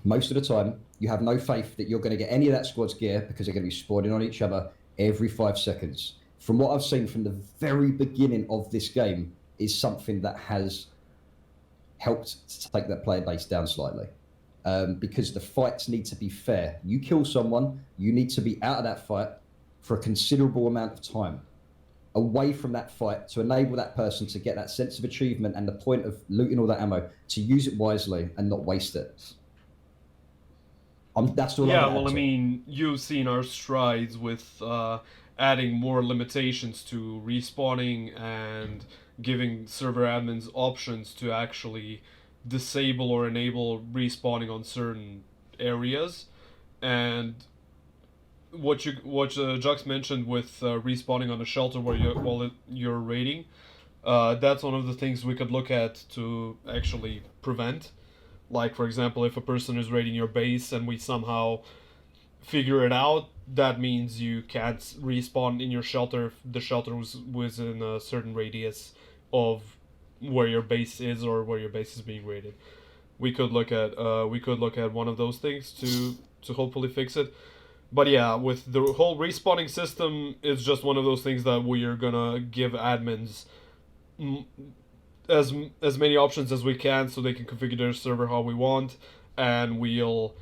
most of the time, you have no faith that you're going to get any of that squad's gear because they're going to be spawning on each other every 5 seconds. From what I've seen from the very beginning of this game, is something that has helped to take that player base down slightly. Because the fights need to be fair. You kill someone, you need to be out of that fight for a considerable amount of time, away from that fight, to enable that person to get that sense of achievement and the point of looting all that ammo, to use it wisely and not waste it. That's all. Yeah, well, I mean, you've seen our strides with adding more limitations to respawning and giving server admins options to actually disable or enable respawning on certain areas. And what Jux mentioned with respawning on a shelter while you're raiding, that's one of the things we could look at to actually prevent. Like, for example, if a person is raiding your base and we somehow figure it out, that means you can't respawn in your shelter if the shelter was within a certain radius of where your base is or where your base is being raided. We could look at one of those things to hopefully fix it. But yeah, with the whole respawning system, it's just one of those things that we are gonna give admins as many options as we can so they can configure their server how we want, and we'll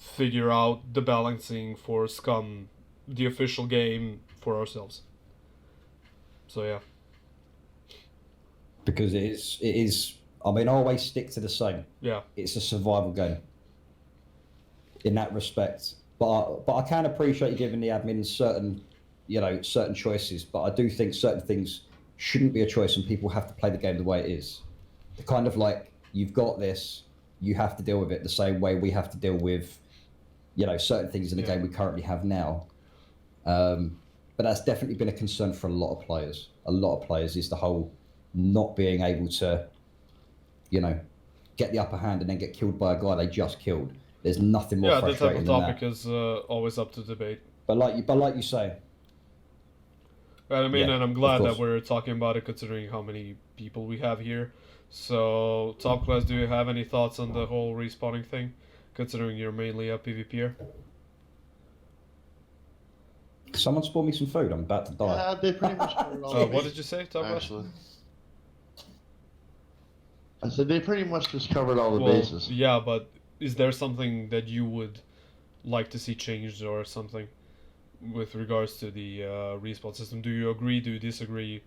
figure out the balancing for SCUM, the official game, for ourselves. So yeah. Because it is. I mean, I always stick to the same. Yeah. It's a survival game. In that respect, but I can appreciate you giving the admins certain choices. But I do think certain things shouldn't be a choice, and people have to play the game the way it is. The kind of like, you've got this, you have to deal with it the same way we have to deal with, certain things in the game we currently have now. But that's definitely been a concern for a lot of players. A lot of players is the whole not being able to, get the upper hand and then get killed by a guy they just killed. There's nothing more frustrating than that. Yeah, the type of topic is always up to debate. But like you say. And I mean, and I'm glad that we're talking about it, considering how many people we have here. So, Top Class, do you have any thoughts on the whole respawning thing, considering you're mainly a PvPer? Someone spawn me some food. I'm about to die. Yeah, they pretty much covered all the What did you say, Top Class? actually. I said they pretty much just covered all the bases. Yeah, but is there something that you would like to see changed or something with regards to the respawn system? Do you agree? Do you disagree?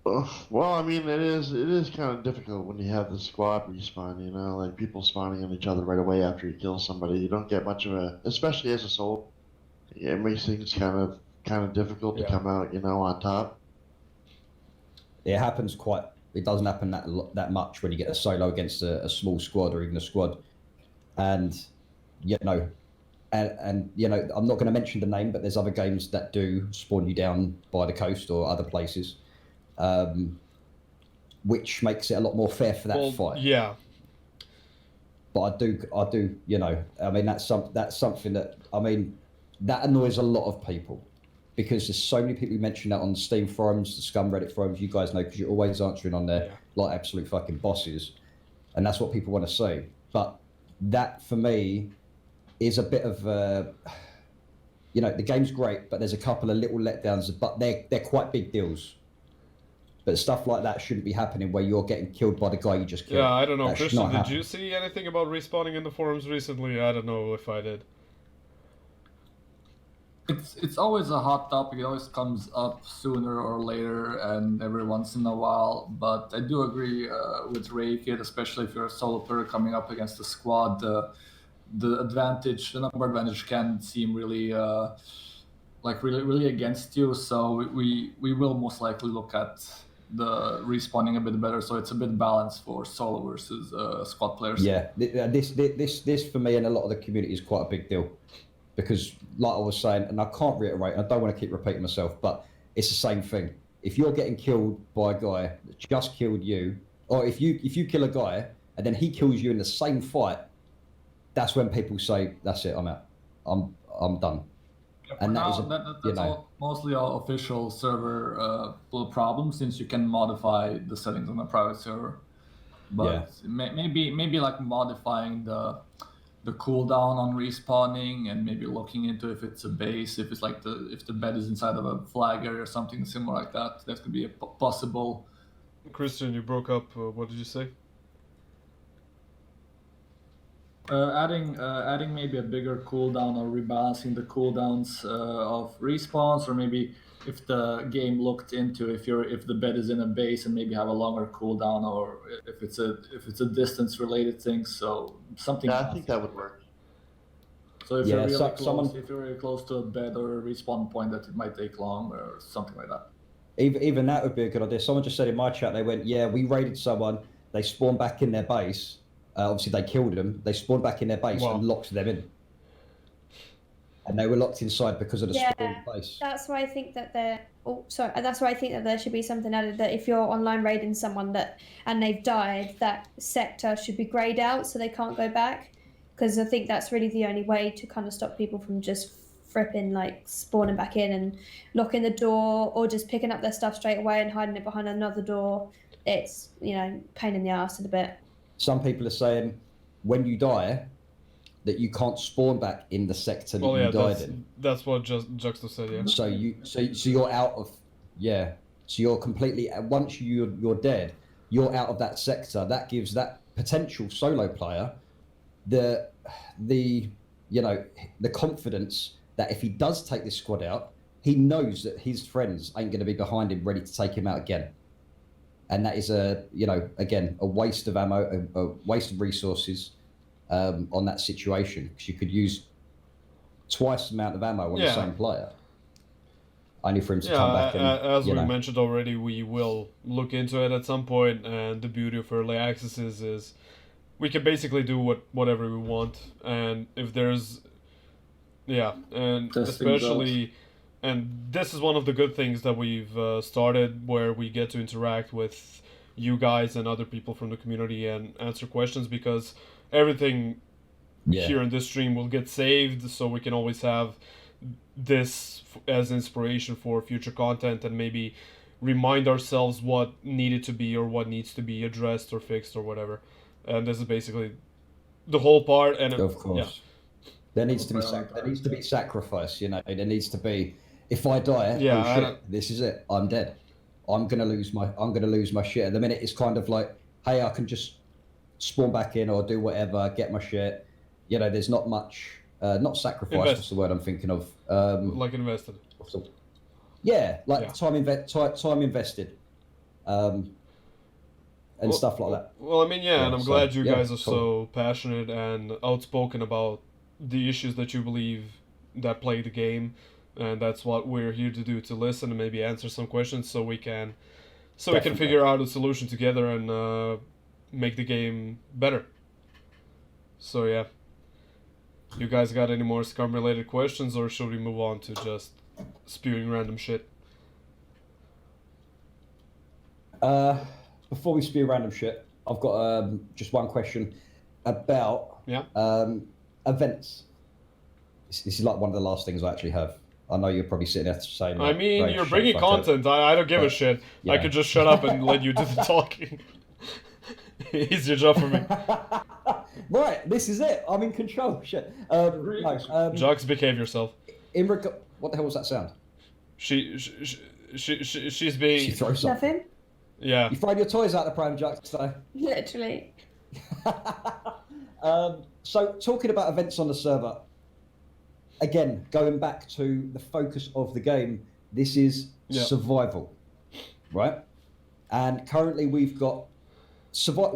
Well, I mean, it is kind of difficult when you have the squad respawn, like people spawning on each other right away after you kill somebody. You don't get much of especially as a solo. Yeah, it makes things kind of difficult to come out, on top. It happens it doesn't happen that much when you get a solo against a small squad or even a squad. And, I'm not going to mention the name, but there's other games that do spawn you down by the coast or other places. Which makes it a lot more fair for that fight. Yeah. But I do, I mean, that's something that, that annoys a lot of people, because there's so many people who mention that on the Steam forums, the SCUM Reddit forums, you guys know, because you're always answering on there like absolute fucking bosses, and that's what people want to see. But that, for me, is a bit of, the game's great, but there's a couple of little letdowns, but they're quite big deals. But stuff like that shouldn't be happening where you're getting killed by the guy you just killed. Yeah, I don't know. That Christian, did you see anything about respawning in the forums recently? I don't know if I did. It's always a hot topic. It always comes up sooner or later and every once in a while. But I do agree with Raykit, especially if you're a solo player coming up against a squad. The number advantage can seem really really against you. So we will most likely look at the respawning a bit better, so it's a bit balanced for solo versus squad players. Yeah, this for me and a lot of the community is quite a big deal, because like I was saying, and I can't reiterate, and I don't want to keep repeating myself, but it's the same thing. If you're getting killed by a guy that just killed you, or if you kill a guy and then he kills you in the same fight, that's when people say, that's it, I'm out, I'm done. And that's mostly all official server problem, since you can modify the settings on the private server. But maybe like modifying the cooldown on respawning, and maybe looking into if it's a base, if it's like if the bed is inside of a flag area or something similar like that. That could be a possible. Christian, you broke up. What did you say? Adding maybe a bigger cooldown, or rebalancing the cooldowns of respawns, or maybe if the game looked into if the bed is in a base and maybe have a longer cooldown, or if it's a distance related thing. So something. Yeah, I think that would work. So if you're really close to a bed or a respawn point, that it might take long or something like that. Even that would be a good idea. Someone just said in my chat, they went, yeah, we raided someone, they spawned back in their base. Obviously, they killed them. They spawned back in their base and locked them in, and they were locked inside because of the spawn base. That's why I think that that's why I think that there should be something added, that if you're online raiding someone and they've died, that sector should be greyed out so they can't go back. Because I think that's really the only way to kind of stop people from just fripping, like spawning back in and locking the door, or just picking up their stuff straight away and hiding it behind another door. It's pain in the arse a bit. Some people are saying when you die that you can't spawn back in the sector that you died in. That's what Juxta said, yeah. So you're out of So you're completely, once you're dead, you're out of that sector. That gives that potential solo player, the confidence that if he does take this squad out, he knows that his friends ain't going to be behind him ready to take him out again. And that is a waste of ammo, a waste of resources on that situation, because you could use twice the amount of ammo on the same player. Only for him to come back and, as we mentioned already, we will look into it at some point, and the beauty of early access is we can basically do whatever we want, and if there's especially, and this is one of the good things that we've started, where we get to interact with you guys and other people from the community and answer questions, because everything here in this stream will get saved, so we can always have this as inspiration for future content, and maybe remind ourselves what needed to be or what needs to be addressed or fixed or whatever. And this is basically the whole part. And of course, there needs to be sacrifice. There needs to be, if I die, this is it. I'm dead. I'm gonna lose my shit. At the minute, it's kind of like, hey, I can just spawn back in or do whatever, get my shit. There's not much. Not sacrifice. What's the word I'm thinking of? Like invested. Time invested, and stuff like that. Well, I mean, and I'm glad you guys are so passionate and outspoken about the issues that you believe that plague the game, and that's what we're here to do, to listen and maybe answer some questions, so we can figure out a solution together and make the game better. So yeah. You guys got any more SCUM related questions, or should we move on to just spewing random shit? Before we spew random shit, I've got just one question about events. This is like one of the last things I actually have. I know you're probably sitting there saying... I mean, you're bringing content. I don't give a shit. Yeah. I could just shut up and let you do the talking. Easier job for me. Right, this is it. I'm in control. Shit. Jux, behave yourself. What the hell was that sound? She's being... She throws something. Nothing. Yeah. You throw your toys out the pram, Jux. So. Literally. So, talking about events on the server, again, going back to the focus of the game, this is survival, right? And currently we've got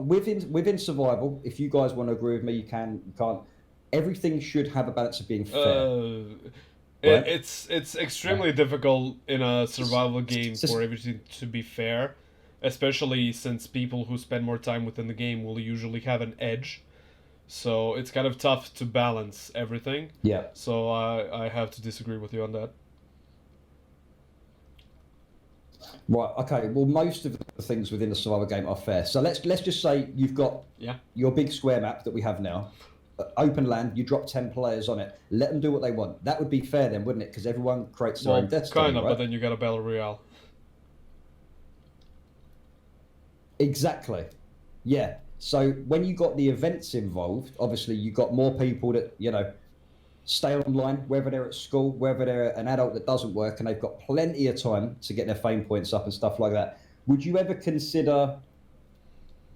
within survival. If you guys want to agree with me, you can. You can't. Everything should have a balance of being fair. Right? It's extremely difficult in a survival game for everything to be fair, especially since people who spend more time within the game will usually have an edge. So it's kind of tough to balance everything. Yeah. So I have to disagree with you on that. Right. Okay. Well, most of the things within the survival game are fair. So let's just say you've got your big square map that we have now, open land. You drop 10 players on it. Let them do what they want. That would be fair then, wouldn't it? Because everyone creates their own destiny. Kind of, right? but then you got a battle royale. Exactly. Yeah. So when you got the events involved, obviously you got more people that stay online, whether they're at school, whether they're an adult that doesn't work, and they've got plenty of time to get their fame points up and stuff like that. Would you ever consider,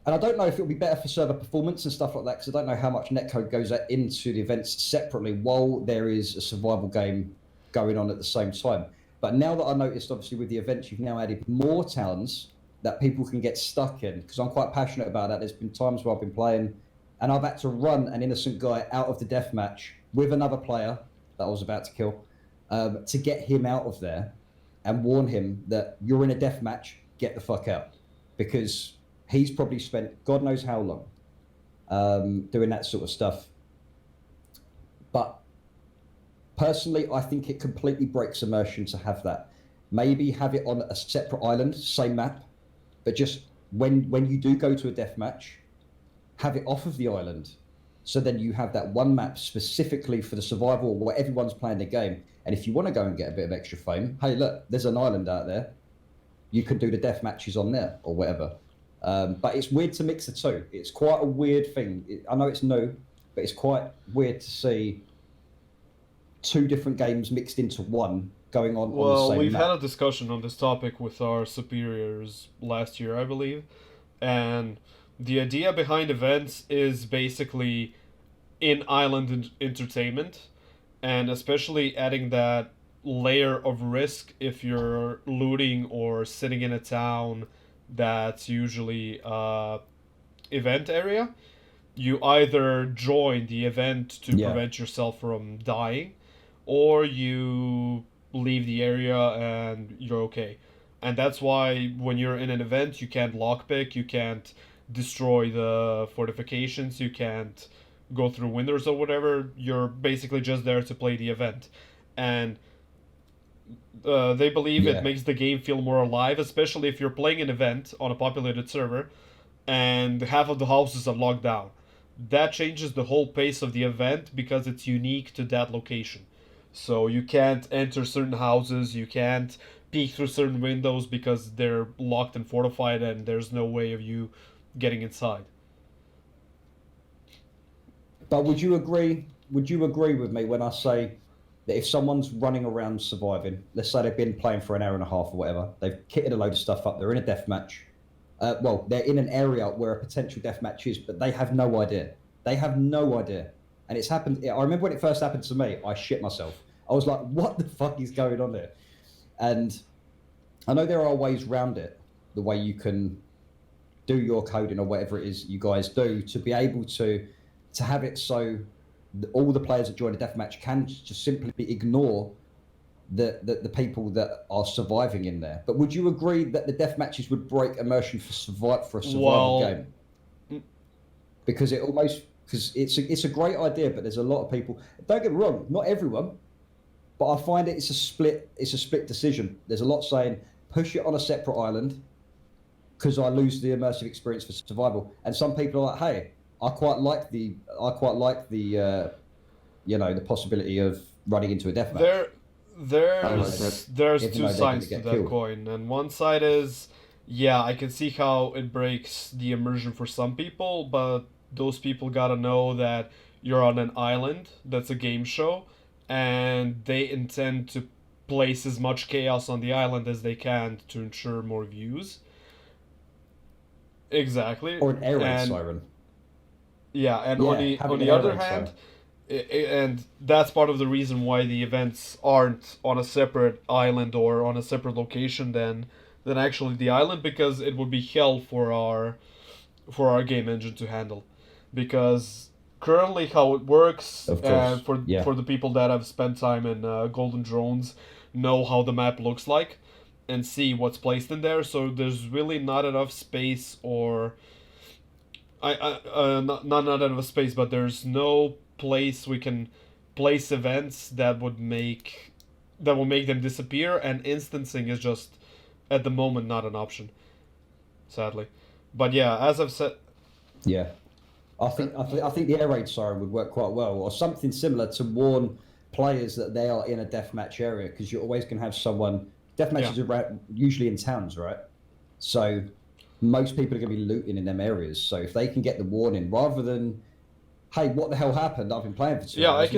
and I don't know if it would be better for server performance and stuff like that, because I don't know how much netcode goes into the events separately while there is a survival game going on at the same time. But now that I noticed, obviously, with the events, you've now added more towns that people can get stuck in, because I'm quite passionate about that. There's been times where I've been playing and I've had to run an innocent guy out of the deathmatch with another player that I was about to kill, to get him out of there and warn him that you're in a death match, get the fuck out. Because he's probably spent God knows how long doing that sort of stuff. But personally, I think it completely breaks immersion to have that. Maybe have it on a separate island, same map, but just when you do go to a death match, have it off of the island. So then you have that one map specifically for the survival where everyone's playing the game. And if you want to go and get a bit of extra fame, hey, look, there's an island out there. You can do the death matches on there or whatever. But it's weird to mix the two. It's quite a weird thing. I know it's new, but it's quite weird to see two different games mixed into one going on the same map. Well, we've had a discussion on this topic with our superiors last year, I believe. And The idea behind events is basically in-island entertainment, and especially adding that layer of risk if you're looting or sitting in a town that's usually event area. You either join the event to prevent yourself from dying, or you leave the area and you're okay. And that's why when you're in an event, you can't lockpick, you can't destroy the fortifications, you can't go through windows or whatever. You're basically just there to play the event. And they believe it makes the game feel more alive, especially if you're playing an event on a populated server and half of the houses are locked down. That changes the whole pace of the event because it's unique to that location. So you can't enter certain houses, you can't peek through certain windows because they're locked and fortified and there's no way of you getting inside. But would you agree with me when I say that if someone's running around surviving, let's say they've been playing for an hour and a half or whatever, they've kitted a load of stuff up, they're in a deathmatch. Well, they're in an area where a potential deathmatch is, but they have no idea. They have no idea. And it's happened. I remember when it first happened to me, I shit myself. I was like, what the fuck is going on there? And I know there are ways around it, the way you can do your coding or whatever it is you guys do to be able to have it so all the players that join a deathmatch can just simply ignore the people that are surviving in there. But would you agree that the deathmatches would break immersion for a survival game? Because it's a great idea, but there's a lot of people. Don't get me wrong, not everyone, but I find it's a split decision. There's a lot saying push it on a separate island because I lose the immersive experience for survival, and some people are like, hey, I quite like the the possibility of running into a deathmatch. There's two sides to that coin, and one side is, I can see how it breaks the immersion for some people, but those people gotta know that you're on an island that's a game show, and they intend to place as much chaos on the island as they can to ensure more views. Exactly. Or an air raid siren. Yeah, and on the other hand, and that's part of the reason why the events aren't on a separate island or on a separate location than actually the island, because it would be hell for our game engine to handle. Because currently how it works, for the people that have spent time in Golden Drones, know how the map looks like and see what's placed in there. So there's really not enough space, or not enough space, but there's no place we can place events that will make them disappear, and instancing is just at the moment not an option, sadly. But as I've said, I think the air raid siren would work quite well, or something similar to warn players that they are in a deathmatch area, because you're always going to have someone. Deathmatches are usually in towns, right? So most people are going to be looting in them areas. So if they can get the warning, rather than, hey, what the hell happened? I've been playing for 2 hours. I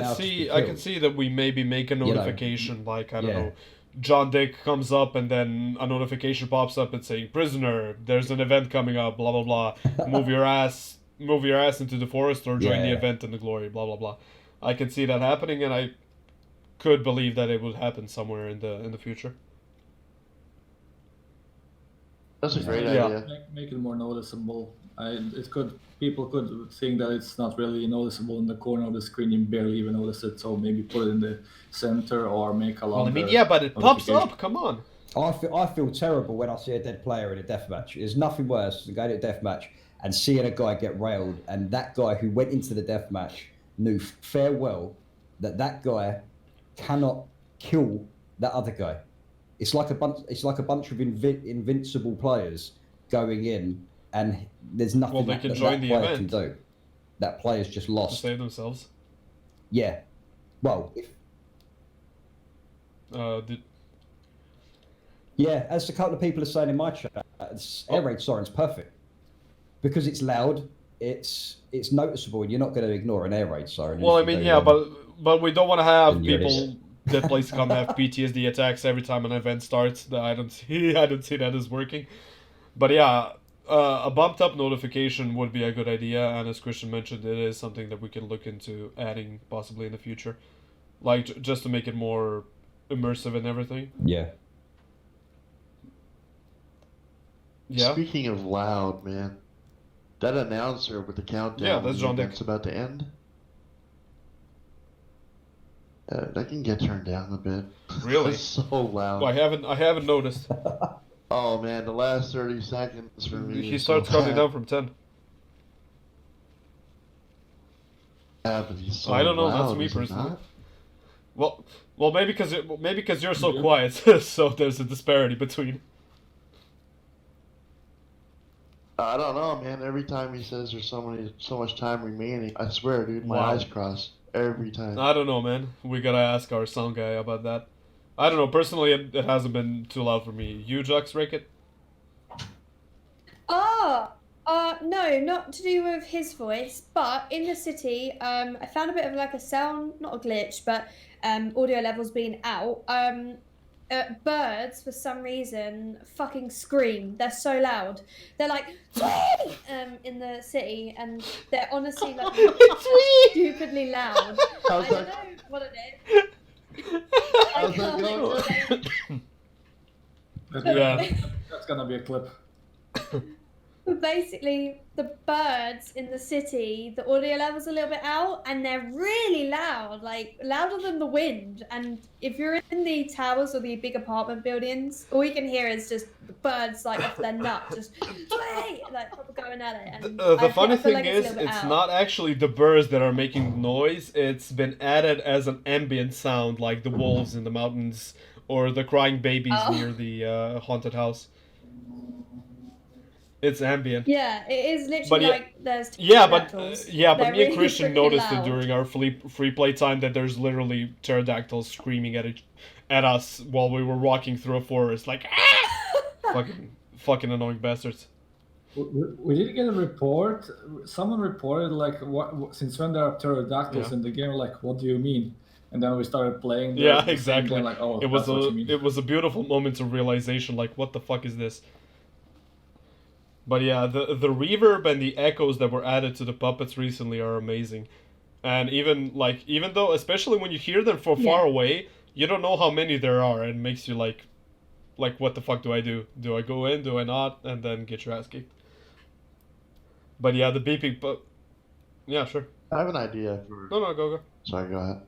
can see that we maybe make a notification, like, I don't know, John Dick comes up and then a notification pops up and saying, prisoner, there's an event coming up, blah, blah, blah. Move your ass into the forest or join the event in the glory, blah, blah, blah. I can see that happening, and I could believe that it would happen somewhere in the future. That's a great idea. Make it more noticeable. People could think that it's not really noticeable in the corner of the screen. You barely even notice it. So maybe put it in the center or make a longer. But it pops up. Come on. I feel terrible when I see a dead player in a deathmatch. There's nothing worse than going to a deathmatch and seeing a guy get railed, and that guy who went into the deathmatch knew fair well that guy cannot kill that other guy. It's like a bunch of invincible players going in, and there's nothing that player can do. That player's just lost. To save themselves. Yeah. Well, as a couple of people are saying in my chat, air raid siren's perfect because it's loud, it's noticeable, and you're not going to ignore an air raid siren. Well, I mean, but we don't want to have people that place come have PTSD attacks every time an event starts. I don't see that as working. But A bumped up notification would be a good idea, and as Christian mentioned, it is something that we can look into adding possibly in the future, like just to make it more immersive and everything. Yeah. Yeah. Speaking of loud, man, that announcer with the countdown. Yeah, that's John Dick. It's about to end. That can get turned down a bit. Really? It's so loud. Well, I haven't noticed. Oh man, the last 30 seconds for me. He is starts so counting bad. down from 10. Yeah, but he's so I don't know. loud, That's me is he personally. not? Well, maybe because you're so quiet, so there's a disparity between. I don't know, man. Every time he says there's so much time remaining, I swear, dude, my Wow. eyes cross every time. I don't know, man. We gotta ask our sound guy about that. I don't know. Personally, it hasn't been too loud for me. You, Jux, Rick it? No, not to do with his voice, but in the city, I found a bit of like a sound, not a glitch, but audio levels being out. Birds, for some reason, fucking scream. They're so loud. They're like, in the city, and they're honestly like stupidly loud. How's I don't that? know what it is. I How's that can't going? explain. Yeah. That's gonna be a clip. But basically, the birds in the city, the audio level's a little bit out, and they're really loud, like louder than the wind. And if you're in the towers or the big apartment buildings, all you can hear is just the birds like off their nut, just like proper going at it. And The funny feel thing like is, a little bit it's out. not actually the birds that are making noise. It's been added as an ambient sound, like the wolves in the mountains or the crying babies near the haunted house. It's ambient. Yeah, it is literally But yeah- like there's But me and really Christian freaking noticed it loud. during our free play time that there's literally pterodactyls screaming at us while we were walking through a forest, like fucking annoying bastards. We did get a report. Someone reported like, what since when there are pterodactyls Yeah. in the game? Like, what do you mean? And then we started playing. Yeah, the same exactly. game, like, oh, It was that's what you mean. it was a beautiful moment of realization, like what the fuck is this? But yeah, the reverb and the echoes that were added to the puppets recently are amazing. And even though, especially when you hear them from far away, you don't know how many there are, and it makes you like what the fuck do I do? Do I go in? Do I not? And then get your ass kicked. But yeah, the beeping, yeah, sure. I have an idea for. No, go. Sorry, go ahead.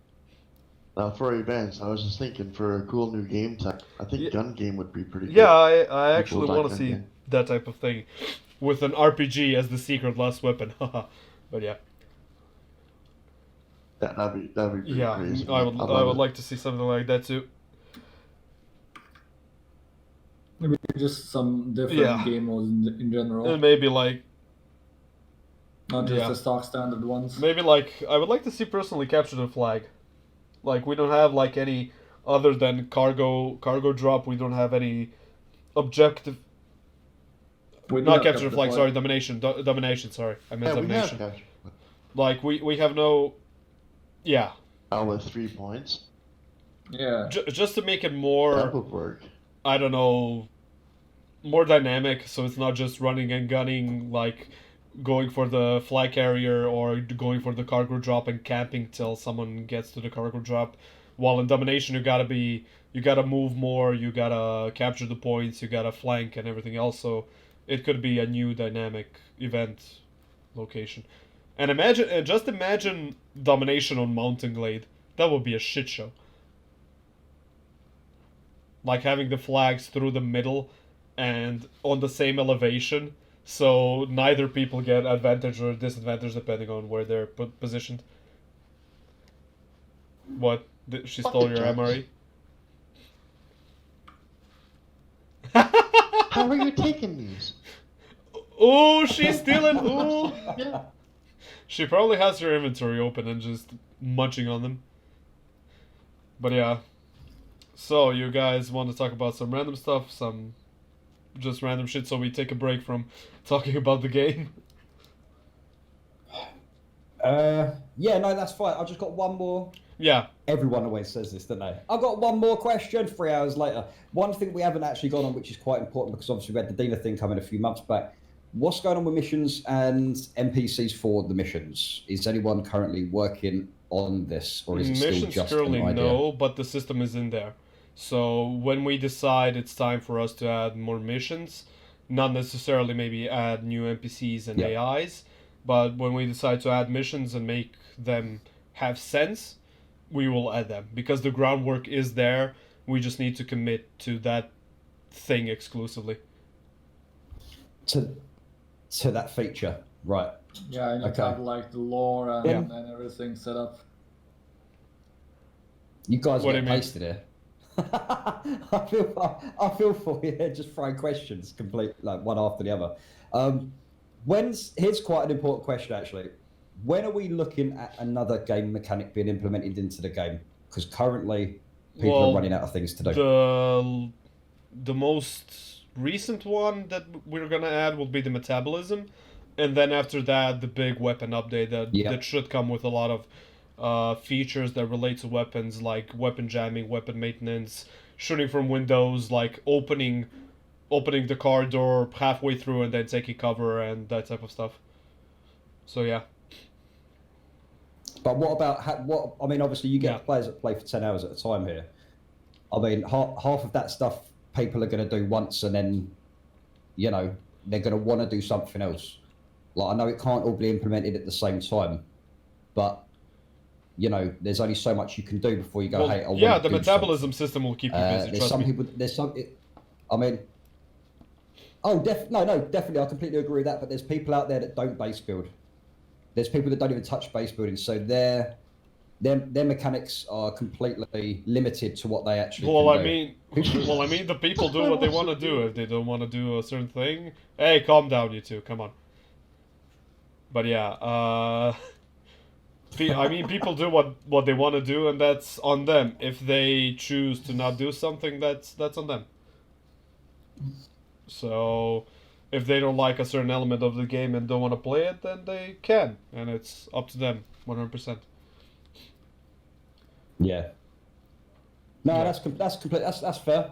For events, I was just thinking for a cool new game type. I think Yeah. gun game would be pretty. Yeah, good. I actually People want to like see that, yeah. that type of thing, with an RPG as the secret last weapon. Haha. But yeah. That'd be pretty Yeah, crazy. I would love it. like to see something like that too. Maybe just some different Yeah. game modes in general, And maybe like not just yeah. the stock standard ones. I would like to see personally capture the flag. Like we don't have like any other than cargo drop. We don't have any objective. We do Not have capture the flag. Sorry, domination. Domination. Sorry, I meant Yeah, we have domination. captured. Like we have no. Yeah, Out with 3 points. Yeah. just to make it That more. would work. I don't know. More dynamic, so it's not just running and gunning, like going for the flag carrier or going for the cargo drop and camping till someone gets to the cargo drop. While in domination, you gotta move more, you gotta capture the points, you gotta flank and everything else. So it could be a new dynamic event location. And just imagine domination on Mountain Glade. That would be a shit show. Like having the flags through the middle and on the same elevation, so neither people get advantage or disadvantage depending on where they're positioned. What? She Fuck stole the your judge. MRE? How are you taking these? Oh, she's stealing! Ooh! Yeah. She probably has her inventory open and just munching on them. But yeah. So, you guys want to talk about some random stuff? Some just random shit so we take a break from talking about the game? Yeah, no, that's fine. I've just got one more. Yeah. Everyone always says this, don't they? I've got one more question 3 hours later. One thing we haven't actually gone on, which is quite important because obviously we had the Dina thing coming a few months back. what's going on with missions and NPCs for the missions? Is anyone currently working on this, or is it still Missions just currently an idea? no, but the system is in there. So when we decide it's time for us to add more missions, not necessarily maybe add new NPCs and Yeah. AIs, but when we decide to add missions and make them have sense, we will add them because the groundwork is there. We just need to commit to that thing exclusively. To that feature, right? Yeah, and you Okay. have like the lore and, Yeah. and everything set up. You guys What do get you mean? pasted here. I feel for you. Just throwing questions, complete like one after the other. Here's quite an important question actually. When are we looking at another game mechanic being implemented into the game? Because currently people Well, are running out of things to do. The most recent one that we're gonna add will be the metabolism, and then after that the big weapon update that should come with a lot of features that relate to weapons, like weapon jamming, weapon maintenance, shooting from windows, like opening the car door halfway through and then taking cover and that type of stuff. So yeah. But what about what? I mean, obviously you get Yeah. players that play for 10 hours at a time here. I mean, half of that stuff people are going to do once, and then, you know, they're going to want to do something else. Like, I know it can't all be implemented at the same time, but you know, there's only so much you can do before you go. Well, Hey, I yeah, want the to do metabolism system will keep you busy. something. There's Trust some me. people. There's some. I mean, no, definitely, I completely agree with that. But there's people out there that don't base build. There's people that don't even touch base building, so their mechanics are completely limited to what they actually Well, can I do. mean, the people do what they want to do. If they don't want to do a certain thing, hey, calm down, you two. Come on. But yeah, I mean, people do what they want to do, and that's on them. If they choose to not do something, that's on them. So, if they don't like a certain element of the game and don't want to play it, then they can, and it's up to them, 100%. Yeah. No, Yeah. that's complete. That's fair.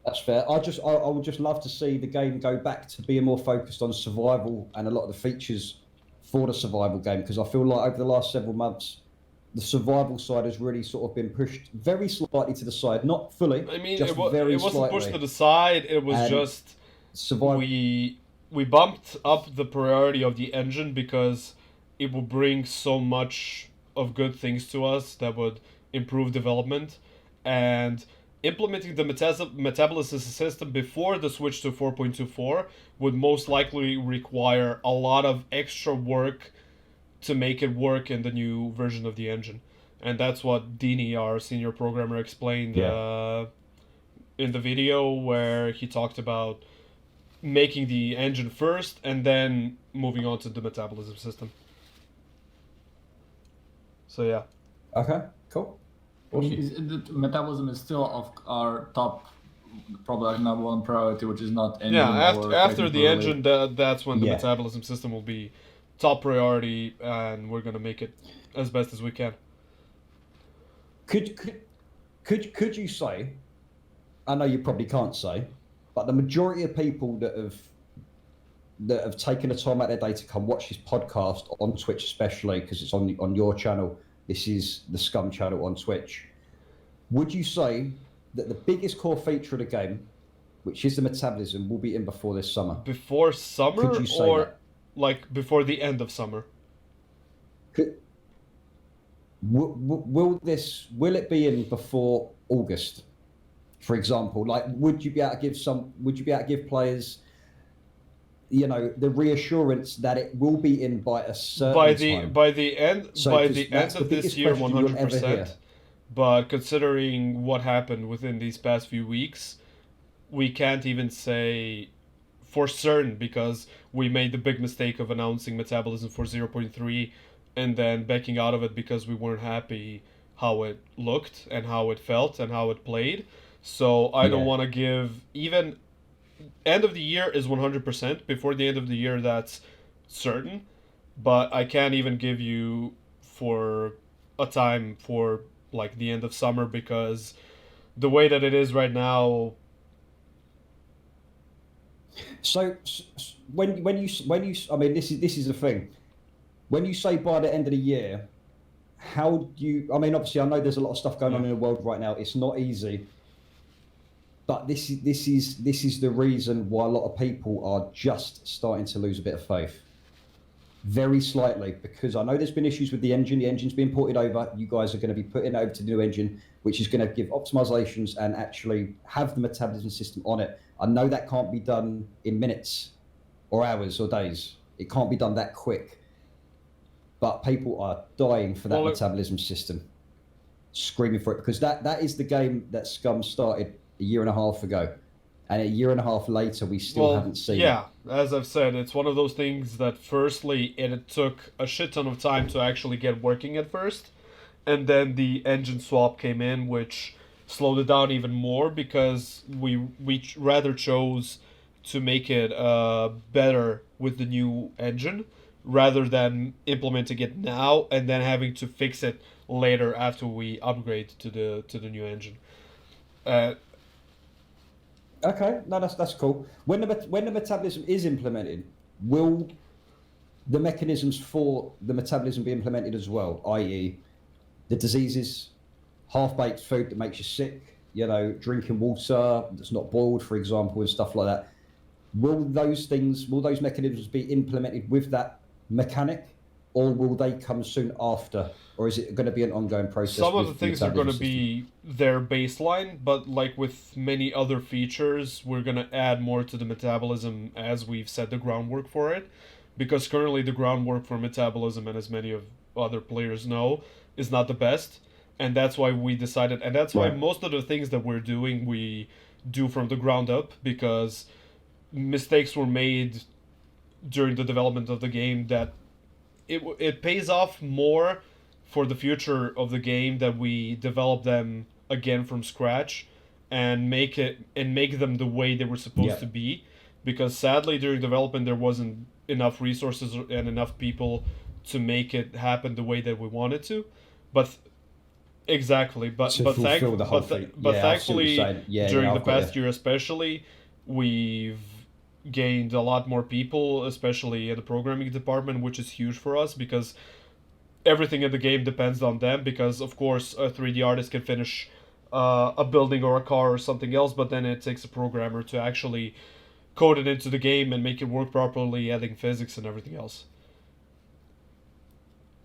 That's fair. I would just love to see the game go back to being more focused on survival and a lot of the features for the survival game, because I feel like over the last several months, the survival side has really sort of been pushed very slightly to the side, not fully. I mean, just it wasn't slightly. pushed to the side. It was And just survival. we bumped up the priority of the engine because it will bring so much of good things to us that would improve development, and implementing the metabolism system before the switch to 4.24 would most likely require a lot of extra work to make it work in the new version of the engine. And that's what Dini, our senior programmer, explained in the video where he talked about making the engine first and then moving on to the metabolism system. So yeah. Okay, cool. The metabolism is still of our top, probably like number one priority, which is not engine. Yeah, or after the technically- engine, that's when the Yeah. metabolism system will be top priority, and we're gonna make it as best as we can. Could you say? I know you probably can't say, but the majority of people that have taken the time out of their day to come watch this podcast on Twitch, especially because it's on your channel. This is the SCUM channel on Twitch. Would you say that the biggest core feature of the game, which is the metabolism, will be in before this summer? Before summer, Could you say or that? like before the end of summer? Will it be in before August, for example? Like, would you be able to give players, you know, the reassurance that it will be in by a certain time? By the end So, by 'cause the that's end of the this biggest year, question you'll ever 100%. hear. But considering what happened within these past few weeks, we can't even say for certain, because we made the big mistake of announcing metabolism for 0.3 and then backing out of it because we weren't happy how it looked and how it felt and how it played. So I don't Yeah. want to give even end of the year is 100%. Before the end of the year, that's certain. But I can't even give you for a time for like the end of summer, because the way that it is right now, So when you, I mean, this is the thing. When you say by the end of the year, how do you? I mean, obviously, I know there's a lot of stuff going on in the world right now. It's not easy. But this is the reason why a lot of people are just starting to lose a bit of faith. Very slightly, because I know there's been issues with the engine. The engine's being ported over. You guys are going to be putting it over to the new engine, which is going to give optimizations and actually have the metabolism system on it. I know that can't be done in minutes or hours or days. It can't be done that quick. But people are dying for that metabolism system, screaming for it, because that is the game that SCUM started a year and a half ago. And a year and a half later, we still haven't seen it. Yeah, as I've said, it's one of those things that firstly, it took a shit ton of time to actually get working at first. And then the engine swap came in, which slowed it down even more because we rather chose to make it better with the new engine rather than implementing it now and then having to fix it later after we upgrade to the new engine. Okay, no, that's cool. When the metabolism is implemented, will the mechanisms for the metabolism be implemented as well? I.e., the diseases, half-baked food that makes you sick, drinking water that's not boiled, for example, and stuff like that. Will those mechanisms be implemented with that mechanic, or will they come soon after? Or is it going to be an ongoing process? Some of the things are going to be their baseline, but like with many other features, we're going to add more to the metabolism as we've set the groundwork for it. Because currently the groundwork for metabolism, and as many of other players know, is not the best. And that's why we decided, and that's why most of the things that we're doing, we do from the ground up, because mistakes were made during the development of the game that it pays off more for the future of the game that we develop them again from scratch and make them the way they were supposed to be, because sadly during development there wasn't enough resources and enough people to make it happen the way that we wanted to. But thankfully during the past year especially, we've gained a lot more people, especially in the programming department, which is huge for us because everything in the game depends on them, because of course a 3D artist can finish a building or a car or something else, but then it takes a programmer to actually code it into the game and make it work properly, adding physics and everything else.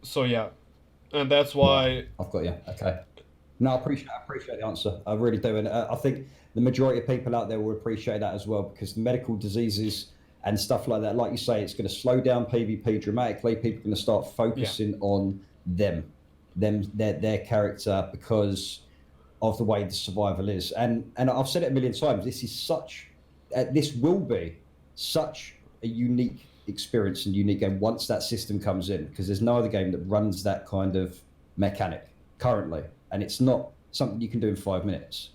So yeah, and that's why I've got you. Okay. No, I appreciate the answer. I really do, and I think the majority of people out there will appreciate that as well, because the medical diseases and stuff like that, like you say, it's going to slow down PvP dramatically. People are going to start focusing on their character because of the way the survival is. And I've said it a million times. This will be such a unique experience and unique game once that system comes in, because there's no other game that runs that kind of mechanic currently, and it's not something you can do in 5 minutes.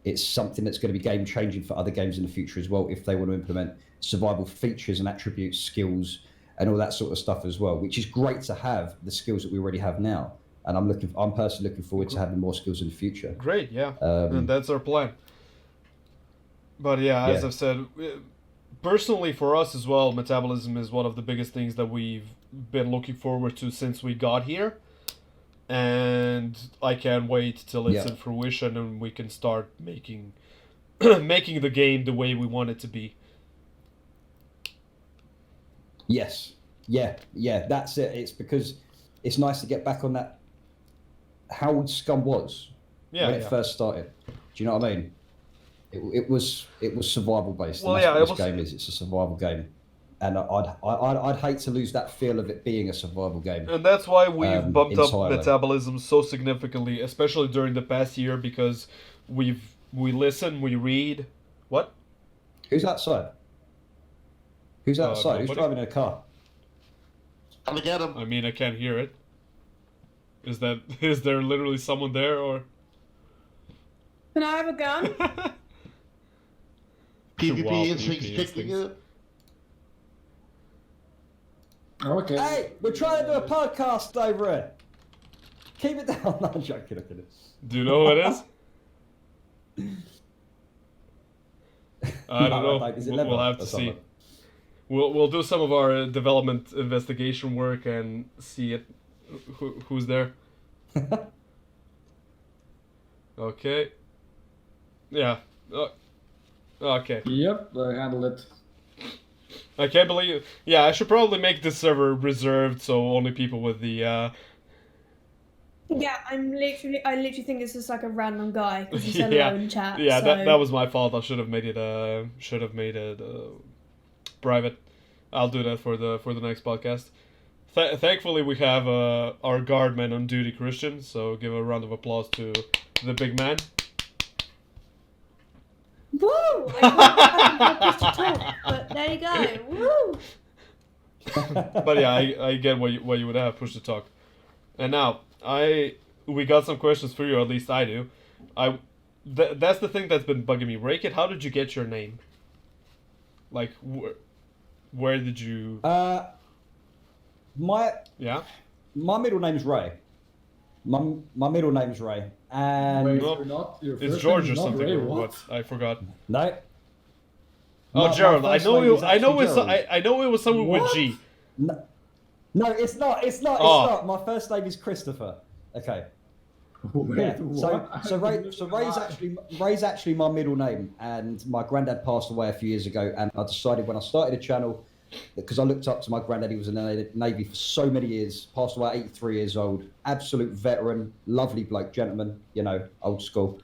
It's something that's going to be game changing for other games in the future as well, if they want to implement survival features and attributes, skills, and all that sort of stuff as well, which is great to have the skills that we already have now. And I'm personally looking forward to having more skills in the future. Great, yeah. And that's our plan. But yeah, as I've said, personally for us as well, metabolism is one of the biggest things that we've been looking forward to since we got here. And I can't wait till it's in fruition and we can start making making the game the way we want it to be. Yes. Yeah, that's it. It's because it's nice to get back on that, how SCUM was when it first started. Do you know what I mean? It was survival based. Well, and that's what this game is. It's a survival game. And I'd hate to lose that feel of it being a survival game. And that's why we've bumped up metabolism so significantly, especially during the past year, because we listen, we read. What? Who's outside? Who's outside? Who's driving a car? I'm gonna get him. I mean, I can't hear it. Is there literally someone there, or? Can I have a gun? PvP instincts kicking it. Okay. Hey, we're trying to do a podcast over here. Keep it down. No, I'm joking. Do you know who it is? I don't know. Is it We'll leather have or to see. something? We'll do some of our development investigation work and see it. Who's there? Okay. Yeah. Okay. Yep, I handled it. I can't believe. Yeah, I should probably make this server reserved so only people with the. Yeah, I literally think it's just like a random guy because he said Yeah, hello in chat. yeah, so... that was my fault. I should have made it private. I'll do that for the next podcast. Thankfully, we have our guardman on duty, Christian. So give a round of applause to the big man. Woo! I can't to talk, but there you go. Woo! But yeah, I get why you would have push to talk. And now we got some questions for you. At least I do. That's the thing that's been bugging me. Rake it. How did you get your name? Like where did you? My Yeah. middle name's Ray. My middle name's Ray, and Wait, No, you're not. Your It's first George name or is not something Ray, or what? what? I forgot. no. Oh, My Gerald. I first know name you. is I know actually it's. Gerald. I know it was someone with What? G. No, it's not. It's not. Oh. It's not. My first name is Christopher. Okay. Wait, Yeah. what? Ray's actually my middle name, and my granddad passed away a few years ago, and I decided when I started a channel, because I looked up to my granddad, he was in the Navy for so many years, passed away at 83 years old, absolute veteran, lovely bloke, gentleman, you know, old school,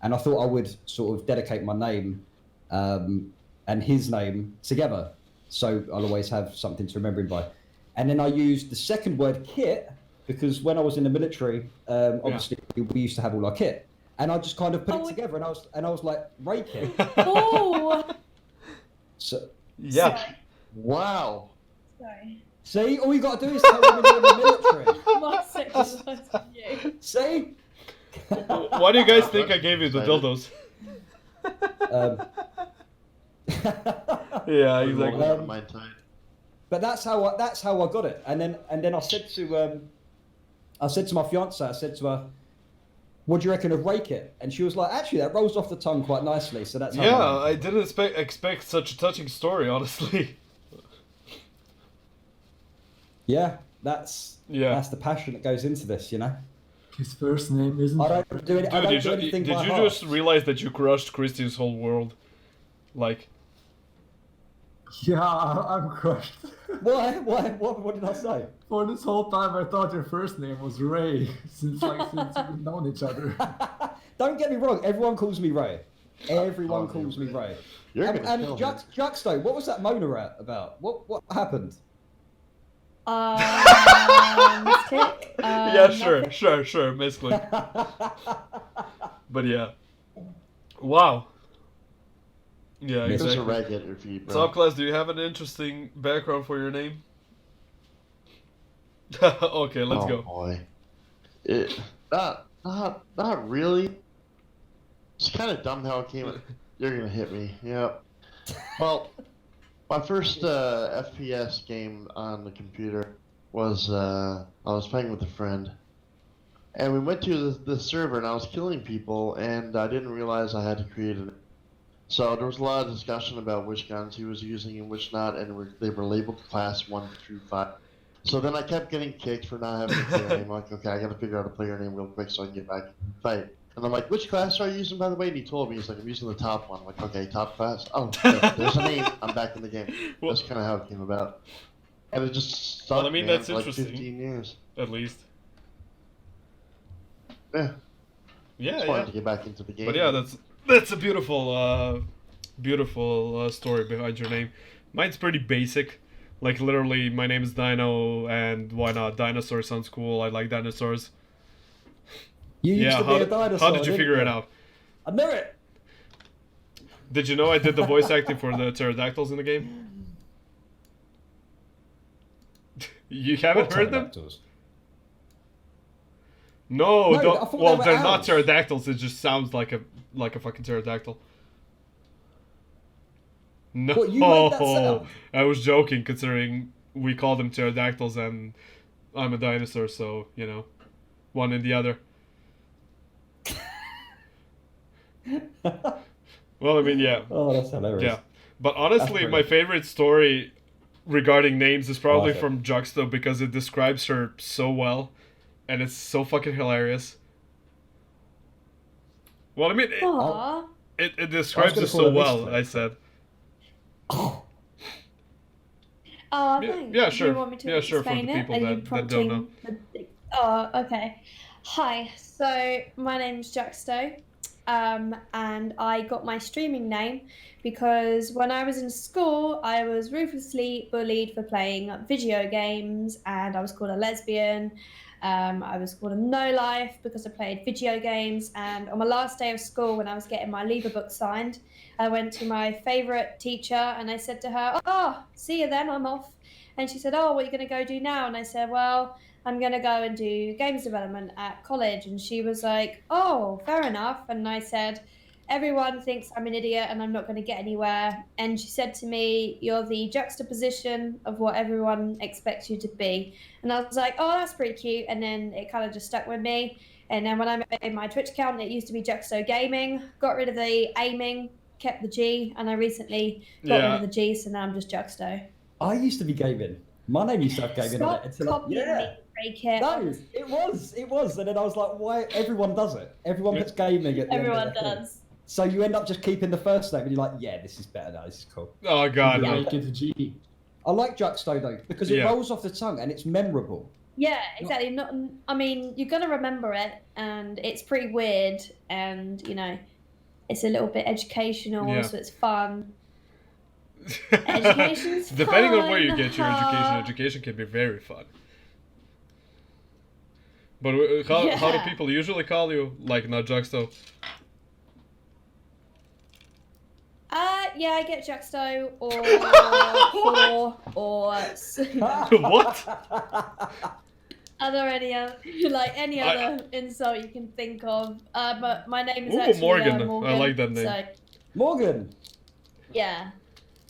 and I thought I would sort of dedicate my name and his name together, so I'll always have something to remember him by. And then I used the second word, kit, because when I was in the military, obviously we used to have all our kit, and I just kind of put it together, and I was like, Ray kit. Oh! So Yeah. Wow. Sorry. see, all you got to do is tell them when you're in the military. My second word to you. See? Why do you guys think I gave you the dildos? Um, Yeah, Roll exactly. out of my time. but that's how I got it, and then I said to my fiance, I said to her, "What do you reckon of Rake It?" And she was like, "Actually, that rolls off the tongue quite nicely." So that's how Yeah, I I didn't expect such a touching story, honestly. yeah, that's Yeah. the passion that goes into this, you know. His first name isn't. I don't do, I Dude, don't do anything did by you heart. just realize that you crushed Christian's whole world? Like, Yeah, I'm crushed. Why? What did I say? For this whole time, I thought your first name was Ray, since we've known each other. Don't get me wrong. Everyone calls me Ray. Everyone Oh, calls me Ray. Ray. You're And, gonna kill him. Juxto, what was that Mona rat about? What happened? Mistake. yeah, sure, basically. But yeah. Wow. Yeah, Miss- Just a exactly. rag at your feet, bro. Top class, do you have an interesting background for your name? Okay, let's oh, go. Boy. Not really. It's kind of dumb how it came. You're gonna hit me. Yep. Well, my first FPS game on the computer was I was playing with a friend, and we went to the server, and I was killing people, and I didn't realize I had to create it. So there was a lot of discussion about which guns he was using and which not, and they were labeled class 1 through 5. So then I kept getting kicked for not having a player name. I'm like, okay, I gotta figure out a player name real quick so I can get back and fight. And I'm like, which class are you using, by the way? And he told me, he's like, I'm using the top one. I'm like, okay, top class. Oh, there's a name. I'm back in the game. Well- That's kind of how it came about. And it just stuck, Well, I mean, man, that's for like interesting. 15 years. At least. Yeah, Yeah, just yeah. wanted to get back into the game. But yeah, that's a beautiful story behind your name. Mine's pretty basic. Like literally, my name is Dino, and why not? Dinosaur sounds cool. I like dinosaurs. You used Yeah, to be a dinosaur. how did you didn't figure it out? I knew it. Did you know I did the voice acting for the pterodactyls in the game? You haven't What heard them? pterodactyls? No, No, I don't. thought Well, they were they're not owls. pterodactyls. It just sounds like a fucking pterodactyl. No, What, you made that sound? I was joking. Considering we call them pterodactyls, and I'm a dinosaur, so you know, one and the other. Well, I mean, yeah. Oh, that's hilarious. Yeah. But honestly, That's my brilliant. favorite story regarding names is probably Okay. from Juxto because it describes her so well. And it's so fucking hilarious. Well, I mean, Aww. it describes gonna it call so her well, Mister. I said. Oh, Yeah, thanks. yeah, Do sure. you want me to Yeah, sure, for explain the it? people Are you that don't prompting know. Oh, okay. Hi. So my name's Juxto, and I got my streaming name because when I was in school, I was ruthlessly bullied for playing video games, and I was called a lesbian. I was called a no-life because I played video games. And on my last day of school, when I was getting my leaver book signed, I went to my favourite teacher and I said to her, "Oh, see you then, I'm off." And she said, "Oh, what are you going to go do now?" And I said, "Well, I'm going to go and do games development at college." And she was like, "Oh, fair enough." And I said, "Everyone thinks I'm an idiot and I'm not going to get anywhere." And she said to me, "You're the juxtaposition of what everyone expects you to be." And I was like, "Oh, that's pretty cute." And then it kind of just stuck with me. And then when I made my Twitch account, it used to be Juxto Gaming, got rid of the aiming, kept the G, and I recently got rid Yeah. of the G, so now I'm just Juxto. I used to be gaming. My name used to have gaming on it. Stop copying me, break it. No, it was. And then I was like, why? Everyone does it. Everyone puts gaming at the end Everyone of their thing. does. So you end up just keeping the first name and you're like, yeah, this is better now. This is cool. Oh, God. Yeah. no. Make it G. I like Juxto though because it Yeah. rolls off the tongue and it's memorable. Yeah, exactly. Not, I mean, you're gonna remember it, and it's pretty weird, and you know, it's a little bit educational, Yeah. so it's fun. Education's Depending on where you fun, get your haha. education can be very fun. But how do Yeah. people usually call you? Like, not Juxto? Yeah, I get Juxto or Whore or What? any other insult you can think of. But my name is Ooh, actually Morgan. I Morgan. like that name. So Morgan. yeah,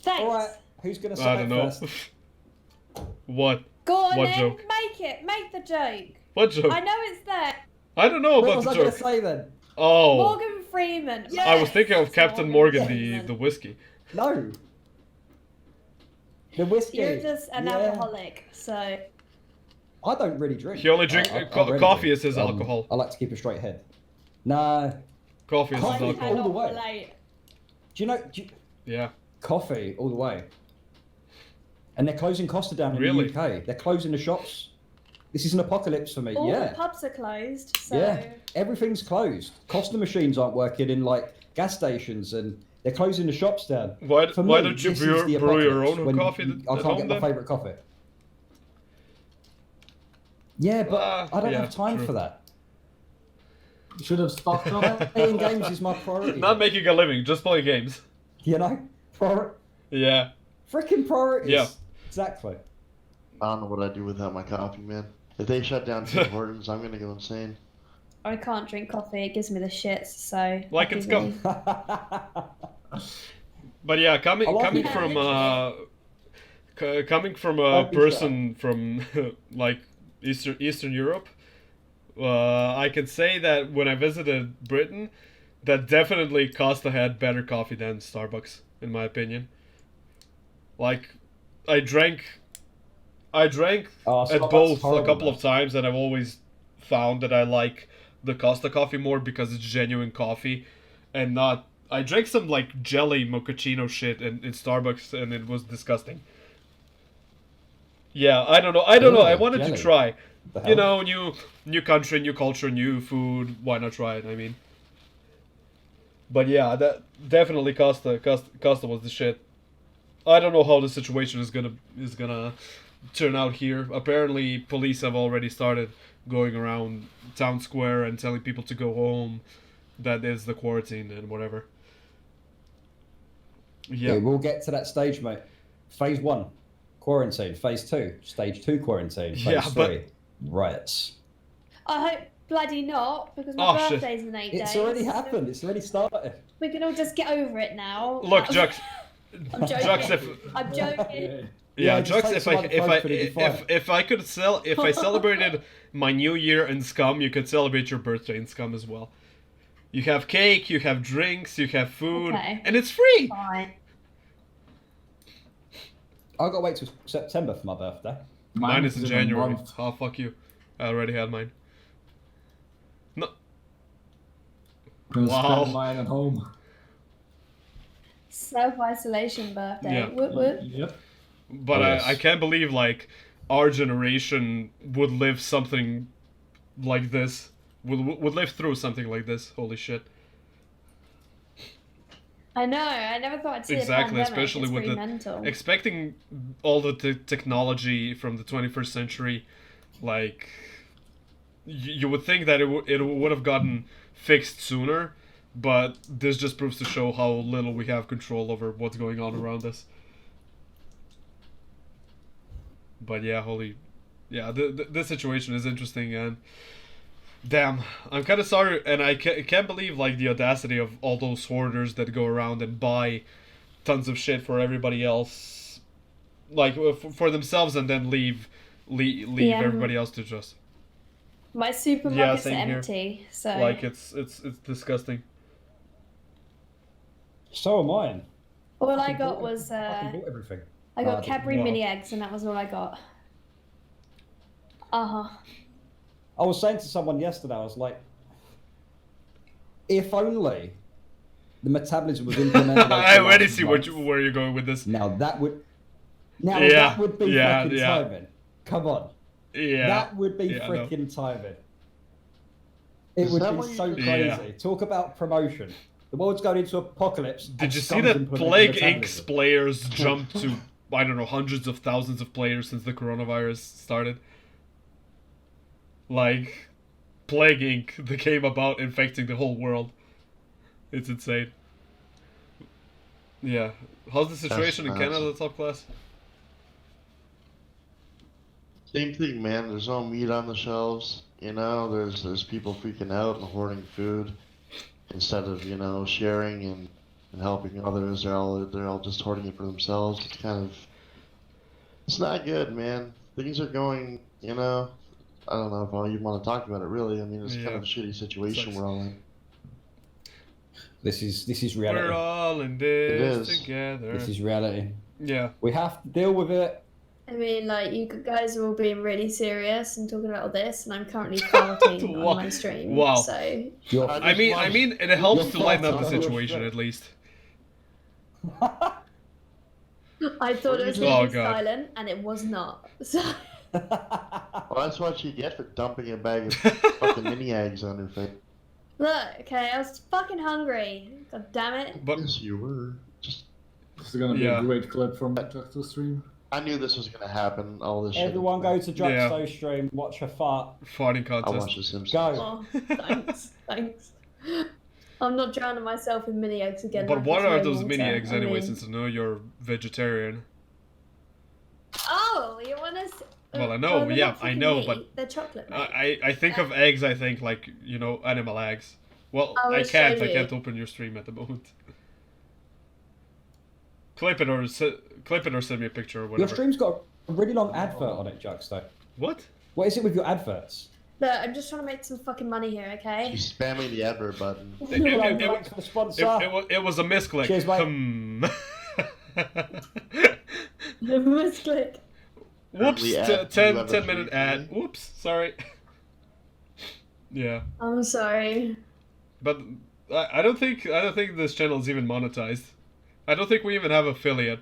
thanks. All right, who's gonna say I it don't know. first? What? Go on What then, joke? make the joke. What joke? I know it's there. I don't know What about was the I gonna joke. say then? Oh, Morgan Freeman. I was thinking of Yes, Captain Morgan, Freeman. the whiskey. No. The whiskey. You're just an Yeah. alcoholic, so I don't really drink. He only drink- I co- rarely coffee drink. is his alcohol. I like to keep a straight head. Nah. Coffee is his Coffee. alcohol. All the way. relate. Do you know Yeah. coffee all the way? And they're closing Costa down in Really? the UK. They're closing the shops. This is an apocalypse for me. All yeah. the pubs are closed, so Yeah. Everything's closed. Costa machines aren't working in like gas stations and they're closing the shops down. Why For why me, don't you this is brew the your apocalypse own when coffee I at can't home get my then? favourite coffee. Yeah, but I don't yeah, have time true. for that. You should have stocked up. Playing games is my priority. Not making a living, just play games. You know? Yeah. Freaking priorities. Yeah. Exactly. I don't know what I'd do without my coffee, man. If they shut down Tim Hortons, I'm gonna go insane. I can't drink coffee. It gives me the shits. So Like happy it's gum. me. But yeah, coming I like coming it. from coming from a Don't be person from like Eastern Europe, I can say that when I visited Britain, that definitely Costa had better coffee than Starbucks, in my opinion. Like, I drank Oh, at Starbucks both is horrible, a couple man. of times, and I've always found that I like the Costa coffee more because it's genuine coffee, and not. I drank some like jelly mochaccino shit in Starbucks, and it was disgusting. Yeah, I don't know. I Really? wanted to Jelly? try. The You hell? know, new country, new culture, new food. Why not try it? I mean. But yeah, that definitely Costa was the shit. I don't know how the situation is gonna turn out here. Apparently, police have already started going around town square and telling people to go home. That is the quarantine and whatever. Yeah, Yeah, we'll get to that stage, mate. Phase 1, quarantine. Phase 2, stage 2 quarantine. Phase Yeah, 3, but- riots. I hope bloody not, because my Oh, shit. birthday's in 8 days. It's already happened. It's already started. We can all just get over it now. look, Jux. I'm joking. Jux, if I'm joking. yeah, just Jux, take if some I other photos, it'll be fine. if I could if I celebrated my new year in SCUM, you could celebrate your birthday in SCUM as well. You have cake, you have drinks, you have food, Okay. and it's free. Fine. I've got to wait till September for my birthday. Mine is in a January. month. Oh, fuck you. I already had mine. No. Gonna Wow. spend mine at home. Self-isolation birthday. Yeah. Whoop whoop. Yep. But Oh, yes. I can't believe, like, our generation would live something like this. Would live through something like this. Holy shit. I know. I never thought I'd see Exactly, a pandemic. especially It's with pretty the mental. expecting all the technology from the 21st century, like you would think that it would have gotten fixed sooner, but this just proves to show how little we have control over what's going on around us. But yeah, this situation is interesting, and damn, I'm kind of sorry, and I can't believe like the audacity of all those hoarders that go around and buy tons of shit for everybody else, like for themselves, and then leave Yeah. everybody else to just My supermarket's same here. empty, so like it's disgusting. So am I. all I got bought- was fucking bought everything. I got Oh, Cadbury wow. mini eggs, and that was all I got. Uh-huh. I was saying to someone yesterday, I was like, if only the metabolism was implemented. I over already last see month. where you're going with this. Now that would. Now Yeah, that would be yeah, freaking yeah. timing. Come on. Yeah, That would be yeah, I know. freaking timing. It Is would that be what you so just- crazy. Yeah. Talk about promotion. The world's going into apocalypse. Did and you see Scum's that implementing Plague metabolism. Inc.'s players jumped to, I don't know, hundreds of thousands of players since the coronavirus started? Like, Plague Inc. that came about infecting the whole world. It's insane. Yeah. How's the situation in massive. Canada, top class? Same thing, man. There's no meat on the shelves. You know, there's people freaking out and hoarding food instead of sharing and helping others. They're all just hoarding it for themselves. It's not good, man. Things are going. I don't know if I even want to talk about it. Really, I mean, it's kind Yeah. of a shitty situation Sucks. we're all in. This is reality. We're all in this is. together. This is reality. Yeah. We have to deal with it. I mean, like, you guys are all being really serious and talking about all this, and I'm currently farting Wow. on my stream. Wow. So, You're, I I mean, it helps You're to lighten up the fine. situation at least. I thought it was Oh, going to be God. silent, and it was not. So, Well, that's what you get for dumping a bag of fucking mini eggs on your face. look, okay, I was fucking hungry. God damn it. But Yes, you were. Just, This is gonna be Yeah. a great clip from that to stream. I knew this was gonna happen. All this shit. Everyone go to Yeah. Druxo stream, watch her fart. farting I contest. watch The Simpsons. Go. Oh, thanks. I'm not drowning myself in mini eggs again. But like what it's are no those water. mini eggs I anyway, mean- since I know you're vegetarian? Oh, you want to? Well, I know, they're yeah, not I fucking know, meat, but they're chocolate. Mate. I think of eggs, I think like, animal eggs. Well, I will I show can't you. open your stream at the moment. Clip it or send me a picture or Your whatever. stream's got a really long advert on it, Juxto. What? What is it with your adverts? Look, I'm just trying to make some fucking money here, okay? She's spamming the advert button. It- Hello, it- thanks for the sponsor. It was a misclick. Cheers, mate. Misclick. Whoops, Early ad, 10 you have a minute free ad. thing? Whoops, sorry. Yeah, I'm sorry. but I don't think this channel is even monetized. I don't think we even have affiliate.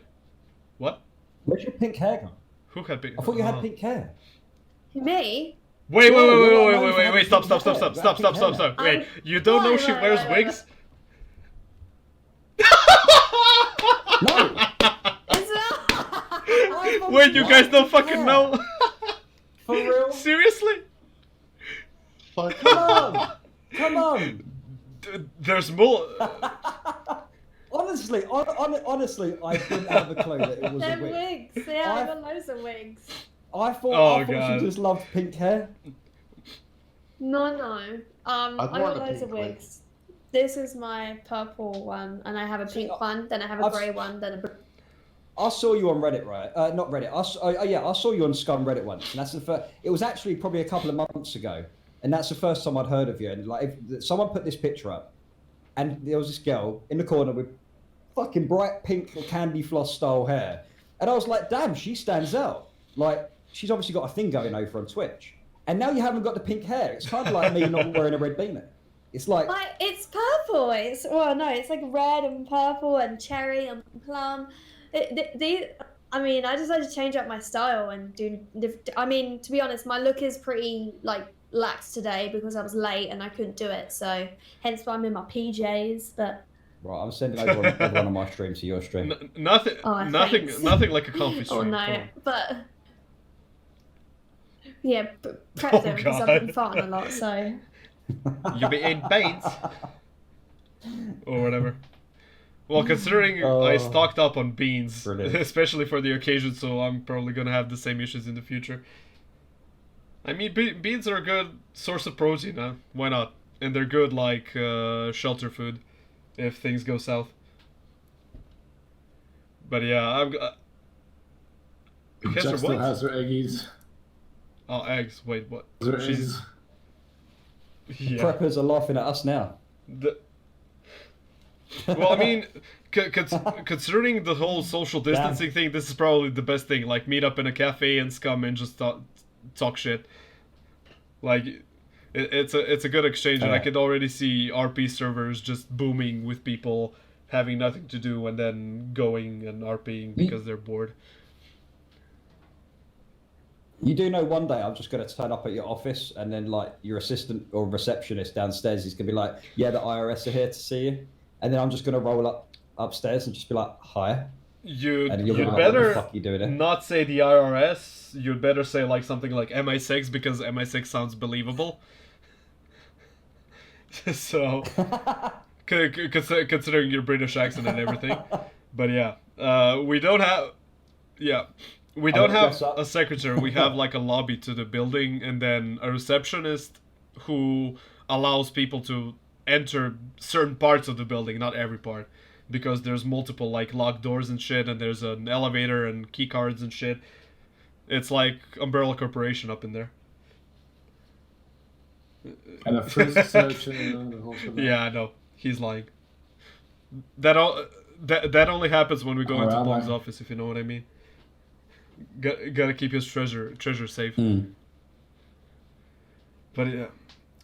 What? Where's your pink hair gone? Who had pink? I thought you had Oh. pink hair. Me? Wait, Yeah, wait, stop, I'm- Wait, you don't know she Right, wears right, wigs? No. Is it? Wait, you guys don't fucking Yeah. know? For real? Seriously? Fuck. Come on. Come on. There's more. Honestly, honestly, I didn't have a clue that it was They're a wig. wigs. Yeah, I've I- got loads of wigs. I thought, Oh, I thought God. she just loved pink hair. No. I've I worn got a loads of pink wig. wigs. This is my purple one, and I have a pink one, then I have a I've- grey one, then a blue. I saw you on Reddit, right? Not Reddit. I saw you on Scum Reddit once, and that's the first. It was actually probably a couple of months ago, and that's the first time I'd heard of you. And like, if someone put this picture up, and there was this girl in the corner with fucking bright pink candy floss style hair, and I was like, damn, she stands out. Like, she's obviously got a thing going over on Twitch, and now you haven't got the pink hair. It's kind of like me not wearing a red beamer. It's like it's purple. It's it's like red and purple and cherry and plum. I decided to change up my style and do. I mean, to be honest, my look is pretty like lax today because I was late and I couldn't do it. So hence why I'm in my PJs. But right, I'm sending over everyone on my stream to your stream. Nothing like a comfy stream. Oh no, but yeah, prep them because I've been farting a lot. So you be in Bates or whatever. Well, considering I stocked up on beans, especially for the occasion, so I'm probably gonna have the same issues in the future. I mean, beans are a good source of protein, huh? Why not? And they're good, like, shelter food, if things go south. But yeah, Jack still has her eggies. Oh, eggs. Wait, what? Her eggs. Yeah. Preppers are laughing at us now. Well, I mean, considering the whole social distancing thing, this is probably the best thing. Like, meet up in a cafe and scum and just talk shit. Like, it's a good exchange, and I could already see RP servers just booming with people having nothing to do and then going and RPing because they're bored. You do know one day I'm just going to turn up at your office and then, like, your assistant or receptionist downstairs is going to be like, yeah, the IRS are here to see you. And then I'm just going to roll upstairs and just be like, hi. You'd like, better what the fuck you doing not say the IRS. You'd better say like something like MI6 because MI6 sounds believable. So, considering your British accent and everything. But yeah, we don't have a secretary. We have like a lobby to the building and then a receptionist who allows people to enter certain parts of the building, not every part, because there's multiple like locked doors and shit, and there's an elevator and key cards and shit. It's like Umbrella Corporation up in there. And a frisk search and the whole shit. Yeah, I know. He's lying. That only happens when we go into Bong's office, if you know what I mean. Gotta keep his treasure safe.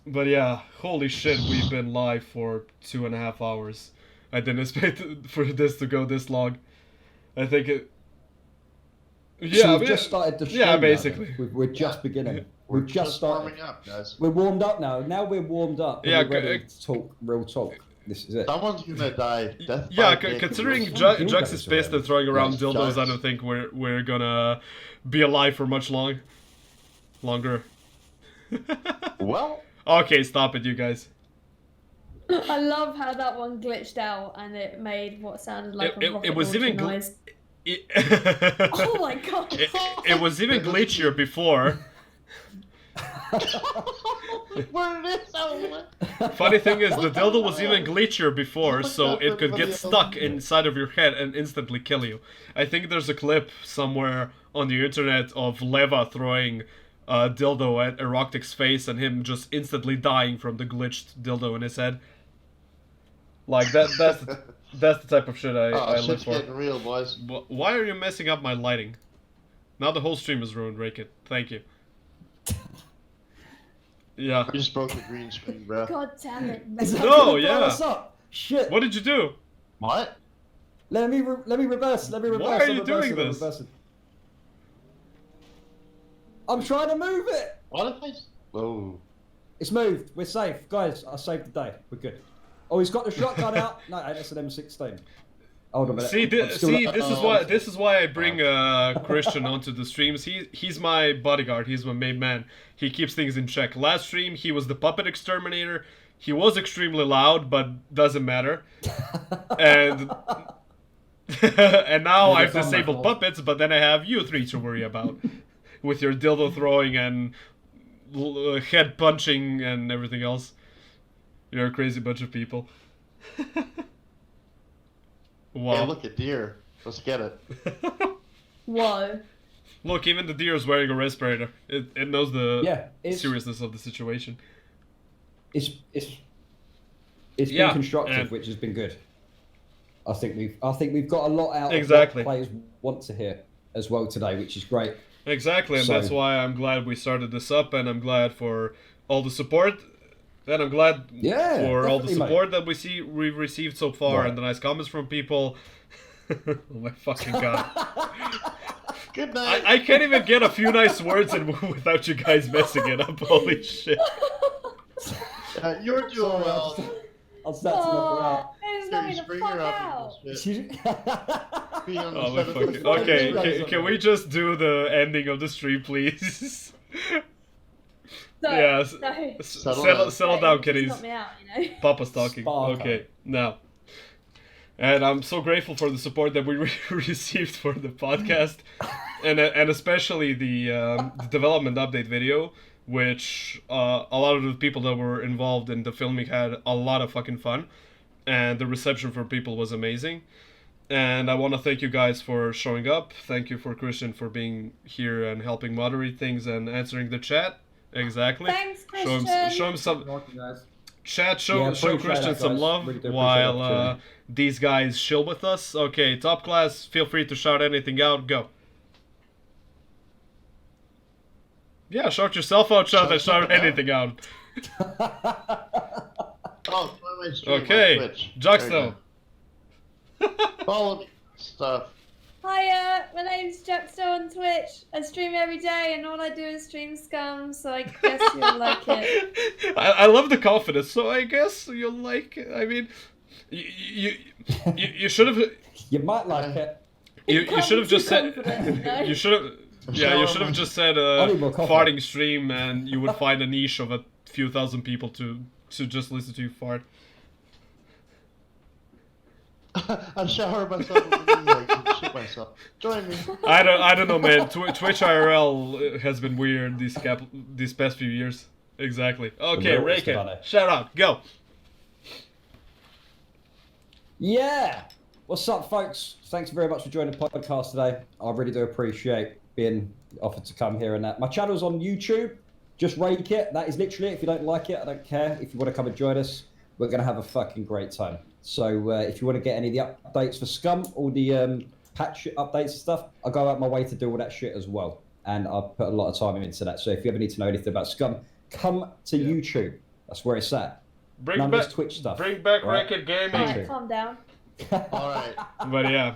But yeah, holy shit, we've been live for 2.5 hours. I didn't expect for this to go this long. I think it. Yeah, so we've just started the stream. Yeah, basically. We're just beginning. We've just started. Warming up, guys. We're warmed up now. Now we're warmed up. Yeah, we're ready to talk real talk. This is it. Someone's gonna die. Considering Jux is pissed and throwing around dildos, I don't think we're gonna be alive for much longer. Well. Okay, stop it, you guys. I love how that one glitched out and it made what sounded like a rocket launcher noise. Oh my god! It was even glitchier before. Funny thing is, the dildo was even glitchier before, so it could get stuck inside of your head and instantly kill you. I think there's a clip somewhere on the internet of Leva throwing a dildo at Eroctic's face and him just instantly dying from the glitched dildo in his head. Like, that's the type of shit I live for. Getting real, boys. Why are you messing up my lighting? Now the whole stream is ruined, Rake it. Thank you. Yeah. I just broke the green screen, bro. God damn it. No, yeah. What's up? Shit. What did you do? What? Let me reverse. Why are you doing this? I'm trying to move it. What if I... Oh. It's moved. We're safe. Guys, I saved the day. We're good. Oh, he's got the shotgun out. No, that's an M16. Hold on a minute. This is why I bring Christian onto the streams. He's my bodyguard. He's my main man. He keeps things in check. Last stream, he was the puppet exterminator. He was extremely loud, but doesn't matter. And and now I've disabled puppets, but then I have you three to worry about. With your dildo throwing and head punching and everything else. You're a crazy bunch of people. Wow. Hey, look, a deer. Let's get it. Whoa. Look, even the deer is wearing a respirator. It knows the it's seriousness of the situation. It's It's been constructive, which has been good. I think we've got a lot out of what players want to hear as well today, which is great. Exactly, and that's why I'm glad we started this up, and I'm glad for all the support, and I'm glad for all the support that we've received so far, and the nice comments from people. Oh my fucking god! Good night. I can't even get a few nice words in without you guys messing it up. Holy shit! You're doing well. I'll start to knock her out. It's not me the fuck out. Oh my fucking... Okay, can we just do the ending of the stream, please? No, yeah, no. Settle down, kiddies. Not me out, you know. Papa's talking. Okay, now. And I'm so grateful for the support that we received for the podcast, and especially the development update video, which a lot of the people that were involved in the filming had a lot of fucking fun, and the reception for people was amazing. And I want to thank you guys for showing up. Thank you for Christian for being here and helping moderate things and answering the chat. Exactly. Thanks, Christian. Show him some... Chat, show Christian that, some love while these guys chill with us. Okay, top class, feel free to shout anything out. Go. Yeah, shout yourself out, shout anything out. Oh, my stream, okay, my Twitch. Juxto. Follow me. Stuff. Hiya, my name's Juxto on Twitch. I stream every day and all I do is stream Scum, so I guess you'll like it. I love the confidence, so I guess you'll like it. I mean, you should have... You might like it. You should have just said... You should have... Yeah, you should have just said farting stream, and you would find a niche of a few thousand people to just listen to you fart. I shower myself in the knee, I shit myself. Join me. I don't know, man. Twitch IRL has been weird these past few years. Exactly. Okay, Rayken, shout out, go. Yeah. What's up, folks? Thanks very much for joining the podcast today. I really do appreciate being offered to come here and that. My channel's on YouTube. Just rake it. That is literally it. If you don't like it, I don't care. If you want to come and join us, we're going to have a fucking great time. So if you want to get any of the updates for SCUM, all the patch updates and stuff, I go out my way to do all that shit as well. And I put a lot of time into that. So if you ever need to know anything about SCUM, come to YouTube. That's where it's at. None of this Twitch stuff. Bring back Racket Gaming. Alright, calm down. Alright. But yeah.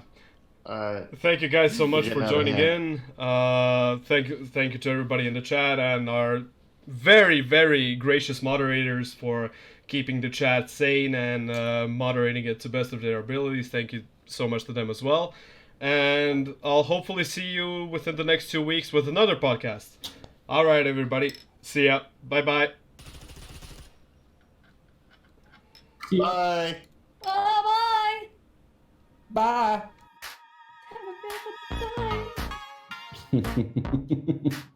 Thank you guys so much for joining in. Thank you to everybody in the chat and our very, very gracious moderators for keeping the chat sane and moderating it to best of their abilities. Thank you so much to them as well. And I'll hopefully see you within the next 2 weeks with another podcast. All right, everybody. See ya. Bye-bye. Bye. Bye-bye. Bye. Have a bit of a time.